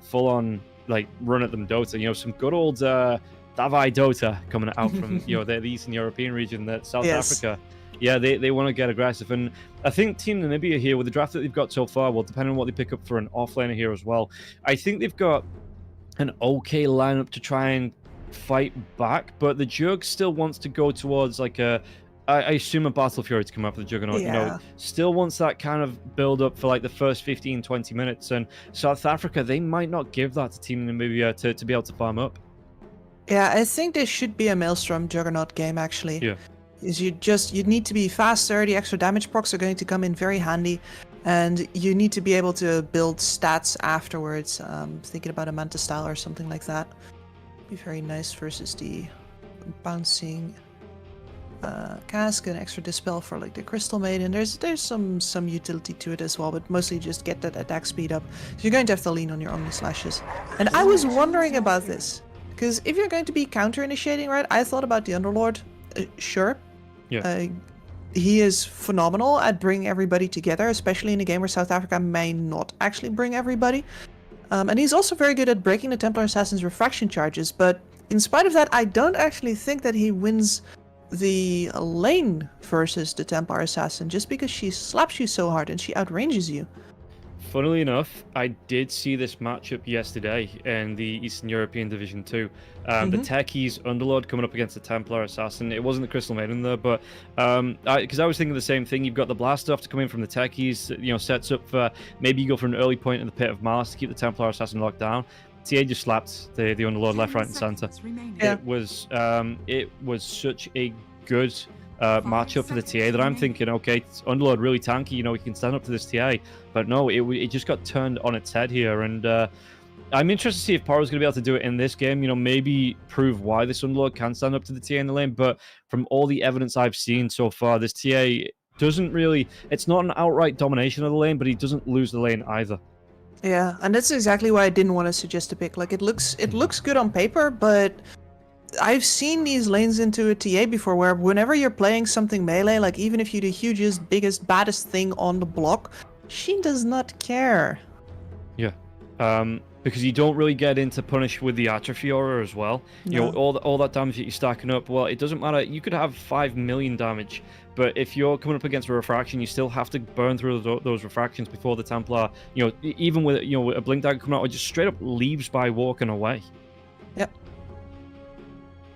full-on, like, run at them Dota. You know, some good old Davai Dota coming out from, you know, the Eastern European region, that South Africa. Yeah, they want to get aggressive. And I think Team Namibia here, with the draft that they've got so far, well, depending on what they pick up for an offlaner here as well, I think they've got an okay lineup to try and fight back. But the Jug still wants to go towards, like, I assume a Battle Fury to come up for the Juggernaut. You know, still wants that kind of build up for, like, the first 15, 20 minutes. And South Africa, they might not give that to Team Namibia to be able to farm up. Yeah, I think this should be a Maelstrom Juggernaut game, actually. Yeah. Is you need to be faster, the extra damage procs are going to come in very handy, and you need to be able to build stats afterwards. Thinking about a Manta style or something like that. Be very nice versus the bouncing cask, and extra dispel for like the Crystal Maiden. There's some utility to it as well, but mostly just get that attack speed up. So you're going to have to lean on your Omni Slashes. And I was wondering about this, because if you're going to be counter-initiating, right, I thought about the Underlord. Sure. Yeah. He is phenomenal at bringing everybody together, especially in a game where South Africa may not actually bring everybody. And he's also very good at breaking the Templar Assassin's refraction charges, but in spite of that, I don't actually think that he wins the lane versus the Templar Assassin, just because she slaps you so hard and she outranges you. Funnily enough, I did see this matchup yesterday in the Eastern European Division 2. The Techies Underlord coming up against the Templar Assassin. It wasn't the Crystal Maiden there, but because I was thinking the same thing. You've got the blast off to come in from the Techies, you know, sets up for maybe you go for an early point in the Pit of Malice to keep the Templar Assassin locked down. TA just slapped the Underlord left, right, and center. Yeah. It was such a good matchup for the TA that I'm thinking, okay, Underlord really tanky, you know, he can stand up to this TA, but no, it just got turned on its head here. And I'm interested to see if Poro's going to be able to do it in this game, you know, maybe prove why this Underlord can stand up to the TA in the lane. But from all the evidence I've seen so far, this TA doesn't really, it's not an outright domination of the lane, but he doesn't lose the lane either. Yeah, and that's exactly why I didn't want to suggest a pick. Like, it looks good on paper, but I've seen these lanes into a TA before where whenever you're playing something melee, like even if you're the hugest, biggest, baddest thing on the block, she does not care. Yeah. Because you don't really get into punish with the Atrophy Aura as well. No. You know, all that damage that you're stacking up, well, it doesn't matter. You could have 5 million damage, but if you're coming up against a refraction, you still have to burn through those refractions before the Templar, you know, even with, you know, with a Blink Dagger coming out, it just straight up leaves by walking away. Yep.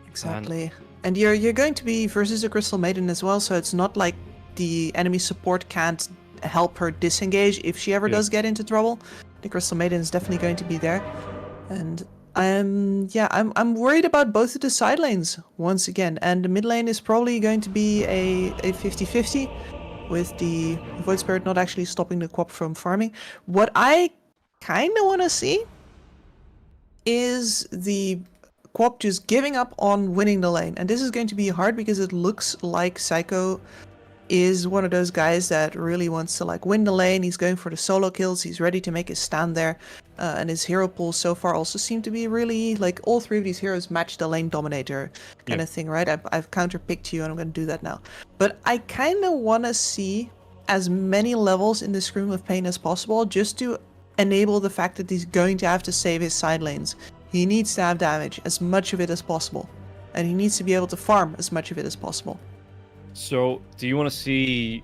Exactly. And you're going to be versus a Crystal Maiden as well, so it's not like the enemy support can't help her disengage if she ever does get into trouble. The Crystal Maiden is definitely going to be there. And I'm worried about both of the side lanes once again. And the mid lane is probably going to be a 50-50 with the Void Spirit not actually stopping the Quap from farming. What I kind of want to see is the Quap just giving up on winning the lane. And this is going to be hard because it looks like Psycho is one of those guys that really wants to like win the lane. He's going for the solo kills. He's ready to make his stand there. And his hero pools so far also seem to be really like all three of these heroes match the lane dominator kind of thing, right? I've counterpicked you and I'm going to do that now. But I kind of want to see as many levels in the Scream of Pain as possible just to enable the fact that he's going to have to save his side lanes. He needs to have damage, as much of it as possible. And he needs to be able to farm as much of it as possible. So, do you want to see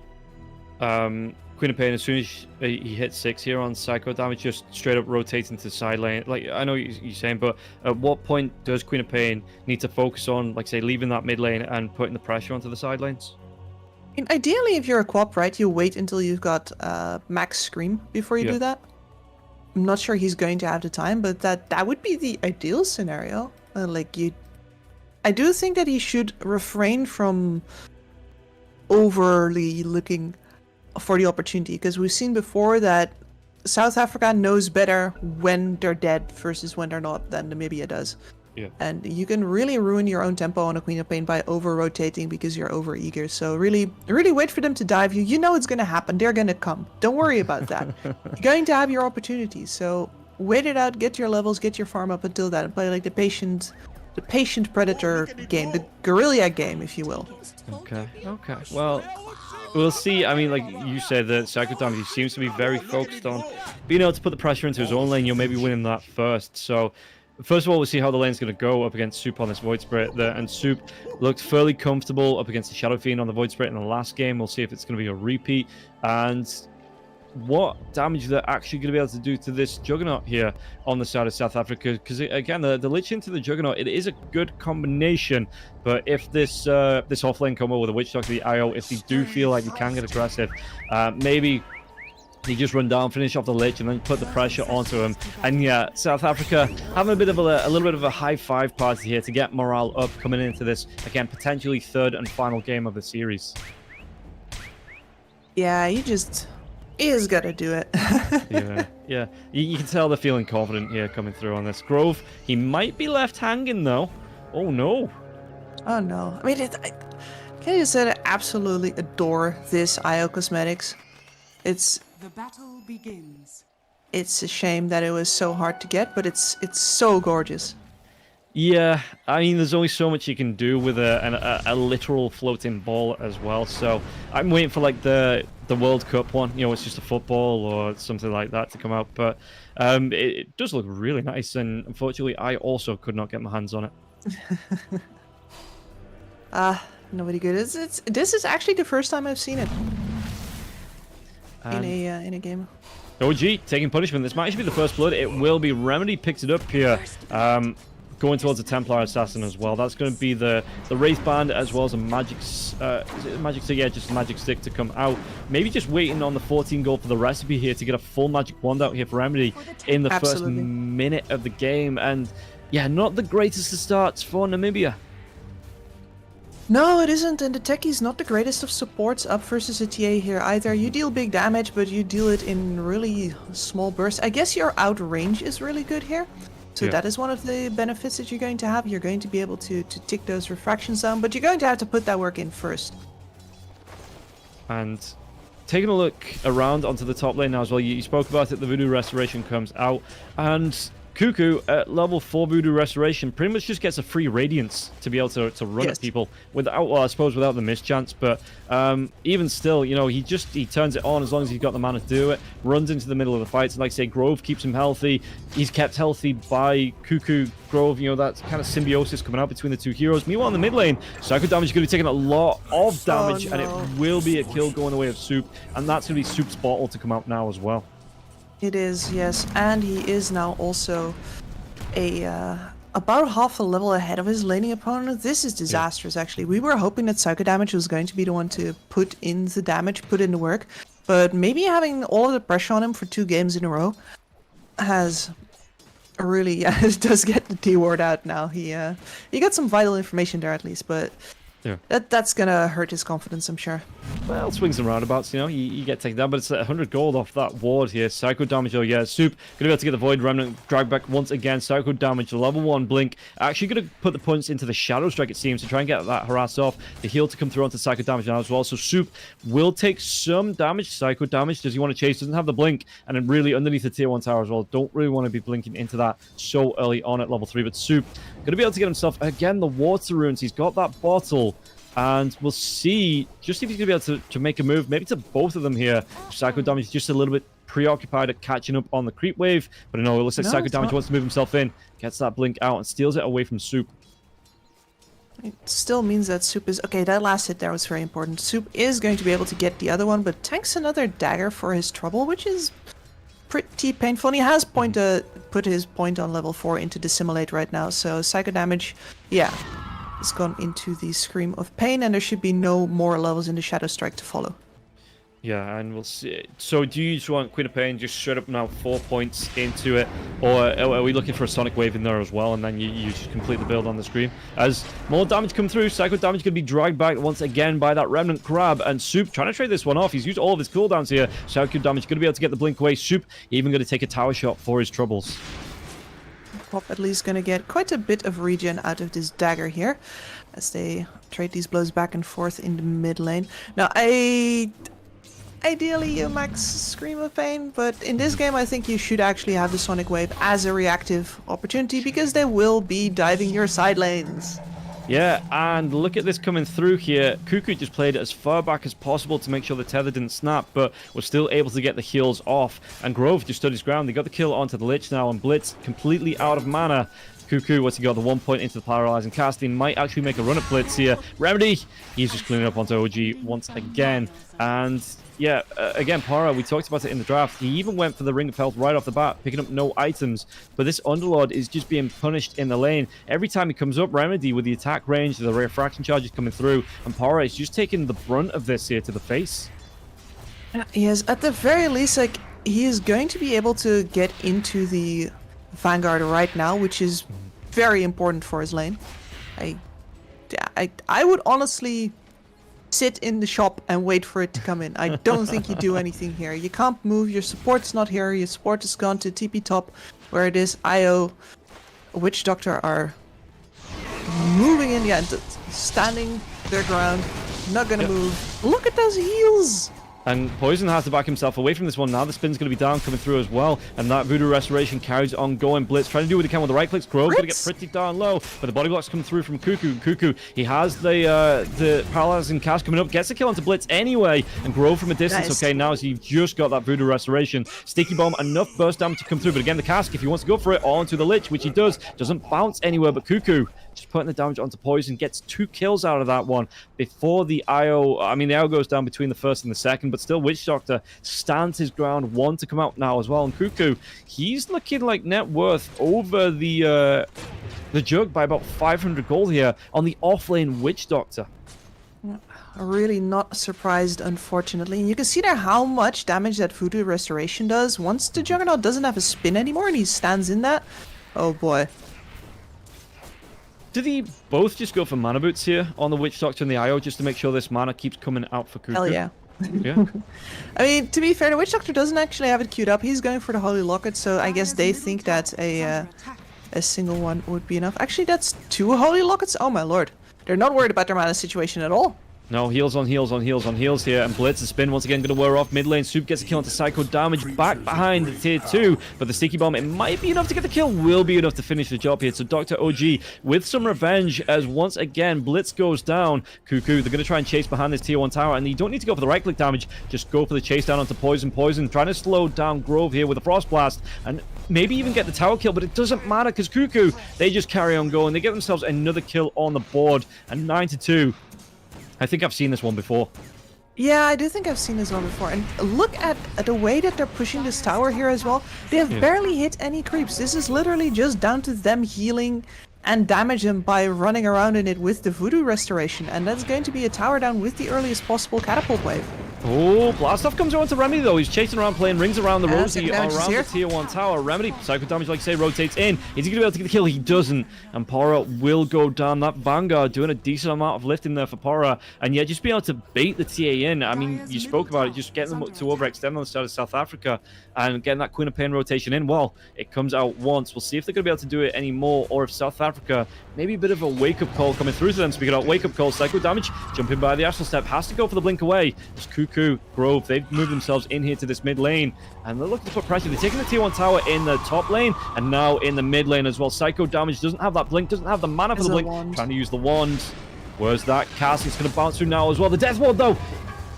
Queen of Pain, as soon as he hits 6 here on Psycho damage, just straight up rotate into the side lane? Like, I know you're saying, but at what point does Queen of Pain need to focus on, like, say, leaving that mid lane and putting the pressure onto the side lanes? And ideally, if you're a Quap, right, you wait until you've got max Scream before you do that. I'm not sure he's going to have the time, but that would be the ideal scenario. I do think that he should refrain from overly looking for the opportunity, because we've seen before that South Africa knows better when they're dead versus when they're not than Namibia does. Yeah. And you can really ruin your own tempo on a Queen of Pain by over-rotating because you're over-eager. So really wait for them to dive you. You know it's going to happen. They're going to come. Don't worry about that. You're going to have your opportunities. So wait it out, get your levels, get your farm up until that, and play like the patient predator game, the guerrilla game, if you will. Okay. Well, we'll see. I mean, like you said, that Psycho Damage seems to be very focused on being able to put the pressure into his own lane. You're maybe winning that first. So, first of all, we'll see how the lane's going to go up against Soup on this Void Spirit there. And Soup looked fairly comfortable up against the Shadow Fiend on the Void Spirit in the last game. We'll see if it's going to be a repeat. And what damage they're actually going to be able to do to this Juggernaut here on the side of South Africa. Because, again, the Lich into the Juggernaut, it is a good combination. But if this this offlane combo with the Witch Doctor, the IO, if they do feel like they can get aggressive, maybe they just run down, finish off the Lich, and then put the pressure onto him. And yeah, South Africa having a little bit of a high five party here to get morale up coming into this, again, potentially third and final game of the series. Yeah, you just gotta do it. Yeah. You can tell they're feeling confident here coming through on this. Grove, he might be left hanging though. Oh no. Oh no. I mean, can I just say I absolutely adore this IO cosmetics. It's The battle begins. a shame that it was so hard to get, but it's so gorgeous. Yeah, I mean, there's only so much you can do with a literal floating ball as well. So I'm waiting for like the World Cup one. You know, it's just a football or something like that to come out. But it does look really nice, and unfortunately, I also could not get my hands on it. Nobody good. This is actually the first time I've seen it in a game. OG taking punishment. This might actually be the first blood. It will be. Remedy picks it up here. Going towards the Templar Assassin as well. That's going to be the Wraith Band as well as a magic... is it a magic stick? Yeah, just a magic stick to come out. Maybe just waiting on the 14 gold for the recipe here to get a full magic wand out here for Remedy in the first minute of the game. And yeah, not the greatest of starts for Namibia. No, it isn't, and the Techie's not the greatest of supports up versus a TA here either. You deal big damage, but you deal it in really small bursts. I guess your outrange is really good here. So Yeah. that is one of the benefits that you're going to have. You're going to be able to tick those refractions down, but you're going to have to put that work in first. And taking a look around onto the top lane now as well, you spoke about it, the Voodoo Restoration comes out, and Cuckoo at level 4 Voodoo Restoration pretty much just gets a free Radiance to be able to run Yes. at people without, well, I suppose without the mischance, but even still, you know, he turns it on as long as he's got the mana to do it, runs into the middle of the fights, and like I say, Grove keeps him healthy. He's kept healthy by Cuckoo, Grove, you know, that kind of symbiosis coming out between the two heroes. Meanwhile, in the mid lane, Psycho Damage is going to be taking a lot of damage, and it will be a kill going the way of Soup, and that's going to be Soup's bottle to come out now as well. It is, yes, and he is now also about half a level ahead of his laning opponent. This is disastrous, actually. We were hoping that Psycho Damage was going to be the one to put in the damage, put in the work, but maybe having all of the pressure on him for 2 games in a row has really, it does get the T word out now. He got some vital information there at least, but Yeah. that's gonna hurt his confidence, I'm sure. Well, swings and roundabouts, you know, you get taken down, but it's 100 gold off that ward here. Psycho Damage, oh yeah, Soup gonna be able to get the Void Remnant drag back once again. Psycho Damage, level 1 Blink, actually gonna put the points into the Shadow Strike, it seems, to try and get that harass off. The heal to come through onto Psycho Damage now as well, so Soup will take some damage. Psycho Damage, does he want to chase? Doesn't have the Blink, and then really underneath the tier 1 tower as well. Don't really want to be blinking into that so early on at level 3, but Soup gonna be able to get himself, again, the Water Runes. He's got that bottle. And we'll see just if he's going to be able to make a move, maybe to both of them here. Psycho Damage is just a little bit preoccupied at catching up on the creep wave. But no, it looks like Psycho Damage wants to move himself in, gets that blink out, and steals it away from Soup. It still means that Soup is... Okay, that last hit there was very important. Soup is going to be able to get the other one, but tanks another dagger for his trouble, which is pretty painful. And he has put his point on level 4 into Dissimulate right now, so Psycho Damage, yeah, has gone into the Scream of Pain, and there should be no more levels in the Shadow Strike to follow. Yeah, and we'll see. So do you just want Queen of Pain just straight up now 4 points into it? Or are we looking for a Sonic Wave in there as well, and then you just complete the build on the Scream? As more damage come through, Psycho Damage can be dragged back once again by that Remnant Grab, and Soup trying to trade this one off. He's used all of his cooldowns here. Psycho Damage going to be able to get the blink away. Soup even going to take a tower shot for his troubles. Pop at least going to get quite a bit of regen out of this dagger here, as they trade these blows back and forth in the mid lane. Now, ideally you max Scream of Pain, but in this game I think you should actually have the Sonic Wave as a reactive opportunity, because they will be diving your side lanes. Yeah, and look at this coming through here. Cuckoo just played it as far back as possible to make sure the tether didn't snap, but was still able to get the heals off. And Grove just stood his ground. They got the kill onto the Lich now, and Blitz completely out of mana. Cuckoo, what's he got? The 1 point into the paralyzing cast. He might actually make a run at Blitz here. Remedy, he's just cleaning up onto OG once again. And yeah, again, Para, we talked about it in the draft. He even went for the Ring of Health right off the bat, picking up no items. But this Underlord is just being punished in the lane. Every time he comes up, Remedy with the attack range, the refraction charges coming through, and Para is just taking the brunt of this here to the face. Yes, at the very least, like, he is going to be able to get into the Vanguard right now, which is very important for his lane. I would honestly sit in the shop and wait for it to come in. I don't think you do anything here. You can't move, your support's not here, your support is gone to TP top, where it is. IO, Witch Doctor are moving in, yeah, standing their ground, not gonna move. Look at those heals! And Poison has to back himself away from this one. Now the spin's going to be down, coming through as well. And that Voodoo Restoration carries on going. Blitz trying to do what he can with the right clicks. Grove going to get pretty darn low. But the body blocks come through from Cuckoo. Cuckoo, he has the paralyzing cast coming up. Gets the kill onto Blitz anyway. And Grove from a distance. Nice. Okay, now he's just got that Voodoo Restoration. Sticky Bomb, enough burst damage to come through. But again, the cask, if he wants to go for it, onto the Lich, which he does. Doesn't bounce anywhere, but Cuckoo just putting the damage onto Poison, gets 2 kills out of that one before the IO. I mean, the IO goes down between the first and the second, but still Witch Doctor stands his ground. 1 to come out now as well. And Cuckoo, he's looking like net worth over the Jug by about 500 gold here on the offlane Witch Doctor. Really not surprised, unfortunately. And you can see there how much damage that Voodoo Restoration does. Once the Juggernaut doesn't have a spin anymore and he stands in that, oh boy. Did he both just go for mana boots here on the Witch Doctor and the IO just to make sure this mana keeps coming out for Cuckoo? Hell yeah. Yeah. I mean, to be fair, the Witch Doctor doesn't actually have it queued up. He's going for the Holy Locket, so I guess they think that a single one would be enough. Actually, that's 2 Holy Lockets? Oh my lord. They're not worried about their mana situation at all. No, heals on heals on heals on heals here, and Blitz, the spin once again going to wear off mid lane. Soup gets a kill onto Psycho Damage back behind the tier 2, but the Sticky Bomb, it might be enough to get the kill, will be enough to finish the job here. So Dr. OG with some revenge as once again Blitz goes down. Cuckoo, they're going to try and chase behind this tier 1 tower, and you don't need to go for the right click damage, just go for the chase down onto Poison. Poison trying to slow down Grove here with a Frost Blast, and maybe even get the tower kill, but it doesn't matter because Cuckoo, they just carry on going. They get themselves another kill on the board, and 9-2. I think I've seen this one before. Yeah, I do think I've seen this one before. And look at the way that they're pushing this tower here as well. They have barely hit any creeps. This is literally just down to them healing and damage them by running around in it with the Voodoo Restoration. And that's going to be a tower down with the earliest possible catapult wave. Oh, Blast Off comes on to Remedy though. He's chasing around, playing rings around the Rosie, around the tier 1 tower. Remedy, Psycho Damage, like I say, rotates in. Is he going to be able to get the kill? He doesn't. And Para will go down. That Vanguard doing a decent amount of lifting there for Para. And yeah, just being able to bait the TA in. I mean, you spoke about it, just getting them to overextend on the side of South Africa and getting that Queen of Pain rotation in. Well, it comes out once. We'll see if they're going to be able to do it anymore, or if South Africa, maybe a bit of a wake-up call coming through to them. Speaking of wake-up call, Psycho Damage, jumping by the Astral Step, has to go for the blink away. It's Cuckoo, Grove, they've moved themselves in here to this mid lane, and they're looking to put pressure. They're taking the tier 1 tower in the top lane, and now in the mid lane as well. Psycho Damage doesn't have that blink, doesn't have the mana for the blink. Trying to use the wand. Where's that cast? It's going to bounce through now as well. The Death Ward, though,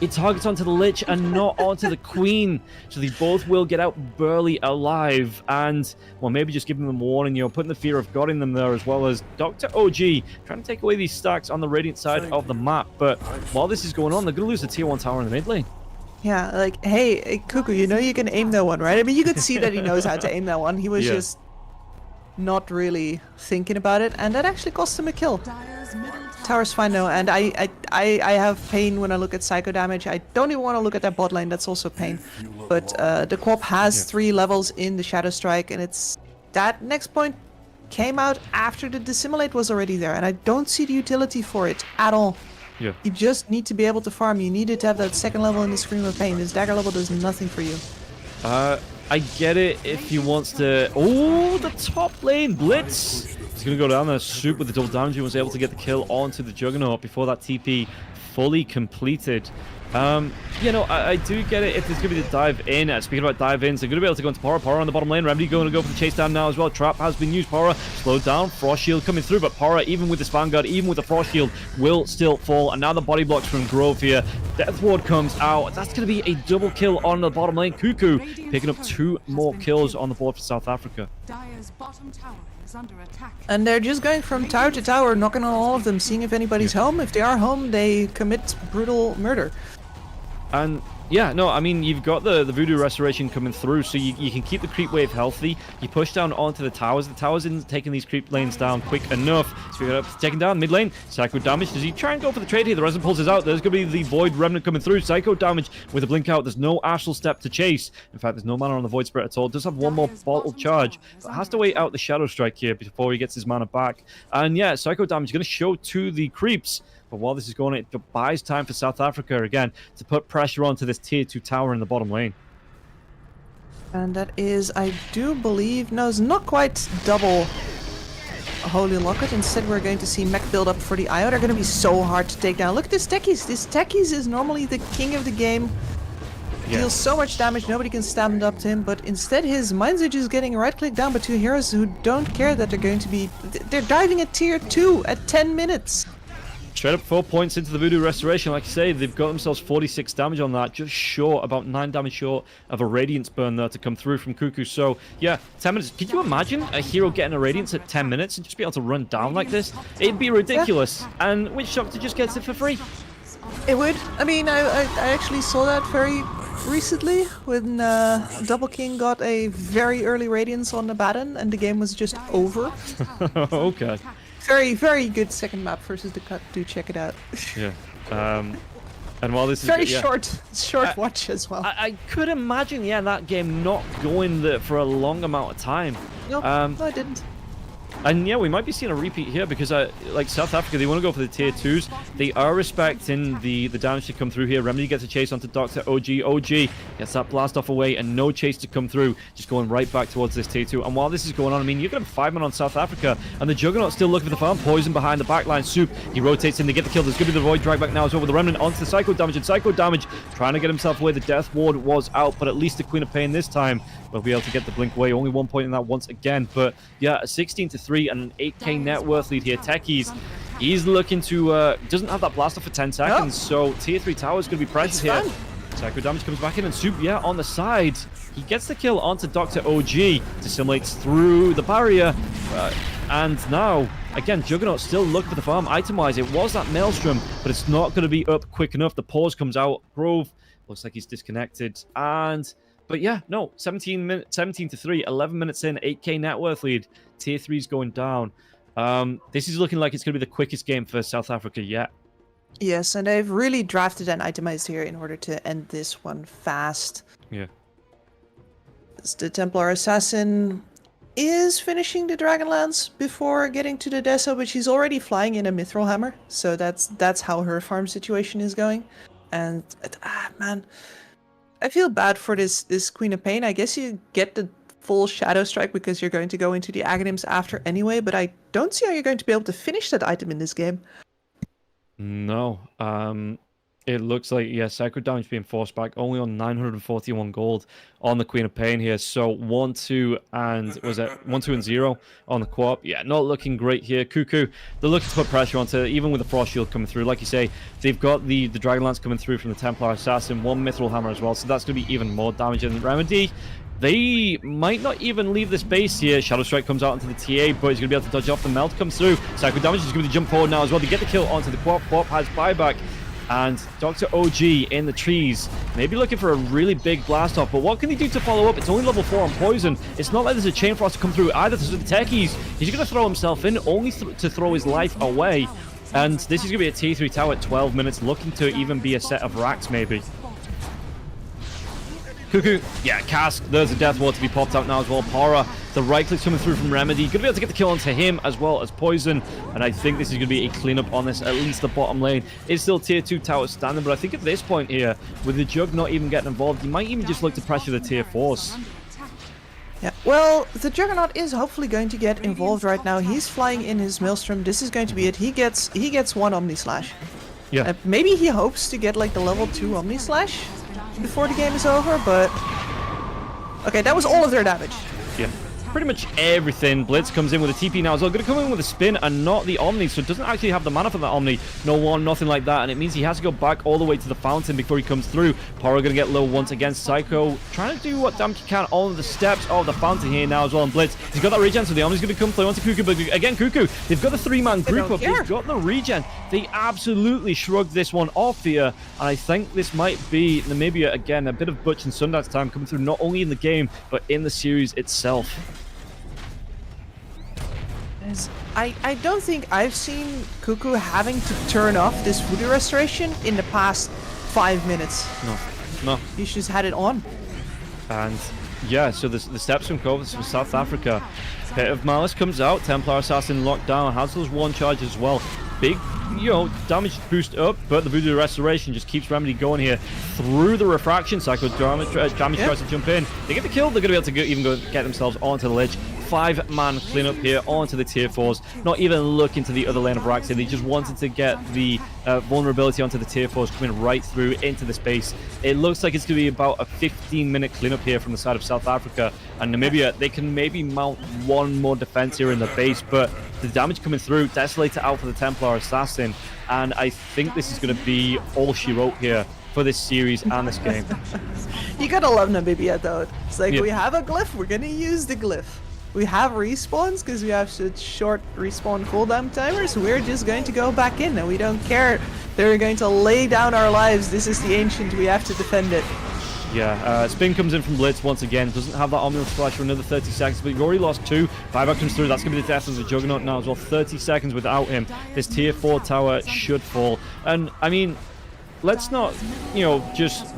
it targets onto the Lich and not onto the Queen. So they both will get out barely alive. And, well, maybe just giving them a warning, you know, putting the fear of God in them there, as well as Dr. OG trying to take away these stacks on the Radiant side of the map. But while this is going on, they're going to lose the tier 1 tower in the mid lane. Yeah, like, hey, Cuckoo, you know you can aim that one, right? I mean, you could see that he knows how to aim that one. He was just not really thinking about it, and that actually cost him a kill. Tower's fine now, and I have pain when I look at Psycho Damage. I don't even want to look at that bot lane, that's also pain. But the Quap has 3 levels in the Shadow Strike, and it's that next point came out after the Dissimulate was already there, and I don't see the utility for it at all. Yeah. You just need to be able to farm. You needed to have that 2nd level in the Scream of Pain. This dagger level does nothing for you. I get it if he wants to... Oh, the top lane blitz. He's going to go down there, Soup with the double damage. He was able to get the kill onto the Juggernaut before that TP fully completed. You know, I do get it if there's going to be the dive in. Speaking about dive ins, they're going to be able to go into Pora. Pora on the bottom lane. Remedy going to go for the chase down now as well. Trap has been used. Pora slowed down. Frost Shield coming through, but Pora, even with this Vanguard, even with the Frost Shield, will still fall. And now the body blocks from Grove here. Death Ward comes out. That's going to be a double kill on the bottom lane. Cuckoo picking up 2 more kills on the board for South Africa. Dire's bottom tower is under attack. And they're just going from tower to tower, knocking on all of them, seeing if anybody's home. If they are home, they commit brutal murder. And yeah, no, I mean, you've got the Voodoo Restoration coming through, so you can keep the creep wave healthy. You push down onto the towers. The towers isn't taking these creep lanes down quick enough. So we got taking down mid lane. Psycho damage. Does he try and go for the trade here? The Resin Pulse is out. There's going to be the Void Remnant coming through. Psycho damage with a blink out. There's no Astral Step to chase. In fact, there's no mana on the Void Spirit at all. It does have one more bottle charge, but has to wait out the Shadow Strike here before he gets his mana back. And yeah, Psycho damage is going to show to the creeps. But while this is going on, it buys time for South Africa again to put pressure onto this tier 2 tower in the bottom lane. And that is, I do believe, no, it's not quite double Holy Locket. Instead, we're going to see mech build up for the IO. They're going to be so hard to take down. Look at this Techies. This Techies is normally the king of the game. Deals so much damage, nobody can stand up to him, but instead his Mind's Edge is getting right-clicked down by 2 heroes who don't care that they're going to be... They're diving at tier 2 at 10 minutes. Straight up 4 points into the Voodoo Restoration. Like I say, they've got themselves 46 damage on that. Just short, about 9 damage short of a Radiance burn there to come through from Cuckoo. So, yeah, 10 minutes. Could you imagine a hero getting a Radiance at 10 minutes and just be able to run down like this? It'd be ridiculous. Yeah. And Witch Doctor just gets it for free. It would. I mean, I actually saw that very recently when Double King got a very early Radiance on the Baton and the game was just over. Okay. Very, very good second map versus the cut. Do check it out. Yeah. And while this is very short watch as well. I could imagine, yeah, that game not going for a long amount of time. No, no, I didn't. And yeah, we might be seeing a repeat here because, like South Africa, they want to go for the tier 2s. They are respecting the damage to come through here. Remedy gets a chase onto Dr. OG. OG gets that blast off away and no chase to come through. Just going right back towards this tier 2. And while this is going on, I mean, you're going to have 5 men on South Africa. And the Juggernaut still looking for the farm. Poison behind the backline. Soup, he rotates in to get the kill. There's going to be the Void drag back now as well with the Remnant onto the Psycho damage. And Psycho damage trying to get himself away. The Death Ward was out, but at least the Queen of Pain this time will be able to get the blink away. Only 1 point in that once again. But yeah, a 16-3 and an 8k net worth lead here. Techies, he's looking to doesn't have that blast off for 10 seconds, so tier 3 tower is going to be pressured here. Psycho damage comes back in and Soup, yeah, on the side. He gets the kill onto Dr. OG, dissimulates through the barrier, and now, again, Juggernaut still looking for the farm. Item-wise, it was that Maelstrom, but it's not going to be up quick enough. The pause comes out. Grove looks like he's disconnected, and... But yeah, no, 17-3, 11 minutes in, 8k net worth lead. Tier 3's going down. This is looking like it's going to be the quickest game for South Africa yet. Yes, and they've really drafted and itemized here in order to end this one fast. Yeah. The Templar Assassin is finishing the Dragonlance before getting to the Dessa, but she's already flying in a Mithril Hammer. So that's how her farm situation is going. And, man... I feel bad for this Queen of Pain. I guess you get the full Shadow Strike because you're going to go into the Aghanims after anyway, but I don't see how you're going to be able to finish that item in this game. No. It looks like, yeah, Psycho damage being forced back only on 941 gold on the Queen of Pain here. So 1-2 and was it 1-2 and 0 on the co-op? Yeah, not looking great here. Cuckoo, they're looking to put pressure onto it, even with the Frost Shield coming through. Like you say, they've got the Dragonlance coming through from the Templar Assassin, 1 Mithril Hammer as well. So that's going to be even more damage. And Remedy, they might not even leave this base here. Shadow Strike comes out into the TA, but he's going to be able to dodge off. The Melt comes through. Psycho damage is going to jump forward now as well. They get the kill onto the co-op. Co-op has buyback. And Dr. OG in the trees, maybe looking for a really big blast off, but what can he do to follow up? It's only level 4 on Poison. It's not like there's a Chain Frost to come through either. So the Techies, he's going to throw himself in, only to throw his life away. And this is going to be a T3 tower at 12 minutes, looking to even be a set of racks maybe. Cuckoo, yeah, Cask, there's a Death Ward to be popped out now as well. Pora, the right click's coming through from Remedy. Gonna be able to get the kill onto him as well as Poison. And I think this is gonna be a cleanup on this, at least the bottom lane. It's still tier 2 tower standing, but I think at this point here, with the Jug not even getting involved, you might even just look to pressure the tier 4s. Yeah, well, the Juggernaut is hopefully going to get involved right now. He's flying in his Maelstrom. This is going to be it. He gets one Omni Slash. Yeah. Maybe he hopes to get like the level 2 Omni Slash before the game is over, but... Okay, that was all of their damage. Yeah. Pretty much everything. Blitz comes in with a TP now as well. Going to come in with a spin and not the Omni, so it doesn't actually have the mana for that Omni. No one, nothing like that, and it means he has to go back all the way to the fountain before he comes through. Poro going to get low once again. Psycho trying to do what damage he can on the steps of the fountain here now as well. And Blitz, he's got that regen, so the Omni's going to come play onto Cuckoo, but again, Cuckoo, they've got the 3-man group up. They've got the regen. They absolutely shrugged this one off here, and I think this might be Namibia again. A bit of Butch and Sundance time coming through, not only in the game, but in the series itself. I don't think I've seen Cuckoo having to turn off this voodoo restoration in the past 5 minutes. No. He's just had it on. And yeah, so the steps from Covers from South Africa. Pit of Malice comes out, Templar Assassin locked down, has those 1 charge as well. Big, damage boost up, but the Voodoo Restoration just keeps Remedy going here through the Refraction. Psycho Damage tries to jump in. They get the kill, they're going to be able to get themselves onto the ledge. 5-man cleanup here onto the tier 4s. Not even looking to the other lane of racks here. They just wanted to get the vulnerability onto the tier 4s coming right through into the space. It looks like it's going to be about a 15-minute cleanup here from the side of South Africa. And Namibia, they can maybe mount 1 more defense here in the base, but the damage coming through, Desolator out for the Templar Assassin. And I think this is going to be all she wrote here for this series and this game. You gotta love Namibia though. It's like, we have a glyph, we're gonna use the glyph. We have respawns because we have such short respawn cooldown timers. We're just going to go back in and we don't care. They're going to lay down our lives. This is the Ancient. We have to defend it. Yeah, spin comes in from Blitz once again. Doesn't have that Omnium Splash for another 30 seconds, but you've already lost 2. 5 comes through. That's going to be the death of the Juggernaut now as well. 30 seconds without him. This tier 4 tower should fall. And, I mean, let's not, just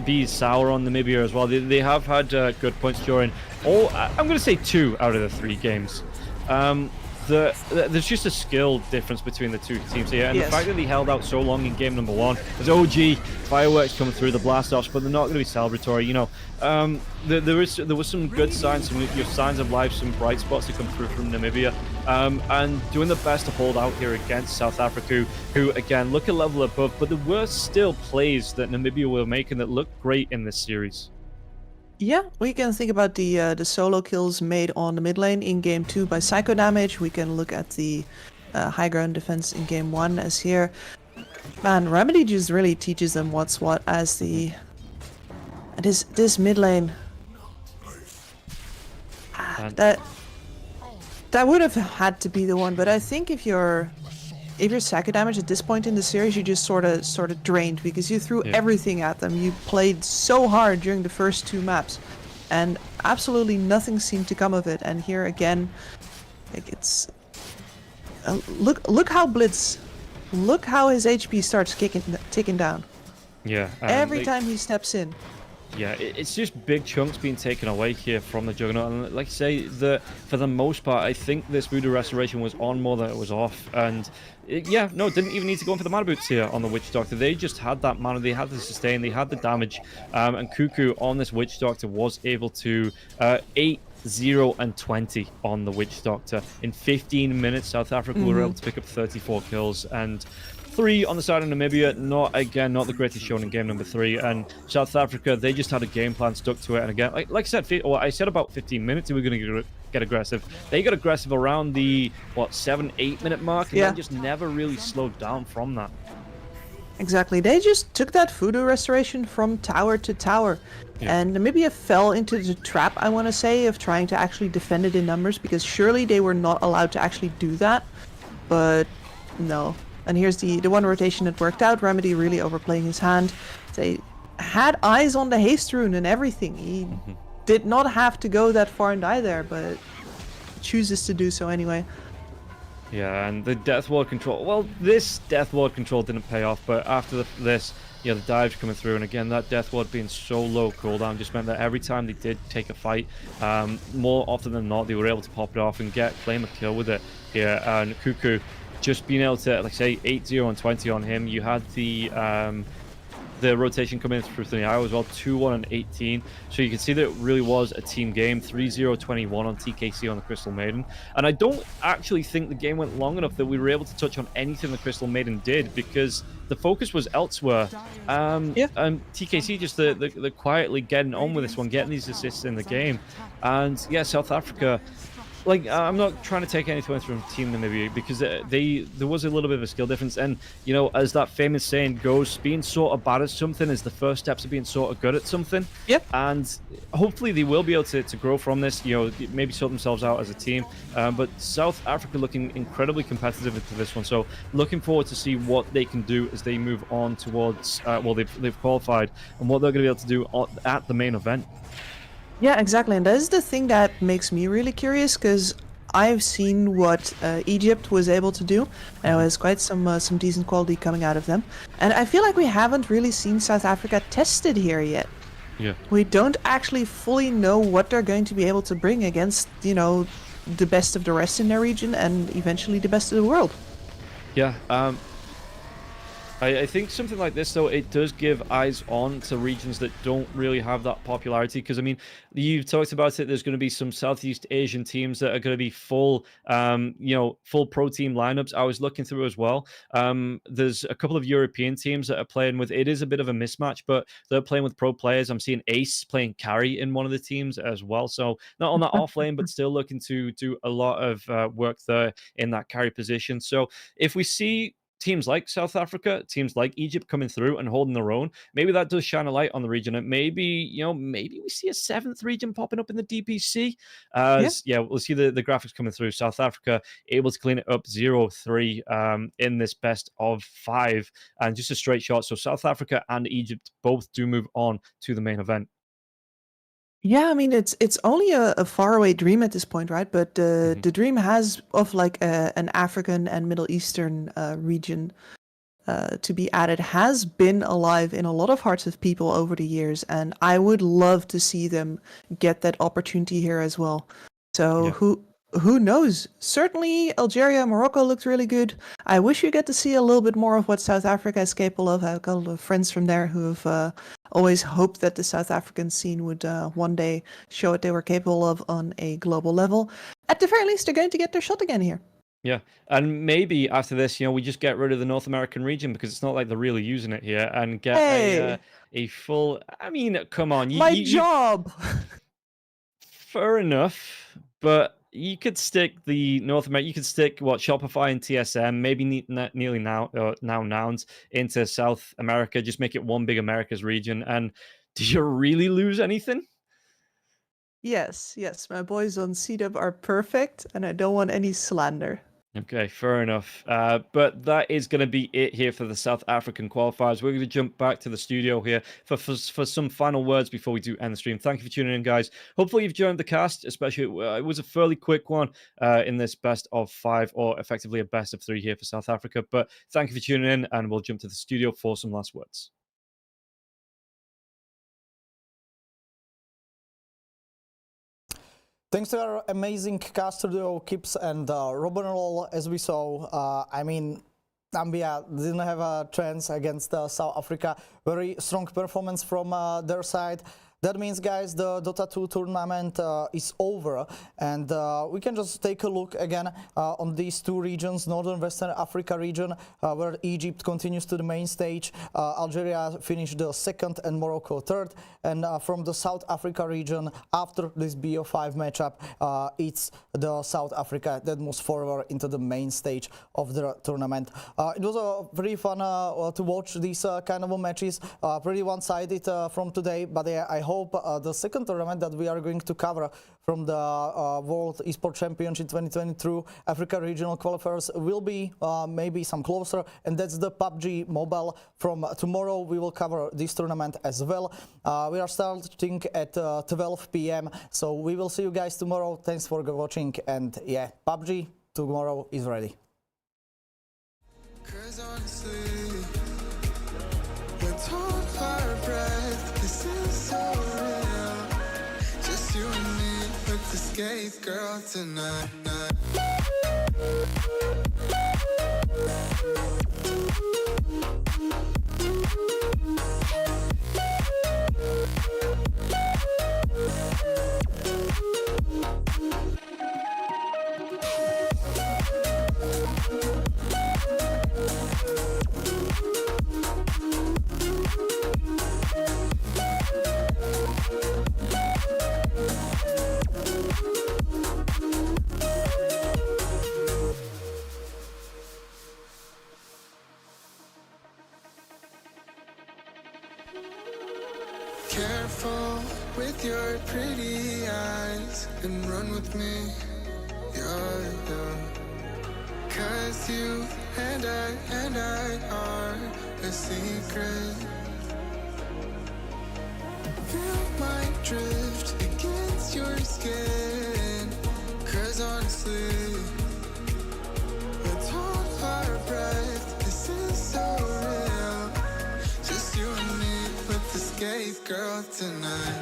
be sour on Namibia as well. They have had good points during I'm going to say 2 out of the 3 games. There's just a skill difference between the 2 teams here, and the fact that they held out so long in game number 1. There's OG fireworks coming through, the blast offs, but they're not going to be celebratory. There was some good signs, some signs of life, some bright spots to come through from Namibia, and doing the best to hold out here against South Africa, who again look a level above, but there were still plays that Namibia were making that looked great in this series. Yeah, we can think about the solo kills made on the mid lane in game 2 by Psycho Damage. We can look at the high ground defense in game 1 as here. Man, Remedy just really teaches them what's what as the... This mid lane... That would have had to be the one, but I think if you're Psycho Damage at this point in the series, you just sort of drained because you threw everything at them. You played so hard during the first 2 maps, and absolutely nothing seemed to come of it. And here again, like it's look how Blitz, look how his HP starts ticking down. Yeah. Every time he steps in. Yeah, it's just big chunks being taken away here from the Juggernaut, and like I say, for the most part, I think this Voodoo Restoration was on more than it was off, and didn't even need to go in for the mana boots here on the Witch Doctor. They just had that mana, they had the sustain, they had the damage, and Cuckoo on this Witch Doctor was able to 8, 0, and 20 on the Witch Doctor. In 15 minutes, South Africa were able to pick up 34 kills, and 3 on the side of Namibia, not the greatest shown in game number 3. And South Africa, they just had a game plan, stuck to it. And again, like I said about 15 minutes, they were going to get aggressive. They got aggressive around the 7-8 minute mark, and then just never really slowed down from that. Exactly. They just took that Voodoo Restoration from tower to tower. Yeah. And Namibia fell into the trap, I want to say, of trying to actually defend it in numbers, because surely they were not allowed to actually do that. But no. And here's the one rotation that worked out. Remedy really overplaying his hand. They had eyes on the haste rune and everything. He did not have to go that far and die there, but chooses to do so anyway. Yeah, and the Death Ward control. Well, this Death Ward control didn't pay off, but after this, the dives coming through, and again, that Death Ward being so low cooldown just meant that every time they did take a fight, more often than not, they were able to pop it off and claim a kill with it here. And Cuckoo just being able to, like say, 8, 0, and 20 on him. You had the the rotation coming through the IO as well, 2-1 and 18. So you can see that it really was a team game, 3-0-21 on TKC on the Crystal Maiden. And I don't actually think the game went long enough that we were able to touch on anything the Crystal Maiden did, because the focus was elsewhere. TKC just the quietly getting on with this one, getting these assists in the game. And yeah, South Africa, like, I'm not trying to take anything away from Team Namibia, because there was a little bit of a skill difference. And, you know, as that famous saying goes, being sort of bad at something is the first steps of being sort of good at something. Yep. And hopefully they will be able to grow from this, you know, maybe sort themselves out as a team. But South Africa looking incredibly competitive into this one. So looking forward to see what they can do as they move on towards, well, they've qualified, and what they're going to be able to do at the main event. Yeah, exactly, and that is the thing that makes me really curious, because I've seen what Egypt was able to do, and it was quite some decent quality coming out of them. And I feel like we haven't really seen South Africa tested here yet. Yeah. We don't actually fully know what they're going to be able to bring against, you know, the best of the rest in their region, and eventually the best of the world. Yeah. I think something like this, though, it does give eyes on to regions that don't really have that popularity. Because, I mean, you've talked about it. There's going to be some Southeast Asian teams that are going to be full, you know, full pro team lineups. I was looking through as well. There's a couple of European teams that are playing with, it is a bit of a mismatch, but they're playing with pro players. I'm seeing Ace playing carry in one of the teams as well. So not on that off lane, but still looking to do a lot of work there in that carry position. So if we see teams like South Africa, teams like Egypt coming through and holding their own, maybe that does shine a light on the region. And maybe, you know, maybe we see a 7th region popping up in the DPC. Yeah, we'll see the graphics coming through. South Africa able to clean it up 0-3 in this best of 5, and just a straight shot. So South Africa and Egypt both do move on to the main event. Yeah, I mean, it's only a faraway dream at this point, right? But the dream has of like an African and Middle Eastern region to be added has been alive in a lot of hearts of people over the years, and I would love to see them get that opportunity here as well. So Yeah. who knows? Certainly Algeria, Morocco looked really good. I wish you get to see a little bit more of what South Africa is capable of. I've got a lot of friends from there who have always hoped that the South African scene would one day show what they were capable of on a global level. At the very least, they're going to get their shot again here. Yeah, and maybe after this, you know, we just get rid of the North American region, because it's not like they're really using it here, and get a full. I mean, come on, My job. Fair enough, but you could stick the North America. You could stick what Shopify and TSM, maybe nearly now Nouns into South America. Just make it one big Americas region. And do you really lose anything? Yes, my boys on CDub are perfect, and I don't want any slander. Okay, fair enough. But that is going to be it here for the South African qualifiers. We're going to jump back to the studio here for some final words before we do end the stream. Thank you for tuning in, guys. Hopefully you've joined the cast, especially it was a fairly quick one in this best of 5, or effectively a best of 3 here for South Africa. But thank you for tuning in, and we'll jump to the studio for some last words. Thanks to our amazing cast studio, Kips and Robin Roll. As we saw, I mean, Namibia didn't have a chance against South Africa. Very strong performance from their side. That means, guys, the Dota 2 tournament is over, and we can just take a look again on these 2 regions, Northern Western Africa region, where Egypt continues to the main stage, Algeria finished the 2nd, and Morocco 3rd, and from the South Africa region, after this BO5 matchup, it's the South Africa that moves forward into the main stage of the tournament. It was very fun to watch these kind of matches, pretty one-sided from today, but I hope the second tournament that we are going to cover from the World Esports Championship 2022 Africa Regional Qualifiers will be maybe some closer, and that's the PUBG Mobile. From tomorrow we will cover this tournament as well. We are starting at 12 p.m. so we will see you guys tomorrow. Thanks for watching, and yeah, PUBG tomorrow is ready. 'Cause honestly, we're torn by our breath. This is so real. Just you and me with the skate girl tonight. careful with your pretty eyes and run with me. Yeah. Cause you and I are a secret. Feel my drift against your skin. Cause honestly, let's hold our breath. This is so real. Just you and me with the skate girl tonight.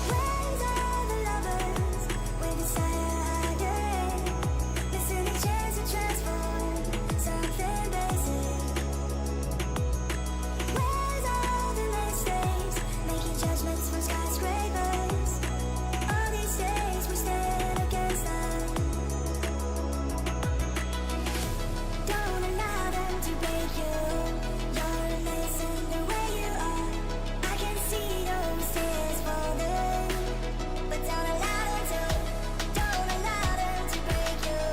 Where's all the lovers with desire? Missing a chance to transform something basic. Where's all the mistakes making judgments from skyscrapers? All these days we stand against them. Don't allow them to break you. You're amazing the way you are. I can see those tears falling, but don't allow them to. Don't allow them to break you.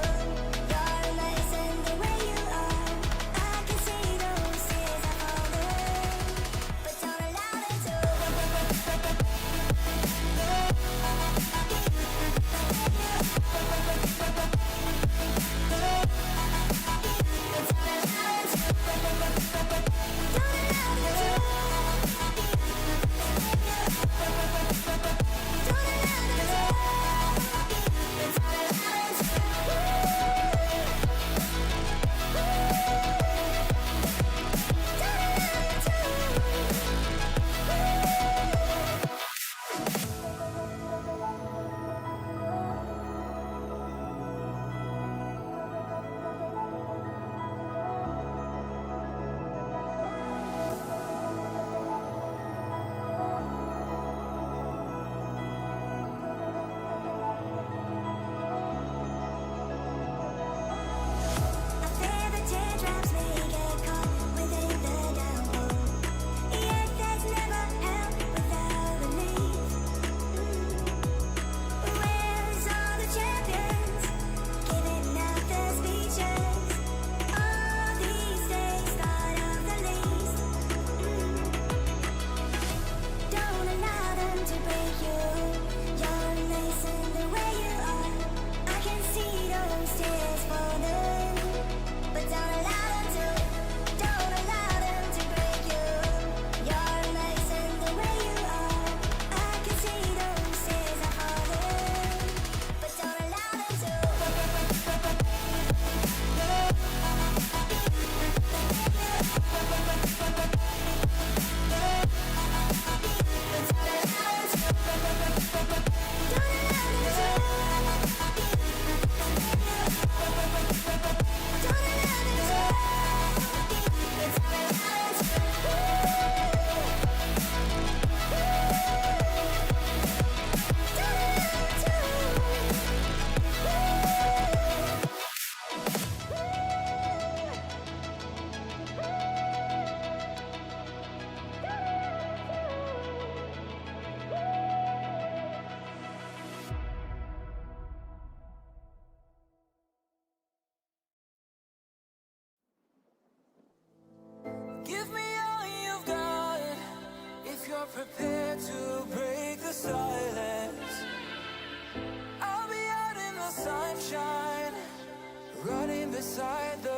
You're amazing the way you are. I can see those tears are falling, but don't allow them to. I fear the teardrops may get caught within the downpour. Yet there's never hell without relief. Where's all the champions giving out their speeches? All these days thought of the least. Don't allow them to break you. You're amazing the way you are. I can see those tears falling, but don't allow them to. Don't allow them to break you. You're amazing the way you are. I can see those tears are falling, but don't allow them to. Give me all you've got if you're prepared to break the silence. I'll be out in the sunshine, running beside the